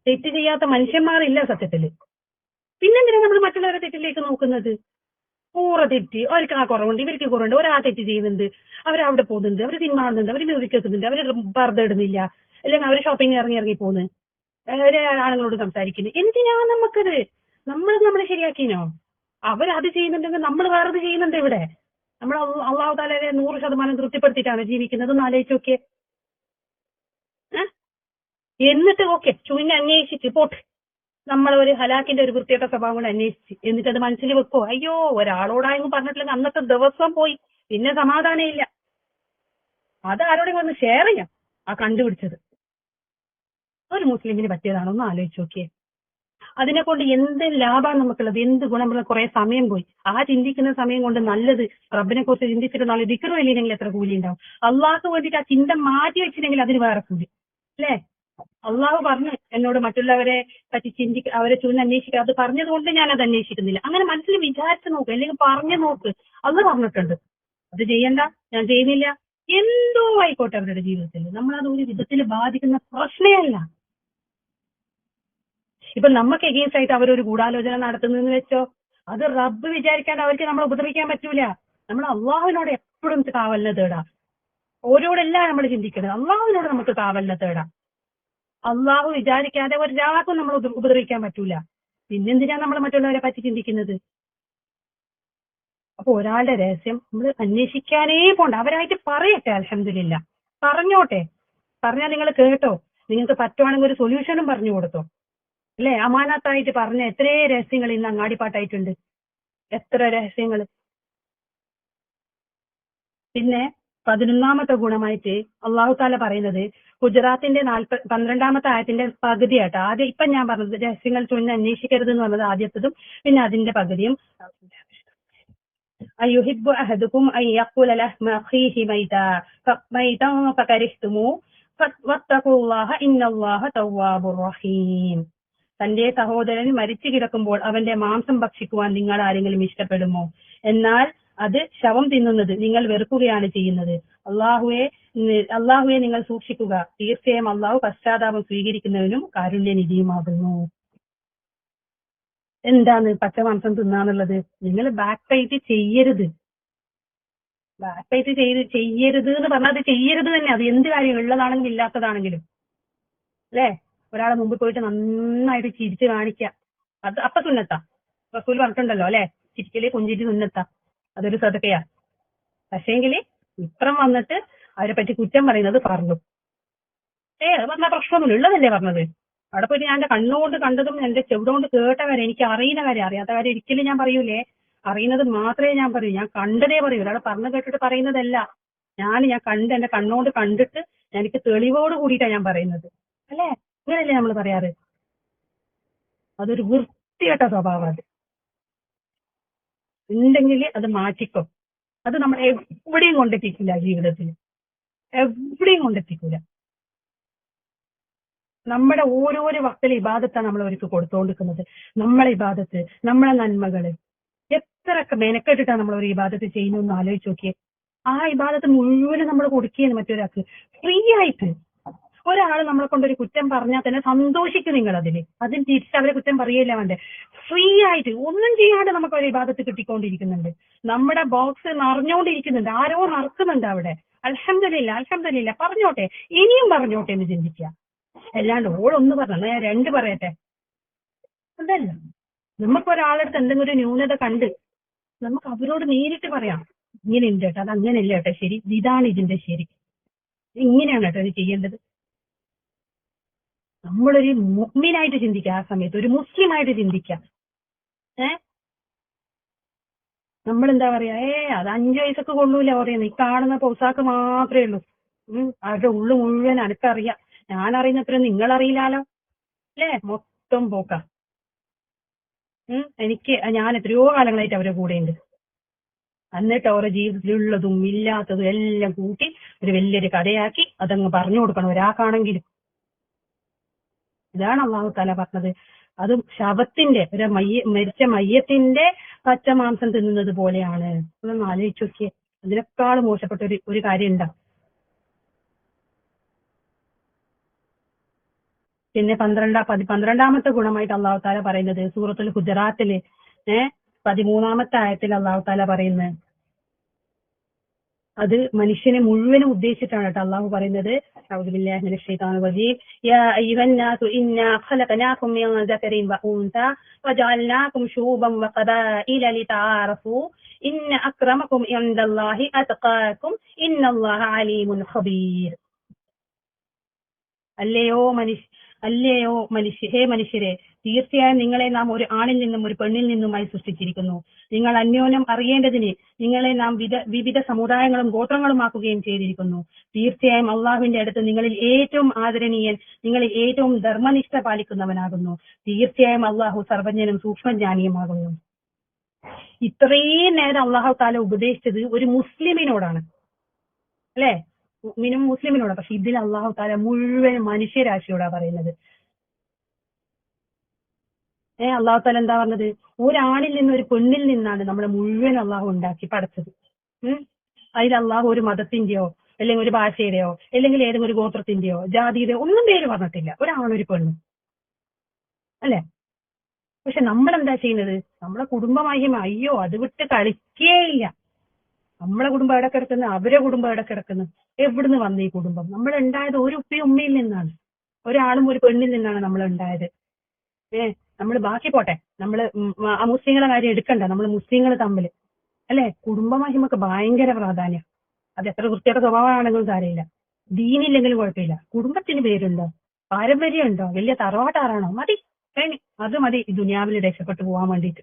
തെറ്റ് ചെയ്യാത്ത മനുഷ്യന്മാരില്ല സത്യത്തില്. പിന്നെന്തിനാ നമ്മൾ മറ്റുള്ളവരെ തെറ്റിലേക്ക് നോക്കുന്നത്? തെറ്റ്, അവർക്ക് ആ കുറവുണ്ട്, ഇവർക്ക് കുറവുണ്ട്, ഒരാ തെറ്റ് ചെയ്യുന്നുണ്ട്, അവരവിടെ പോകുന്നുണ്ട്, അവർ സിനിമ കാണുന്നുണ്ട്, അവർ മ്യൂസിക് കേൾക്കുന്നുണ്ട്, അവർ പർദ്ദ ഇടുന്നില്ല, അല്ലെങ്കിൽ അവർ ഷോപ്പിംഗ് ഇറങ്ങി പോകുന്നു, ആണുങ്ങളോട് സംസാരിക്കുന്നു. എന്തിനാ നമുക്കത്? നമ്മൾ ശരിയാക്കിനോ? അവരത് ചെയ്യുന്നുണ്ടെങ്കിൽ നമ്മൾ വേറത് ചെയ്യുന്നുണ്ട് ഇവിടെ. നമ്മൾ അള്ളാഹു താലയെ 100% തൃപ്തിപ്പെടുത്തിയിട്ടാണ് ജീവിക്കുന്നത് എന്ന് ആലോചിച്ച് നോക്കിയേ. എന്നിട്ട് ഓക്കെ ചുഴിഞ്ഞ് അന്വേഷിച്ച് പോട്ടെ, നമ്മൾ ഒരു ഹലാക്കിന്റെ ഒരു വൃത്തിയുടെ സ്വഭാവം കൊണ്ട് അന്വേഷിച്ച് എന്നിട്ട് അത് മനസ്സിൽ വെക്കോ, അയ്യോ ഒരാളോടായെങ്കിലും പറഞ്ഞിട്ടില്ലെങ്കിൽ അന്നത്തെ ദിവസം പോയി, പിന്നെ സമാധാനം ഇല്ല. അത് ആരോടെങ്കിലും ഒന്ന് ഷെയർ ചെയ്യാം ആ കണ്ടുപിടിച്ചത്. ഒരു മുസ്ലിമിന് പറ്റിയതാണോ ഒന്ന് ആലോചിച്ച് നോക്കിയേ. അതിനെ കൊണ്ട് എന്ത് ലാഭമാണ് നമുക്കുള്ളത്, എന്ത് ഗുണമുള്ള? കുറെ സമയം പോയി. ആ ചിന്തിക്കുന്ന സമയം കൊണ്ട് നല്ലത് റബ്ബിനെ കുറിച്ച് ചിന്തിച്ചിട്ട് നാളെ ദിക്ർ വലിയില്ലെങ്കിൽ എത്ര കൂലി ഉണ്ടാവും? അള്ളാഹ്ക്ക് വേണ്ടിയിട്ട് ആ ചിന്ത മാറ്റി വെച്ചിട്ടുണ്ടെങ്കിൽ അതിന് വേറെ കൂലി അല്ലേ? അള്ളാഹു പറഞ്ഞു എന്നോട് മറ്റുള്ളവരെ പറ്റി അവരെ ചൂന്ന് അന്വേഷിക്കുക, അത് പറഞ്ഞത് കൊണ്ട് ഞാൻ അത് അന്വേഷിക്കുന്നില്ല. അങ്ങനെ മനസ്സിൽ വിചാരിച്ചു നോക്ക്, അല്ലെങ്കിൽ പറഞ്ഞു നോക്ക്. അത് പറഞ്ഞിട്ടുണ്ട് അത് ചെയ്യണ്ട, ഞാൻ ചെയ്യുന്നില്ല, എന്തോ ആയിക്കോട്ടെ അവരുടെ ജീവിതത്തിൽ, നമ്മളത് ഒരു വിധത്തിൽ ബാധിക്കുന്ന പ്രശ്നമല്ല. ഇപ്പൊ നമുക്ക് എഗെയിൻസ്റ്റ് ആയിട്ട് അവരൊരു ഗൂഢാലോചന നടത്തുന്നെന്ന് വെച്ചോ, അത് റബ്ബ് വിചാരിക്കാണ്ട് അവർക്ക് നമ്മളെ ഉപദ്രവിക്കാൻ പറ്റൂല. നമ്മൾ അള്ളാഹുവിനോട് എപ്പോഴും കാവലിനെ തേടാം. ഓരോടെല്ലാം നമ്മൾ ചിന്തിക്കുന്നത് അള്ളാഹുവിനോട് നമുക്ക് കാവലിനെ തേടാം. അള്ളാഹു വിചാരിക്കാതെ ഒരാൾക്കും നമ്മൾ ഉപദ്രവിക്കാൻ പറ്റൂല. പിന്നെന്തിനാ നമ്മൾ മറ്റുള്ളവരെ പറ്റി ചിന്തിക്കുന്നത്? അപ്പൊ ഒരാളുടെ രഹസ്യം നമ്മൾ അന്വേഷിക്കാനേ പോണ്ട, അവരായിട്ട് പറയട്ടെ. അൽഹംദുലില്ലാ, പറഞ്ഞോട്ടെ. പറഞ്ഞാൽ നിങ്ങൾ കേട്ടോ, നിങ്ങൾക്ക് പറ്റുവാണെങ്കിൽ ഒരു സൊല്യൂഷനും പറഞ്ഞു കൊടുത്തോ. അല്ലെ, അമാനത്തായിട്ട് പറഞ്ഞ എത്രയോ രഹസ്യങ്ങൾ ഇന്ന് അങ്ങാടിപ്പാട്ടായിട്ടുണ്ട്, എത്ര രഹസ്യങ്ങൾ. പിന്നെ 11ാമത്തെ ഗുണമായിട്ട് അള്ളാഹു താല പറയുന്നത് ഗുജറാത്തിന്റെ 12ാമത്തെ ആയത്തിന്റെ പകുതിയാട്ടോ. ആദ്യം ഇപ്പൊ ഞാൻ പറഞ്ഞത് രഹസ്യങ്ങൾ ചൊല്ലി അന്വേഷിക്കരുത് എന്ന് പറഞ്ഞത് ആദ്യത്തതും, പിന്നെ അതിന്റെ പകുതിയും. അയ്യുഹിബ്ബു അഹദുക്കും അൻ യഖൂല ലഹ്മ അഖീഹി മൈതൻ ഫകരിഹ്തുമൂ വത്തഖുല്ലാഹ ഇന്നല്ലാഹ തവ്വാബുർ റഹീം. തന്റെ സഹോദരൻ മരിച്ചു കിടക്കുമ്പോൾ അവന്റെ മാംസം ഭക്ഷിക്കുവാൻ നിങ്ങൾ ആരെങ്കിലും ഇഷ്ടപ്പെടുമോ? എന്നാൽ അത് ശവം തിന്നുന്നത് നിങ്ങൾ വെറുക്കുകയാണ് ചെയ്യുന്നത്. അള്ളാഹുവെ നിങ്ങൾ സൂക്ഷിക്കുക, തീർച്ചയായും അള്ളാഹു പശ്ചാത്താപം സ്വീകരിക്കുന്നതിനും കാരുണ്യനിധിയുമാകുന്നു. എന്താണ് പച്ചമാംസം തിന്നാന്നുള്ളത്? നിങ്ങൾ ബാക്ക് ഫൈറ്റ് ചെയ്യരുത്. ബാക്ക് ഫൈറ്റ് ചെയ്യരുത് എന്ന് പറഞ്ഞാൽ അത് ചെയ്യരുത് തന്നെ. അത് എന്ത് കാര്യം, ഉള്ളതാണെങ്കിലും ഇല്ലാത്തതാണെങ്കിലും. അല്ലേ, ഒരാളെ മുമ്പിൽ പോയിട്ട് നന്നായിട്ട് ചിരിച്ചു കാണിക്കുക, അത് അപ്പൊ സുന്നത്താ. റസൂൽ പറഞ്ഞിട്ടുണ്ടല്ലോ അല്ലെ, ചിരിക്കല് പുഞ്ചിരി സുന്നത്താ, അതൊരു സദഖയാ. പക്ഷേങ്കില് ഇപ്പുറം വന്നിട്ട് അവരെ പറ്റി കുറ്റം പറയുന്നത് പറഞ്ഞു. പറഞ്ഞ പ്രശ്നമൊന്നുമില്ല, ഉള്ളതല്ലേ പറഞ്ഞത്. അവിടെ പോയിട്ട് ഞാൻ എന്റെ കണ്ണുകൊണ്ട് കണ്ടതും എന്റെ ചെവിടുകൊണ്ട് കേട്ട കാര്യം, എനിക്ക് അറിയുന്ന കാര്യം, അറിയാത്ത കാര്യം ഒരിക്കലും ഞാൻ പറയൂലേ. അറിയുന്നത് മാത്രമേ ഞാൻ പറയൂ, ഞാൻ കണ്ടതേ പറയൂ. ഒരാൾ പറഞ്ഞു കേട്ടിട്ട് പറയുന്നതല്ല. ഞാൻ കണ്ട് എന്റെ കണ്ണുകൊണ്ട് കണ്ടിട്ട് എനിക്ക് തെളിവോട് കൂടിയിട്ടാണ് ഞാൻ പറയുന്നത്. അല്ലേ, ഇങ്ങനെയല്ലേ നമ്മൾ പറയാറ്? അതൊരു വൃത്തികെട്ട സ്വഭാവം. അത് ഉണ്ടെങ്കിൽ അത് മാറ്റിക്കോ. അത് നമ്മളെ എവിടെയും കൊണ്ടെത്തിക്കില്ല, ജീവിതത്തിൽ എവിടെയും കൊണ്ടെത്തിക്കൂല. നമ്മുടെ ഓരോരോ വക്തിലെ ഇബാദത്താണ് നമ്മൾ അവർക്ക് കൊടുത്തുകൊണ്ടിരിക്കുന്നത്. നമ്മളെ ഇബാദത്ത്, നമ്മളെ നന്മകള് എത്രയൊക്കെ മെനക്കെട്ടിട്ടാണ് നമ്മൾ ഒരു ഇബാദത്ത് ചെയ്യുന്നതെന്ന് ആലോചിച്ച് നോക്കിയേ. ആ ഇബാദത്ത് മുഴുവനും നമ്മൾ കൊടുക്കുകയാണ് മറ്റൊരാൾക്ക് ഫ്രീ ആയിട്ട്. ഒരാൾ നമ്മളെ കൊണ്ടൊരു കുറ്റം പറഞ്ഞാൽ തന്നെ സന്തോഷിക്കും നിങ്ങൾ അതിന് തിരിച്ച് അവരെ കുറ്റം പറയില്ല വേണ്ടേ. ഫ്രീ ആയിട്ട് ഒന്നും ചെയ്യാണ്ട് നമുക്ക് ഒരു ഇബാദത്ത് കിട്ടിക്കൊണ്ടിരിക്കുന്നുണ്ട്. നമ്മുടെ ബോക്സ് നിറഞ്ഞുകൊണ്ടിരിക്കുന്നുണ്ട്, ആരോ നടക്കുന്നുണ്ട് അവിടെ. അൽഹംദുലില്ലാ പറഞ്ഞോട്ടെ, ഇനിയും പറഞ്ഞോട്ടെ എന്ന് ചിന്തിക്കുക. അല്ലാണ്ട് ഓളൊന്ന് പറഞ്ഞു ഞാൻ രണ്ട് പറയട്ടെ, അതല്ല. നമുക്ക് ഒരാളടുത്ത് എന്തെങ്കിലും ഒരു ന്യൂനത കണ്ട് നമുക്ക് അവരോട് നേരിട്ട് പറയാം, ഇങ്ങനെ ഉണ്ട് കേട്ടോ, അത് അങ്ങനെയല്ല കേട്ടോ ശരി, ഇതാണ് ഇതിന്റെ ശരി, ഇങ്ങനെയാണ് കേട്ടോ ഇത് ചെയ്യേണ്ടത്. നമ്മളൊരു മുഅ്മിനായിട്ട് ചിന്തിക്കുക, ആ സമയത്ത് ഒരു മുസ്ലിമായിട്ട് ചിന്തിക്കുക. നമ്മളെന്താ പറയാ, അത് 5 വയസ്സൊക്കെ കൊള്ളൂല പറയുന്നത്, ഈ കാണുന്ന പൗസാക്ക് മാത്രമേ ഉള്ളൂ. അവരുടെ ഉള്ളു മുഴുവൻ എനിക്കറിയാം, ഞാൻ അറിയുന്നത്ര നിങ്ങൾ അറിയില്ലാലോ അല്ലേ. മൊത്തം പോക്ക. ഞാൻ എത്രയോ കാലങ്ങളായിട്ട് അവരുടെ കൂടെ ഉണ്ട്. എന്നിട്ട് അവരുടെ ജീവിതത്തിലുള്ളതും ഇല്ലാത്തതും എല്ലാം കൂട്ടി ഒരു വലിയൊരു കഥയാക്കി അതങ്ങ് പറഞ്ഞു കൊടുക്കണം ഒരാൾക്കാണെങ്കിലും. ഇതാണ് അള്ളാഹു തആല പറഞ്ഞത്. അതും ശവത്തിന്റെ മരിച്ച മയ്യത്തിന്റെ പച്ചമാംസം തിന്നുന്നത് പോലെയാണ്. അതൊന്ന് ആലോചിച്ച് നോക്കിയേ, അതിനേക്കാൾ മോശപ്പെട്ട ഒരു കാര്യം ഉണ്ടാ. പിന്നെ 12ാമത്തെ ഗുണമായിട്ട് അള്ളാഹു തആല പറയുന്നത് സൂറത്തുൽ ഹുജറാത്തില് 13ാമത്തെ ആയത്തിൽ അള്ളാഹു തആല പറയുന്നത്, അത് മനുഷ്യനെ മുഴുവനും ഉദ്ദേശിച്ചിട്ടാണ് കേട്ടോ അള്ളാഹു പറയുന്നത്. അഊദു ബില്ലാഹി മിനശ് ശൈത്വാനിർ റജീം. യാ അയ്യുഹന്നാസു ഇന്നാ ഖലഖനാകും മിൻ ദകരിൻ വ ഉൻസാ വജഅൽനാകും ശൂബൻ വഖബായില ലിതആറഫു ഇന്ന അക്രമകും ഇൻദല്ലാഹി അത്ഖാകും ഇന്നല്ലാഹ അലീമുൻ ഖബീർ. ഹേ മനുഷ്യരെ, തീർച്ചയായും നിങ്ങളെ നാം ഒരു ആണിൽ നിന്നും ഒരു പെണ്ണിൽ നിന്നുമായി സൃഷ്ടിച്ചിരിക്കുന്നു. നിങ്ങൾ അന്യോന്യം അറിയേണ്ടതിന് നിങ്ങളെ നാം വിവിധ സമുദായങ്ങളും ഗോത്രങ്ങളുമാക്കുകയും ചെയ്തിരിക്കുന്നു. തീർച്ചയായും അള്ളാഹുവിന്റെ അടുത്ത് നിങ്ങളിൽ ഏറ്റവും ആദരണീയൻ, നിങ്ങളിൽ ഏറ്റവും ധർമ്മനിഷ്ഠ പാലിക്കുന്നവനാകുന്നു. തീർച്ചയായും അള്ളാഹു സർവജ്ഞനും സൂക്ഷ്മജ്ഞാനിയുമാകുന്നു. ഇത്രയും നേരം അള്ളാഹു താല ഉപദേശിച്ചത് ഒരു മുസ്ലിമിനോടാണ് അല്ലെ, മുസ്ലിമിനോട്. പക്ഷെ ഇതിൽ അള്ളാഹു താല മുഴുവൻ മനുഷ്യരാശിയോടാ പറയുന്നത്. അള്ളാഹു താല എന്താ പറഞ്ഞത്? ഒരാണിൽ നിന്ന് ഒരു പെണ്ണിൽ നിന്നാണ് നമ്മളെ മുഴുവൻ അള്ളാഹു ഉണ്ടാക്കി പടച്ചത്. അതിൽ അള്ളാഹു ഒരു മതത്തിന്റെയോ അല്ലെങ്കിൽ ഒരു ഭാഷയുടെയോ അല്ലെങ്കിൽ ഏതെങ്കിലും ഒരു ഗോത്രത്തിന്റെയോ ജാതിയുടെയോ ഒന്നും പേര് പറഞ്ഞിട്ടില്ല. ഒരാണൊരു പെണ്ണും അല്ലെ. പക്ഷെ നമ്മളെന്താ ചെയ്യുന്നത്? നമ്മളെ കുടുംബമായി അയ്യോ അത് വിട്ട് കളിക്കേയില്ല. നമ്മളെ കുടുംബം എവിടെ കിടക്കുന്നു, അവരെ കുടുംബം എവിടെ കിടക്കുന്നു, എവിടുന്ന് വന്നു ഈ കുടുംബം? നമ്മൾ ഉണ്ടായത് ഒരു ഉപ്പയും ഉമ്മയിൽ നിന്നാണ്, ഒരാളും ഒരു പെണ്ണിൽ നിന്നാണ് നമ്മൾ ഉണ്ടായത്. നമ്മൾ ബാക്കി പോട്ടെ, നമ്മള് മുസ്ലിങ്ങളെ കാര്യം എടുക്കണ്ട, നമ്മൾ മുസ്ലിങ്ങൾ തമ്മിൽ അല്ലെ? കുടുംബ മഹിമക്ക് ഭയങ്കര പ്രാധാന്യം. അത് എത്ര വൃത്തിയുടെ സ്വഭാവമാണെങ്കിലും കാര്യമില്ല. ദീനില്ലെങ്കിലും കുഴപ്പമില്ല. കുടുംബത്തിന് പേരുണ്ടോ, പാരമ്പര്യം ഉണ്ടോ, വലിയ തറവാട്ടാറാണോ, മതി. കഴിഞ്ഞു. അത് മതി ഈ ദുനിയാവിൽ രക്ഷപ്പെട്ടു പോകാൻ വേണ്ടിയിട്ട്.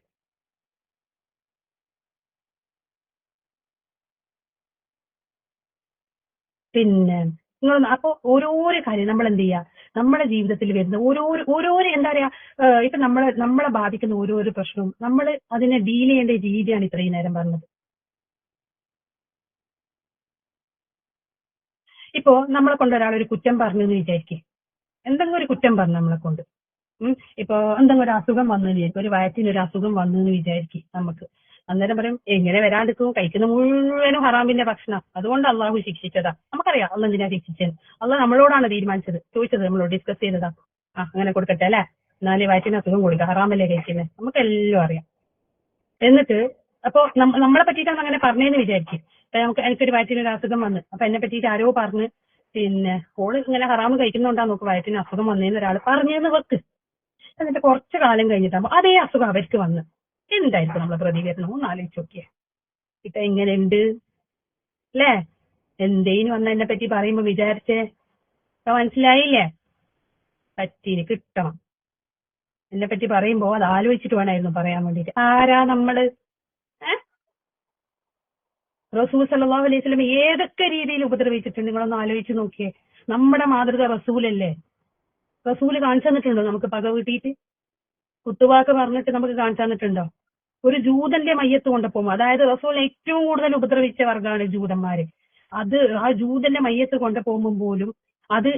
പിന്നെ നിങ്ങൾ അപ്പൊ ഓരോരോ കാര്യം നമ്മൾ എന്ത് ചെയ്യുക, നമ്മുടെ ജീവിതത്തിൽ വരുന്ന ഓരോരോ എന്താ പറയാ, ഇപ്പൊ നമ്മളെ ബാധിക്കുന്ന ഓരോരോ പ്രശ്നവും നമ്മൾ അതിനെ ഡീൽ ചെയ്യേണ്ട രീതിയാണ് ഇത്രയും നേരം പറഞ്ഞത്. ഇപ്പോ നമ്മളെ കൊണ്ട് ഒരാൾ ഒരു കുറ്റം പറഞ്ഞു എന്ന് വിചാരിക്കും, എന്തെങ്കിലും ഒരു കുറ്റം പറഞ്ഞു നമ്മളെ കൊണ്ട്. ഇപ്പൊ എന്തെങ്കിലും ഒരു അസുഖം വന്നു വിചാരിക്കും, ഒരു വയറ്റിന് ഒരു അസുഖം വന്നു എന്ന് വിചാരിക്കും നമുക്ക്. അന്നേരം പറയും എങ്ങനെ വരാണ്ടിരിക്കും, കഴിക്കുന്ന മുഴുവനും ഹറാമിന്റെ ഭക്ഷണം, അതുകൊണ്ട് അള്ളാഹു ശിക്ഷിച്ചതാ. നമുക്കറിയാം അള്ളാഹ് എന്തിനാ ശിക്ഷിച്ചത്. അള്ളാഹ് നമ്മളോടാണ് തീരുമാനിച്ചത്, ചോദിച്ചത്, നമ്മളോട് ഡിസ്കസ് ചെയ്തതാ. അങ്ങനെ കൊടുക്കട്ടെ അല്ലെ, എന്നാലേ വയറ്റിന് അസുഖം കൊടുക്കുക, ഹറാമല്ലേ കഴിക്കുന്നത്, നമുക്കെല്ലാം അറിയാം. എന്നിട്ട് അപ്പൊ നമ്മളെ പറ്റിയിട്ടാണ് അങ്ങനെ പറഞ്ഞതെന്ന് വിചാരിക്കും. എനിക്കൊരു വയറ്റിന് ഒരു അസുഖം വന്ന്, അപ്പൊ എന്നെ പറ്റിയിട്ട് ആരോ പറഞ്ഞ്, പിന്നെ ഓള് ഇങ്ങനെ ഹറാമ് കഴിക്കുന്നുണ്ടാ നോക്ക് വയറ്റിന് അസുഖം വന്നേന്ന് ഒരാൾ പറഞ്ഞേന്ന് വെക്ക്. എന്നിട്ട് കുറച്ചു കാലം കഴിഞ്ഞിട്ടാകുമ്പോ അതേ അസുഖം അവർക്ക് വന്ന്, എന്തായിരിക്കും നമ്മളെ പ്രതികരണം ഒന്ന് ആലോചിച്ച് നോക്കിയേ. ഇപ്പൊ എങ്ങനെയുണ്ട് അല്ലേ? എന്തേലും വന്ന എന്നെ പറ്റി പറയുമ്പോ വിചാരിച്ചേ, മനസ്സിലായില്ലേ? പറ്റീന് കിട്ടണം. എന്നെ പറ്റി പറയുമ്പോ അത് ആലോചിച്ചിട്ട് വേണമായിരുന്നു പറയാൻ വേണ്ടിട്ട്. ആരാ നമ്മള്? റസൂൽ സല്ലല്ലാഹു അലൈഹി വസല്ലം ഏതൊക്കെ രീതിയിൽ ഉപദ്രവിച്ചിട്ടുണ്ട് നിങ്ങളൊന്ന് ആലോചിച്ച് നോക്കിയേ. നമ്മുടെ മാതൃക റസൂലല്ലേ? റസൂല് കാണിച്ചു തന്നിട്ടുണ്ടോ നമുക്ക് പക വീട്ടിയിട്ട്? കുത്തുവാക്ക് പറഞ്ഞിട്ട് നമുക്ക് കാണിച്ചു തന്നിട്ടുണ്ടോ? ഒരു ജൂതന്റെ മയ്യത്ത് കൊണ്ടുപോകും, അതായത് റസൂൽ ഏറ്റവും കൂടുതൽ ഉപദ്രവിച്ച വർഗ്ഗമാണ് ജൂതന്മാര്. അത് ആ ജൂതന്റെ മയ്യത്ത് കൊണ്ടുപോകുമ്പോൾ പോലും അത്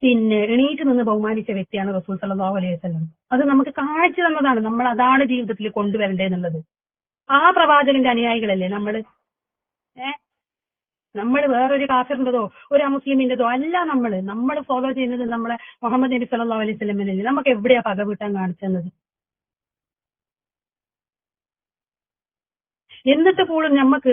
പിന്നെ എണീറ്റ് നിന്ന് ബഹുമാനിച്ച വ്യക്തിയാണ് റസൂൽ സല്ലല്ലാഹു അലൈഹി വസല്ലം. അത് നമുക്ക് കാണിച്ചു തന്നതാണ്, നമ്മൾ അതാണ് ജീവിതത്തിൽ കൊണ്ടുവരേണ്ടതെന്നുള്ളത്. ആ പ്രവാചകന്റെ അനുയായികളല്ലേ നമ്മള്? നമ്മൾ വേറൊരു കാഫിറിന്റെതോ ഒരു അമുസ്ലിമിന്റെതോ അല്ല. നമ്മൾ ഫോളോ ചെയ്യുന്നത് നമ്മളെ മുഹമ്മദ് നബി സല്ലല്ലാഹു അലൈഹി വസല്ലമല്ലേ. നമുക്ക് എവിടെയാ പക വീട്ടാൻ കാണിച്ചത്? എന്നിട്ട് പോലും നമുക്ക്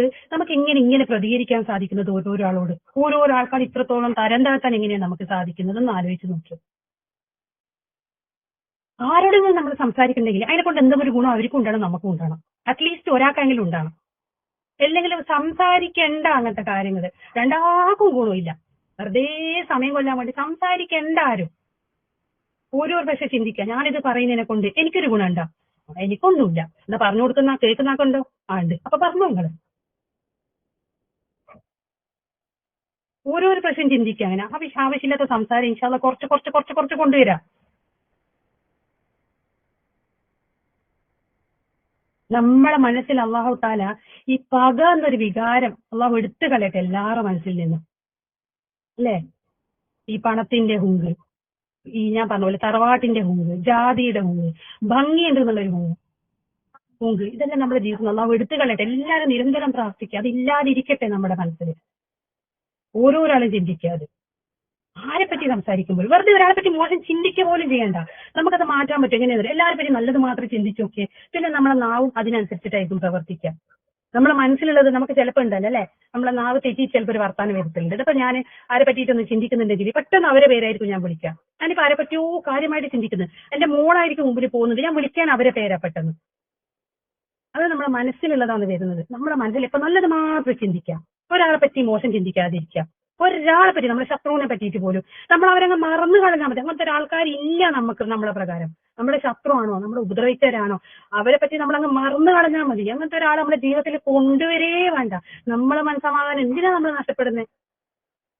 ഇങ്ങനെ പ്രതികരിക്കാൻ സാധിക്കുന്നത് ഓരോരോ ആളോട്, ഓരോരോ ആൾക്കാർ ഇത്രത്തോളം തരം താഴ്ത്താൻ എങ്ങനെയാണ് നമുക്ക് സാധിക്കുന്നത് എന്ന് ആലോചിച്ച് നോക്കി. ആരോടെങ്കിലും നമ്മൾ സംസാരിക്കുന്നുണ്ടെങ്കിൽ അതിനെ കൊണ്ട് എന്തെങ്കിലും ഒരു ഗുണം അവർക്കും ഉണ്ടാകണം, നമുക്കും ഉണ്ടാകണം. അറ്റ്ലീസ്റ്റ് ഒരാൾക്കെങ്കിലും ഉണ്ടാകണം. അല്ലെങ്കിലും സംസാരിക്കേണ്ട അങ്ങനത്തെ കാര്യങ്ങൾ രണ്ടാൾക്കും ഗുണമില്ല. വെറുതെ സമയം കൊല്ലാൻ വേണ്ടി സംസാരിക്കേണ്ട ആരും. ഓരോ പക്ഷെ ചിന്തിക്കുക, ഞാനിത് പറയുന്നതിനെ കൊണ്ട് എനിക്കൊരു ഗുണം ഉണ്ടാ? എനിക്കൊന്നുമില്ല. എന്നാ പറഞ്ഞു കൊടുക്കുന്ന കേൾക്കുന്നാക്കുണ്ടോ? ഉണ്ട്. അപ്പൊ പറഞ്ഞു നിങ്ങള് ഓരോരോ പ്രശ്നം ചിന്തിക്കുക. അങ്ങനെ ആവശ്യമില്ലാത്ത സംസാരം ഇൻഷാല്ലാ കുറച്ച് കൊണ്ടുവരാം. നമ്മളെ മനസ്സിൽ അള്ളാഹു താല ഈ പക എന്നൊരു വികാരം അള്ളാഹു എടുത്തു കളയട്ടെ എല്ലാവരുടെ മനസ്സിൽ നിന്നും. അല്ലേ? ഈ പണത്തിന്റെ ഹുങ്ക്, ഈ ഞാൻ പറഞ്ഞ പോലെ തറവാട്ടിന്റെ ഹുങ്ക്, ജാതിയുടെ ഹുങ്ക്, ഭംഗിയുണ്ട് എന്നുള്ളൊരു ഹുങ്ക്, ഇതെല്ലാം നമ്മുടെ ജീവിതത്തിൽ അള്ളാഹു എടുത്തു കളയട്ടെ. എല്ലാവരും നിരന്തരം പ്രാർത്ഥിക്കുക, അതില്ലാതിരിക്കട്ടെ നമ്മുടെ മനസ്സിൽ. ഓരോരാളും ചിന്തിക്കുക. ആരെ പറ്റി സംസാരിക്കുമ്പോൾ വെറുതെ ഒരാളെ പറ്റി മോശം ചിന്തിക്കുക പോലും ചെയ്യണ്ട. നമുക്കത് മാറ്റാൻ പറ്റും. എങ്ങനെയാണ്? എല്ലാവരെ പറ്റി നല്ലത് മാത്രം ചിന്തിച്ചു നോക്കിയേ. പിന്നെ നമ്മളെ നാവും അതിനനുസരിച്ചിട്ടായിരിക്കും പ്രവർത്തിക്കുക. നമ്മളെ മനസ്സിലുള്ളത് നമുക്ക് ചിലപ്പോൾ ഉണ്ടല്ലോ അല്ലെ, നമ്മളെ നാവ് തെറ്റി ചിലപ്പോൾ ഒരു വർത്താനം വരുത്തുന്നുണ്ട്. ഇതിപ്പോ ഞാൻ ആരെ പറ്റിയിട്ടൊന്ന് ചിന്തിക്കുന്നുണ്ടെങ്കിൽ പെട്ടെന്ന് അവരെ പേരായിരിക്കും ഞാൻ വിളിക്കുക. ഞാനിപ്പോ ആരെ പറ്റിയോ കാര്യമായിട്ട് ചിന്തിക്കുന്നത്, എന്റെ മോളായിരിക്കും മുമ്പിൽ പോകുന്നത്, ഞാൻ വിളിക്കാൻ അവരെ പേരാ പെട്ടെന്ന്. അത് നമ്മുടെ മനസ്സിലുള്ളതാണ് വരുന്നത്. നമ്മുടെ മനസ്സിൽ ഇപ്പൊ നല്ലത് മാത്രം ചിന്തിക്കാം, ഒരാളെ പറ്റി മോശം ചിന്തിക്കാതിരിക്കുക. ഒരാളെ പറ്റി, നമ്മുടെ ശത്രുവിനെ പറ്റിയിട്ട് പോലും നമ്മൾ അവരങ്ങ് മറന്നു കളഞ്ഞാൽ മതി. അങ്ങനത്തെ ഒരാൾക്കാരില്ല നമുക്ക് നമ്മളെ പ്രകാരം. നമ്മുടെ ശത്രുവാണോ, നമ്മുടെ ഉപദ്രവിച്ചവരാണോ, അവരെ പറ്റി നമ്മളങ്ങ് മറന്നു കളഞ്ഞാൽ മതി. അങ്ങനത്തെ ഒരാളെ നമ്മുടെ ജീവിതത്തിൽ കൊണ്ടുവരേ വേണ്ട. നമ്മളെ മനസ്സമാധാനം എന്തിനാ നമ്മൾ നഷ്ടപ്പെടുന്നത്?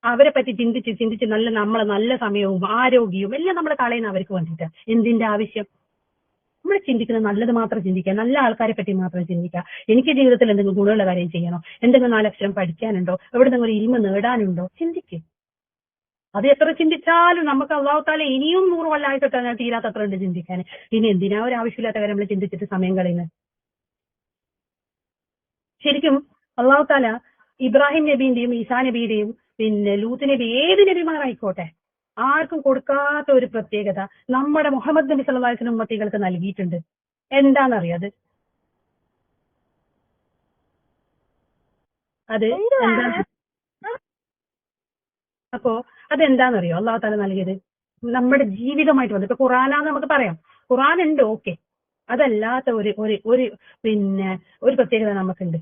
അവരെ പറ്റി ചിന്തിച്ച് നമ്മളെ നല്ല സമയവും ആരോഗ്യവും എല്ലാം നമ്മൾ കളയുന്ന അവർക്ക് വേണ്ടിയിട്ട്. എന്തിന്റെ ആവശ്യം? നമ്മൾ ചിന്തിക്കുന്നത് നല്ലത് മാത്രം ചിന്തിക്കുക, നല്ല ആൾക്കാരെ പറ്റി മാത്രം ചിന്തിക്കുക. എനിക്ക് ജീവിതത്തിൽ എന്തെങ്കിലും ഗുണമുള്ള കാര്യം ചെയ്യണോ, എന്തെങ്കിലും 4 അക്ഷരം പഠിക്കാനുണ്ടോ, എവിടെന്നെങ്കിലും ഒരു ഇൽമ നേടാനുണ്ടോ, ചിന്തിക്കുക. അത് എത്ര ചിന്തിച്ചാലും നമുക്ക് അള്ളാഹു താല ഇനിയും 100 കൊല്ലമായിട്ടൊക്കെ ഞാൻ തീരാത്തത്ര ഉണ്ട് ചിന്തിക്കാൻ. ഇനി എന്തിനാ ഒരു ആവശ്യമില്ലാത്ത കാര്യം നമ്മൾ ചിന്തിച്ചിട്ട് സമയം കളയുന്നത്? ശരിക്കും അള്ളാഹു താല ഇബ്രാഹിം നബീന്റെയും ഈസാ നബിയുടെയും പിന്നെ ലൂത്ത് നബി, ഏത് നബിമാരായിക്കോട്ടെ, ആർക്കും കൊടുക്കാത്ത ഒരു പ്രത്യേകത നമ്മുടെ മുഹമ്മദ് നബി സല്ലല്ലാഹു അലൈഹി വസല്ലം ഉമ്മത്തികൾക്ക് നൽകിയിട്ടുണ്ട്. എന്താണെന്നറിയോ? അത് എന്താണ്? അപ്പോ അതെന്താണെന്നറിയോ? അള്ളാഹു താല നൽകിയത് നമ്മുടെ ജീവിതമായിട്ട് വന്നു. ഇപ്പൊ ഖുറാനാന്ന് നമുക്ക് പറയാം, ഖുറാൻ ഉണ്ട്, ഓക്കെ. അതല്ലാത്ത ഒരു ഒരു ഒരു പിന്നെ ഒരു പ്രത്യേകത നമുക്കുണ്ട്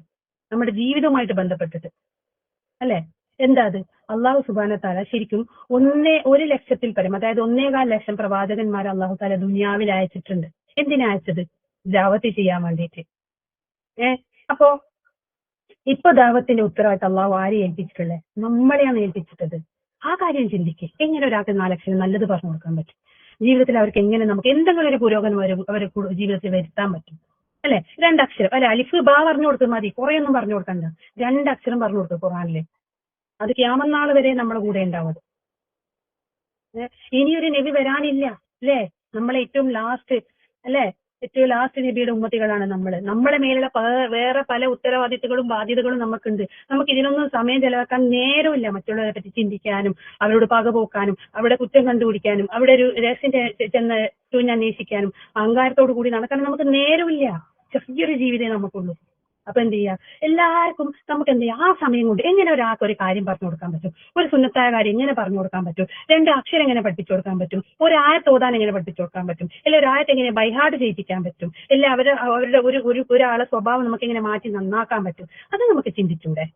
നമ്മുടെ ജീവിതവുമായിട്ട് ബന്ധപ്പെട്ടിട്ട്, അല്ലെ? എന്താ അത്? അള്ളാഹു സുബ്ഹാനഹു തആല ശരിക്കും 1 ലക്ഷത്തിൽ പരം, അതായത് 1.25 ലക്ഷം പ്രവാചകന്മാരെ അള്ളാഹു തആല ദുനിയാവിൽ അയച്ചിട്ടുണ്ട്. എന്തിനാ അയച്ചത്? ദഅവത്ത് ചെയ്യാൻ വേണ്ടിയിട്ട്. അപ്പോ ഇപ്പൊ ദഅവത്തിന്റെ ഉത്തരവാദിത്തം അള്ളാഹു ആരെ ഏൽപ്പിച്ചിട്ടുള്ളത്? നമ്മളെയാണ് ഏൽപ്പിച്ചിട്ടത്. ആ കാര്യം ചിന്തിക്കുക. എങ്ങനെ ഒരാൾക്ക് 4 ലക്ഷം നല്ലത് പറഞ്ഞു കൊടുക്കാൻ പറ്റും? ജീവിതത്തിൽ അവർക്ക് എങ്ങനെ നമുക്ക് എന്തെങ്കിലും ഒരു പുരോഗമനം അവരെ ജീവിതത്തിൽ വരുത്താൻ പറ്റും? അല്ലെ? 2 അക്ഷരം, അല്ലെ? അലിഫ് ബാ പറഞ്ഞു കൊടുത്താൽ മതി, കുറെ ഒന്നും പറഞ്ഞു കൊടുക്കണ്ട. 2 അക്ഷരം പറഞ്ഞു കൊടുത്തു ഖുർആനില്. അത് ഖിയാമത്ത് നാൾ വരെ നമ്മുടെ കൂടെ ഉണ്ടാവും. ഇനിയൊരു നബി വരാനില്ല, അല്ലെ? നമ്മളെ ഏറ്റവും ലാസ്റ്റ്, അല്ലെ? ഏറ്റവും ലാസ്റ്റ് നബിയുടെ ഉമ്മത്തികളാണ് നമ്മളെ മേലുള്ള വേറെ പല ഉത്തരവാദിത്തങ്ങളും ബാധ്യതകളും നമുക്കുണ്ട്. നമുക്ക് ഇതിനൊന്നും സമയം ചെലവാക്കാൻ നേരമില്ല. മറ്റുള്ളവരെ പറ്റി ചിന്തിക്കാനും, അവരോട് പകപോക്കാനും, അവിടെ കുറ്റം കണ്ടുപിടിക്കാനും, അവിടെ ഒരു രഹസ്യം ചെന്ന് അന്വേഷിക്കാനും, അഹങ്കാരത്തോടു കൂടി നടക്കാനും നമുക്ക് നേരമില്ല. ചെറിയൊരു ജീവിതമേ നമുക്കുള്ളൂ. അപ്പൊ എന്ത് ചെയ്യാ? എല്ലാവർക്കും നമുക്ക് എന്ത് ചെയ്യാം? ആ സമയം കൊണ്ട് എങ്ങനെ ഒരാൾക്ക് ഒരു കാര്യം പറഞ്ഞു കൊടുക്കാൻ പറ്റും? ഒരു സുന്നത്തായ കാര്യം എങ്ങനെ പറഞ്ഞു കൊടുക്കാൻ പറ്റും? 2 അക്ഷരം എങ്ങനെ പഠിപ്പിച്ചു കൊടുക്കാൻ പറ്റും? ഒരു ആയത്ത് ഓതാൻ എങ്ങനെ പഠിപ്പിച്ചു കൊടുക്കാൻ പറ്റും? അല്ലെ ഒരു ആയത്ത് എങ്ങനെ ബൈഹാർട്ട് ചെയ്യിപ്പിക്കാൻ പറ്റും? അല്ലെ അവരുടെ ഒരാളെ സ്വഭാവം നമുക്ക് എങ്ങനെ മാറ്റി നന്നാക്കാൻ പറ്റും? അത് നമുക്ക് ചിന്തിച്ചൂടെ?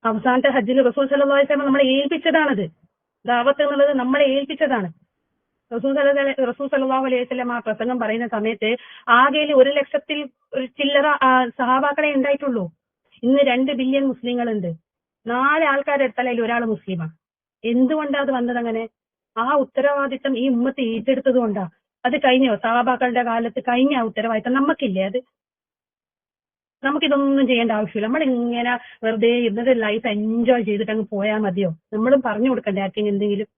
അവസാനത്തെ ഹജ്ജിൽ റസൂൽ സല്ലല്ലാഹു അലൈഹി വസല്ലം നമ്മളെ ഏൽപ്പിച്ചതാണത്. ദഅവത്ത് എന്നുള്ളത് നമ്മളെ ഏൽപ്പിച്ചതാണ്. റസൂൽ സല്ലല്ലാഹു അലൈഹി വസല്ലം ആ പ്രസംഗം പറയുന്ന സമയത്ത് ആകെയിൽ 1 ലക്ഷത്തിൽ ഒരു ചില്ലറ സഹാബാക്കളെ ഉണ്ടായിട്ടുള്ളൂ. ഇന്ന് 2 ബില്യൺ മുസ്ലിങ്ങളുണ്ട്. 4 ആൾക്കാരെടുത്താൽ അതിൽ ഒരാൾ മുസ്ലിമാണ്. എന്തുകൊണ്ടാ അത് വന്നത് അങ്ങനെ? ആ ഉത്തരവാദിത്തം ഈ ഉമ്മത്ത് ഏറ്റെടുത്തത് കൊണ്ടാ. അത് കഴിഞ്ഞോ? സഹാബാക്കളുടെ കാലത്ത് കഴിഞ്ഞ ആ ഉത്തരവാദിത്തം നമുക്കില്ലേ? അത് നമുക്കിതൊന്നും ചെയ്യേണ്ട ആവശ്യമില്ല. നമ്മളിങ്ങനെ വെറുതെ ഇന്നത്തെ ലൈഫ് എൻജോയ് ചെയ്തിട്ട് അങ്ങ് പോയാൽ മതിയോ? നമ്മളും പറഞ്ഞു കൊടുക്കണ്ടേ ആർക്കെങ്കിലും എന്തെങ്കിലും?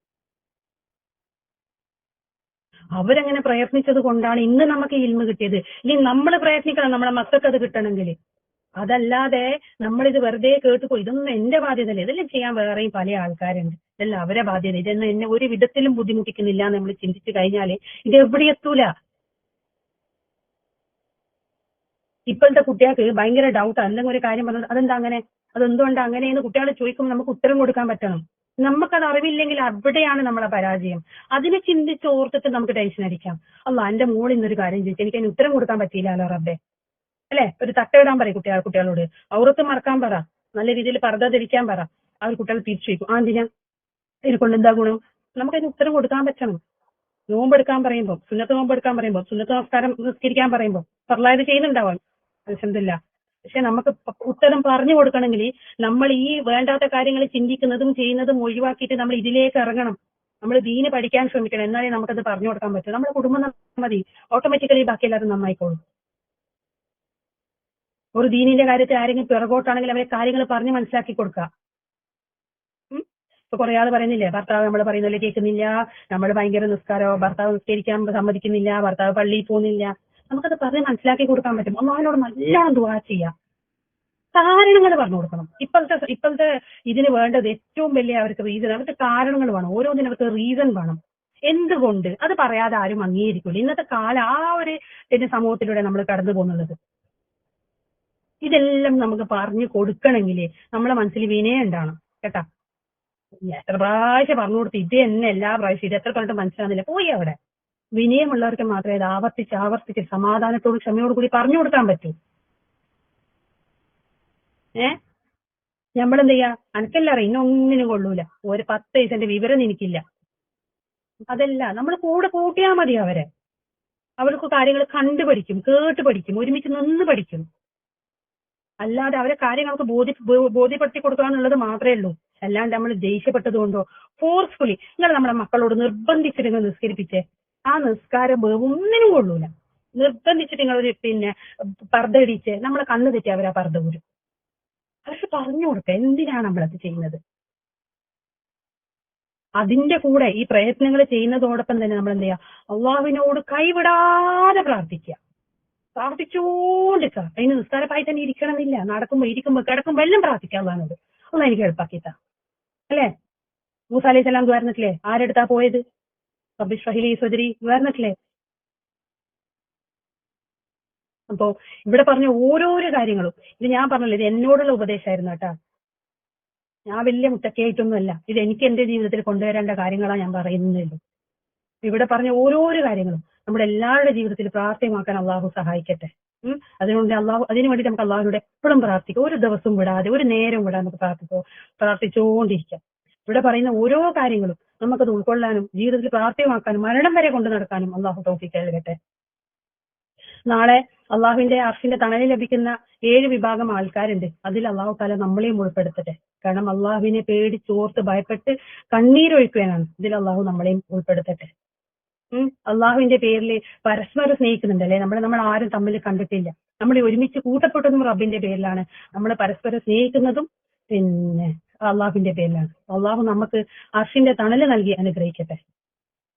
അവരങ്ങനെ പ്രയത്നിച്ചത് കൊണ്ടാണ് ഇന്ന് നമുക്ക് ഇൽമ കിട്ടിയത്. ഇനി നമ്മൾ പ്രയത്നിക്കണം നമ്മളെ മക്കൾക്ക് അത് കിട്ടണമെങ്കിൽ. അതല്ലാതെ നമ്മളിത് വെറുതെ കേട്ടുപോയി ഇതൊന്നും എന്റെ ബാധ്യതയല്ലേ, ഇതെല്ലാം ചെയ്യാൻ വേറെയും പല ആൾക്കാരുണ്ട്, ഇതെല്ലാം അവരെ ബാധ്യത, ഇതൊന്നും എന്നെ ഒരു വിധത്തിലും ബുദ്ധിമുട്ടിക്കുന്നില്ല എന്ന് നമ്മൾ ചിന്തിച്ചു കഴിഞ്ഞാല് ഇത് എവിടെ എത്തൂല. ഇപ്പോഴത്തെ കുട്ടികൾക്ക് ഭയങ്കര ഡൗട്ടാ. എന്തെങ്കിലും ഒരു കാര്യം പറഞ്ഞത് അതെന്താ അങ്ങനെ, അതെന്തുകൊണ്ടാ അങ്ങനെയെന്ന് കുട്ടികളെ ചോദിക്കുമ്പോൾ നമുക്ക് ഉത്തരം കൊടുക്കാൻ പറ്റണം. നമുക്കത് അറിവില്ലെങ്കിൽ അവിടെയാണ് നമ്മളെ പരാജയം. അതിനെ ചിന്തിച്ച് ഓർത്തിട്ട് നമുക്ക് ടെൻഷൻ അടിക്കാം. അല്ല എന്റെ മോൾ ഇന്നൊരു കാര്യം ചോദിച്ചു, എനിക്ക് അതിന് ഉത്തരം കൊടുക്കാൻ പറ്റിയില്ലല്ലോ റബ്ബേ, അല്ലെ? ഒരു തട്ടയിടാൻ പറയും കുട്ടികളോട്, ഔറത്ത് മറക്കാൻ പറ, നല്ല രീതിയിൽ പർദ്ദ ധരിക്കാൻ പറ. അവർ കുട്ടികൾ തിരിച്ചു ചോദിക്കും, എന്തിനാ, ഇതിനെക്കൊണ്ട് എന്താ ഗുണം? നമുക്കതിന് ഉത്തരം കൊടുക്കാൻ പറ്റണം. നോമ്പെടുക്കാൻ പറയുമ്പോൾ, സുന്നത്ത് നോമ്പെടുക്കാൻ പറയുമ്പോൾ, സുന്നത്ത് നമസ്കാരം നിസ്കരിക്കാൻ പറയുമ്പോൾ ഫർളായത് ചെയ്യുന്നുണ്ടാവാം, അൽഹംദുലില്ലാ. പക്ഷെ നമുക്ക് ഉത്തരം പറഞ്ഞു കൊടുക്കണമെങ്കിൽ നമ്മൾ ഈ വേണ്ടാത്ത കാര്യങ്ങൾ ചിന്തിക്കുന്നതും ചെയ്യുന്നതും ഒഴിവാക്കിയിട്ട് നമ്മൾ ഇതിലേക്ക് ഇറങ്ങണം. നമ്മൾ ദീന് പഠിക്കാൻ ശ്രമിക്കണം. എന്നാലേ നമുക്കത് പറഞ്ഞു കൊടുക്കാൻ പറ്റും. നമ്മുടെ കുടുംബം മതി, ഓട്ടോമാറ്റിക്കലി ബാക്കി എല്ലാവരും നന്നായിക്കോളും. ഒരു ദീനിന്റെ കാര്യത്തിൽ ആരെങ്കിലും പിറകോട്ടാണെങ്കിൽ അവരെ കാര്യങ്ങൾ പറഞ്ഞ് മനസ്സിലാക്കി കൊടുക്കുക. ഇപ്പൊ കുറെ ആൾ പറയുന്നില്ലേ, ഭർത്താവ് നമ്മൾ പറയുന്നല്ലേ കേൾക്കുന്നില്ല, നമ്മൾ ഭയങ്കര നിസ്കാരോ, ഭർത്താവ് നിസ്കരിക്കാൻ സമ്മതിക്കുന്നില്ല, ഭർത്താവ് പള്ളിയിൽ പോകുന്നില്ല. നമുക്കത് പറഞ്ഞ് മനസ്സിലാക്കി കൊടുക്കാൻ പറ്റും. അല്ലാഹുവിനോട് നല്ലോണം ദുആ ചെയ്യാം. കാരണങ്ങൾ പറഞ്ഞു കൊടുക്കണം. ഇപ്പോഴത്തെ ഇതിന് വേണ്ടത് ഏറ്റവും വലിയ അവർക്ക് റീസൺ, അവർക്ക് കാരണങ്ങൾ വേണം. ഓരോന്നിനും അവർക്ക് റീസൺ വേണം. എന്തുകൊണ്ട് അത് പറയാതെ ആരും അംഗീകരിക്കില്ല. ഇന്നത്തെ കാലം ആ ഒരു സമൂഹത്തിലൂടെ നമ്മൾ കടന്നു പോകുന്നത്. ഇതെല്ലാം നമുക്ക് പറഞ്ഞു കൊടുക്കണമെങ്കിൽ നമ്മളെ മനസ്സിൽ വിനയം ഉണ്ടാവണം കേട്ടാ. എത്ര പ്രാവശ്യം പറഞ്ഞു കൊടുത്ത് ഇത് തന്നെ എല്ലാ പ്രാവശ്യം ഇത് എത്ര പറഞ്ഞിട്ട് മനസ്സിലാകുന്നില്ല, പോയി അവിടെ. വിനയമുള്ളവർക്ക് മാത്രമേ ഇത് ആവർത്തിച്ച് സമാധാനത്തോടും ക്ഷമയോടും കൂടി പറഞ്ഞു കൊടുക്കാൻ പറ്റൂ. നമ്മളെന്ത് ചെയ്യാ, അനക്കെല്ലാം അറിയാം, ഇന്നൊന്നിനും കൊള്ളൂല, ഒരു 10 പൈസന്റെ വിവരം എനിക്കില്ല, അതല്ല. നമ്മൾ കൂടെ കൂട്ടിയാൽ മതി അവരെ. അവർക്ക് കാര്യങ്ങൾ കണ്ടു പഠിക്കും, കേട്ട് പഠിക്കും, ഒരുമിച്ച് നിന്ന് പഠിക്കും. അല്ലാതെ അവരെ കാര്യങ്ങൾക്ക് ബോധ്യപ്പെടുത്തി കൊടുക്കുക എന്നുള്ളത് മാത്രമേ ഉള്ളൂ. അല്ലാണ്ട് നമ്മൾ ദേഷ്യപ്പെട്ടത് കൊണ്ടോ ഫോഴ്സ്ഫുള്ളി നിങ്ങൾ നമ്മുടെ മക്കളോട് നിർബന്ധിച്ചിട്ട് നിങ്ങൾ നിസ്കരിപ്പിച്ചേ, ആ നിസ്കാരം ഒന്നിനും കൊള്ളൂല. നിർബന്ധിച്ചിട്ട് നിങ്ങളൊരു പർദ്ദ ഇടിച്ച് നമ്മളെ കണ്ണ് തെറ്റി അവരാ പർദ്ദ ഊരും. അവർക്ക് പറഞ്ഞു കൊടുക്കുക എന്തിനാണ് നമ്മളത് ചെയ്യുന്നത്. അതിന്റെ കൂടെ ഈ പ്രയത്നങ്ങൾ ചെയ്യുന്നതോടൊപ്പം തന്നെ നമ്മൾ എന്ത് ചെയ്യുക, അള്ളാഹുവിനോട് കൈവിടാതെ പ്രാർത്ഥിച്ചുകൊണ്ടിരിക്കുക. അതിന് നിസ്കാരപ്പായി തന്നെ ഇരിക്കണമെന്നില്ല, നടക്കുമ്പോ ഇരിക്കുമ്പോ കിടക്കുമ്പോ എല്ലാം പ്രാർത്ഥിക്കാം അള്ളാഹിനോട്. ഒന്ന് എനിക്ക് എളുപ്പാക്കിത്താ, അല്ലെ? മൂസ അലൈഹി സ്വലാം ദ്വാരന്നിട്ടില്ലേ? ആരെടുത്താ പോയത്? റബ്ബി ഇശ്റഹ് ലി സദ്രി ദ്വാരന്നിട്ടില്ലേ? അപ്പോ ഇവിടെ പറഞ്ഞ ഓരോരോ കാര്യങ്ങളും ഇത് ഞാൻ പറഞ്ഞല്ലോ, ഇത് എന്നോടുള്ള ഉപദേശമായിരുന്നു കേട്ടാ. ഞാൻ വലിയ മുത്തക്കയായിട്ടൊന്നുമല്ല, ഇത് എനിക്ക് എന്റെ ജീവിതത്തിൽ കൊണ്ടുവരേണ്ട കാര്യങ്ങളാണ് ഞാൻ പറയുന്നുള്ളൂ. ഇവിടെ പറഞ്ഞ ഓരോരോ കാര്യങ്ങളും നമ്മുടെ എല്ലാവരുടെ ജീവിതത്തിൽ പ്രാർത്ഥ്യമാക്കാൻ അള്ളാഹു സഹായിക്കട്ടെ. അതുകൊണ്ട് അതിനു വേണ്ടി നമുക്ക് അള്ളാഹുവിനോട് എപ്പോഴും പ്രാർത്ഥിക്കാം. ഒരു ദിവസം വിടാതെ, ഒരു നേരം വിടാതെ നമുക്ക് പ്രാർത്ഥിച്ചുകൊണ്ടിരിക്കാം. ഇവിടെ പറയുന്ന ഓരോ കാര്യങ്ങളും നമുക്കത് ഉൾക്കൊള്ളാനും ജീവിതത്തിൽ പ്രാർത്ഥ്യമാക്കാനും മരണം വരെ കൊണ്ടു നടക്കാനും അള്ളാഹു തൗഫീഖ് നൽകട്ടെ. നാളെ അള്ളാഹുവിന്റെ അർശിന്റെ തണലിൽ ലഭിക്കുന്ന 7 വിഭാഗം ആൾക്കാരുണ്ട്. അതിൽ അള്ളാഹു താല നമ്മളെയും ഉൾപ്പെടുത്തട്ടെ. കാരണം അള്ളാഹുവിനെ പേടിച്ചോർത്ത് ഭയപ്പെട്ട് കണ്ണീരൊഴിക്കുകയാണ്. ഇതിൽ അള്ളാഹു നമ്മളെയും ഉൾപ്പെടുത്തട്ടെ. അള്ളാഹുവിന്റെ പേരിൽ പരസ്പരം സ്നേഹിക്കുന്നുണ്ട് അല്ലെ. നമ്മൾ ആരും തമ്മിൽ കണ്ടിട്ടില്ല. നമ്മൾ ഒരുമിച്ച് കൂട്ടപ്പെട്ടതും റബ്ബിന്റെ പേരിലാണ്. നമ്മൾ പരസ്പരം സ്നേഹിക്കുന്നതും പിന്നെ അള്ളാഹുവിന്റെ പേരിലാണ്. അള്ളാഹു നമുക്ക് അർശിന്റെ തണല് നൽകി അനുഗ്രഹിക്കട്ടെ.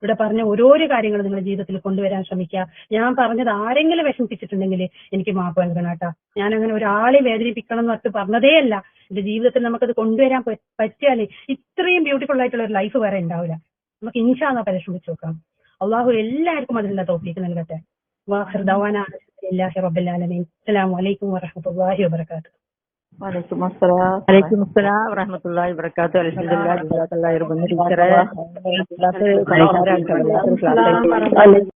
ഇവിടെ പറഞ്ഞ ഓരോരോ കാര്യങ്ങൾ നിങ്ങളുടെ ജീവിതത്തിൽ കൊണ്ടുവരാൻ ശ്രമിക്കുക. ഞാൻ പറഞ്ഞത് ആരെങ്കിലും വിഷമിപ്പിച്ചിട്ടുണ്ടെങ്കിൽ എനിക്ക് മാപ്പ് നൽകണം കേട്ടാ. ഞാൻ അങ്ങനെ ഒരാളെ വേദനിപ്പിക്കണം എന്ന് പറഞ്ഞതേ അല്ല. എന്റെ ജീവിതത്തിൽ നമുക്കത് കൊണ്ടുവരാൻ പറ്റിയാല് ഇത്രയും ബ്യൂട്ടിഫുൾ ആയിട്ടുള്ള ഒരു ലൈഫ് വേറെ ഉണ്ടാവില്ല. നമുക്ക് ഇൻഷാ അല്ലാഹ് പരിശ്രമിച്ചു നോക്കാം. അള്ളാഹു എല്ലാവർക്കും അതിനുള്ള തൗഫീഖ് നൽകട്ടെ. വാഖിർ ദഅവാനാ അൽഹംദുലില്ലാഹി റബ്ബിൽ ആലമീൻ. അസ്സലാമു അലൈക്കും വറഹ്മത്തുള്ളാഹി വബറകാതുഹു. വലൈക്കും അസ്സലാം വറഹ്മത്തുള്ളാഹി വബറകാതുഹു. അൽഹംദുലില്ലാഹ്. ടീച്ചറെ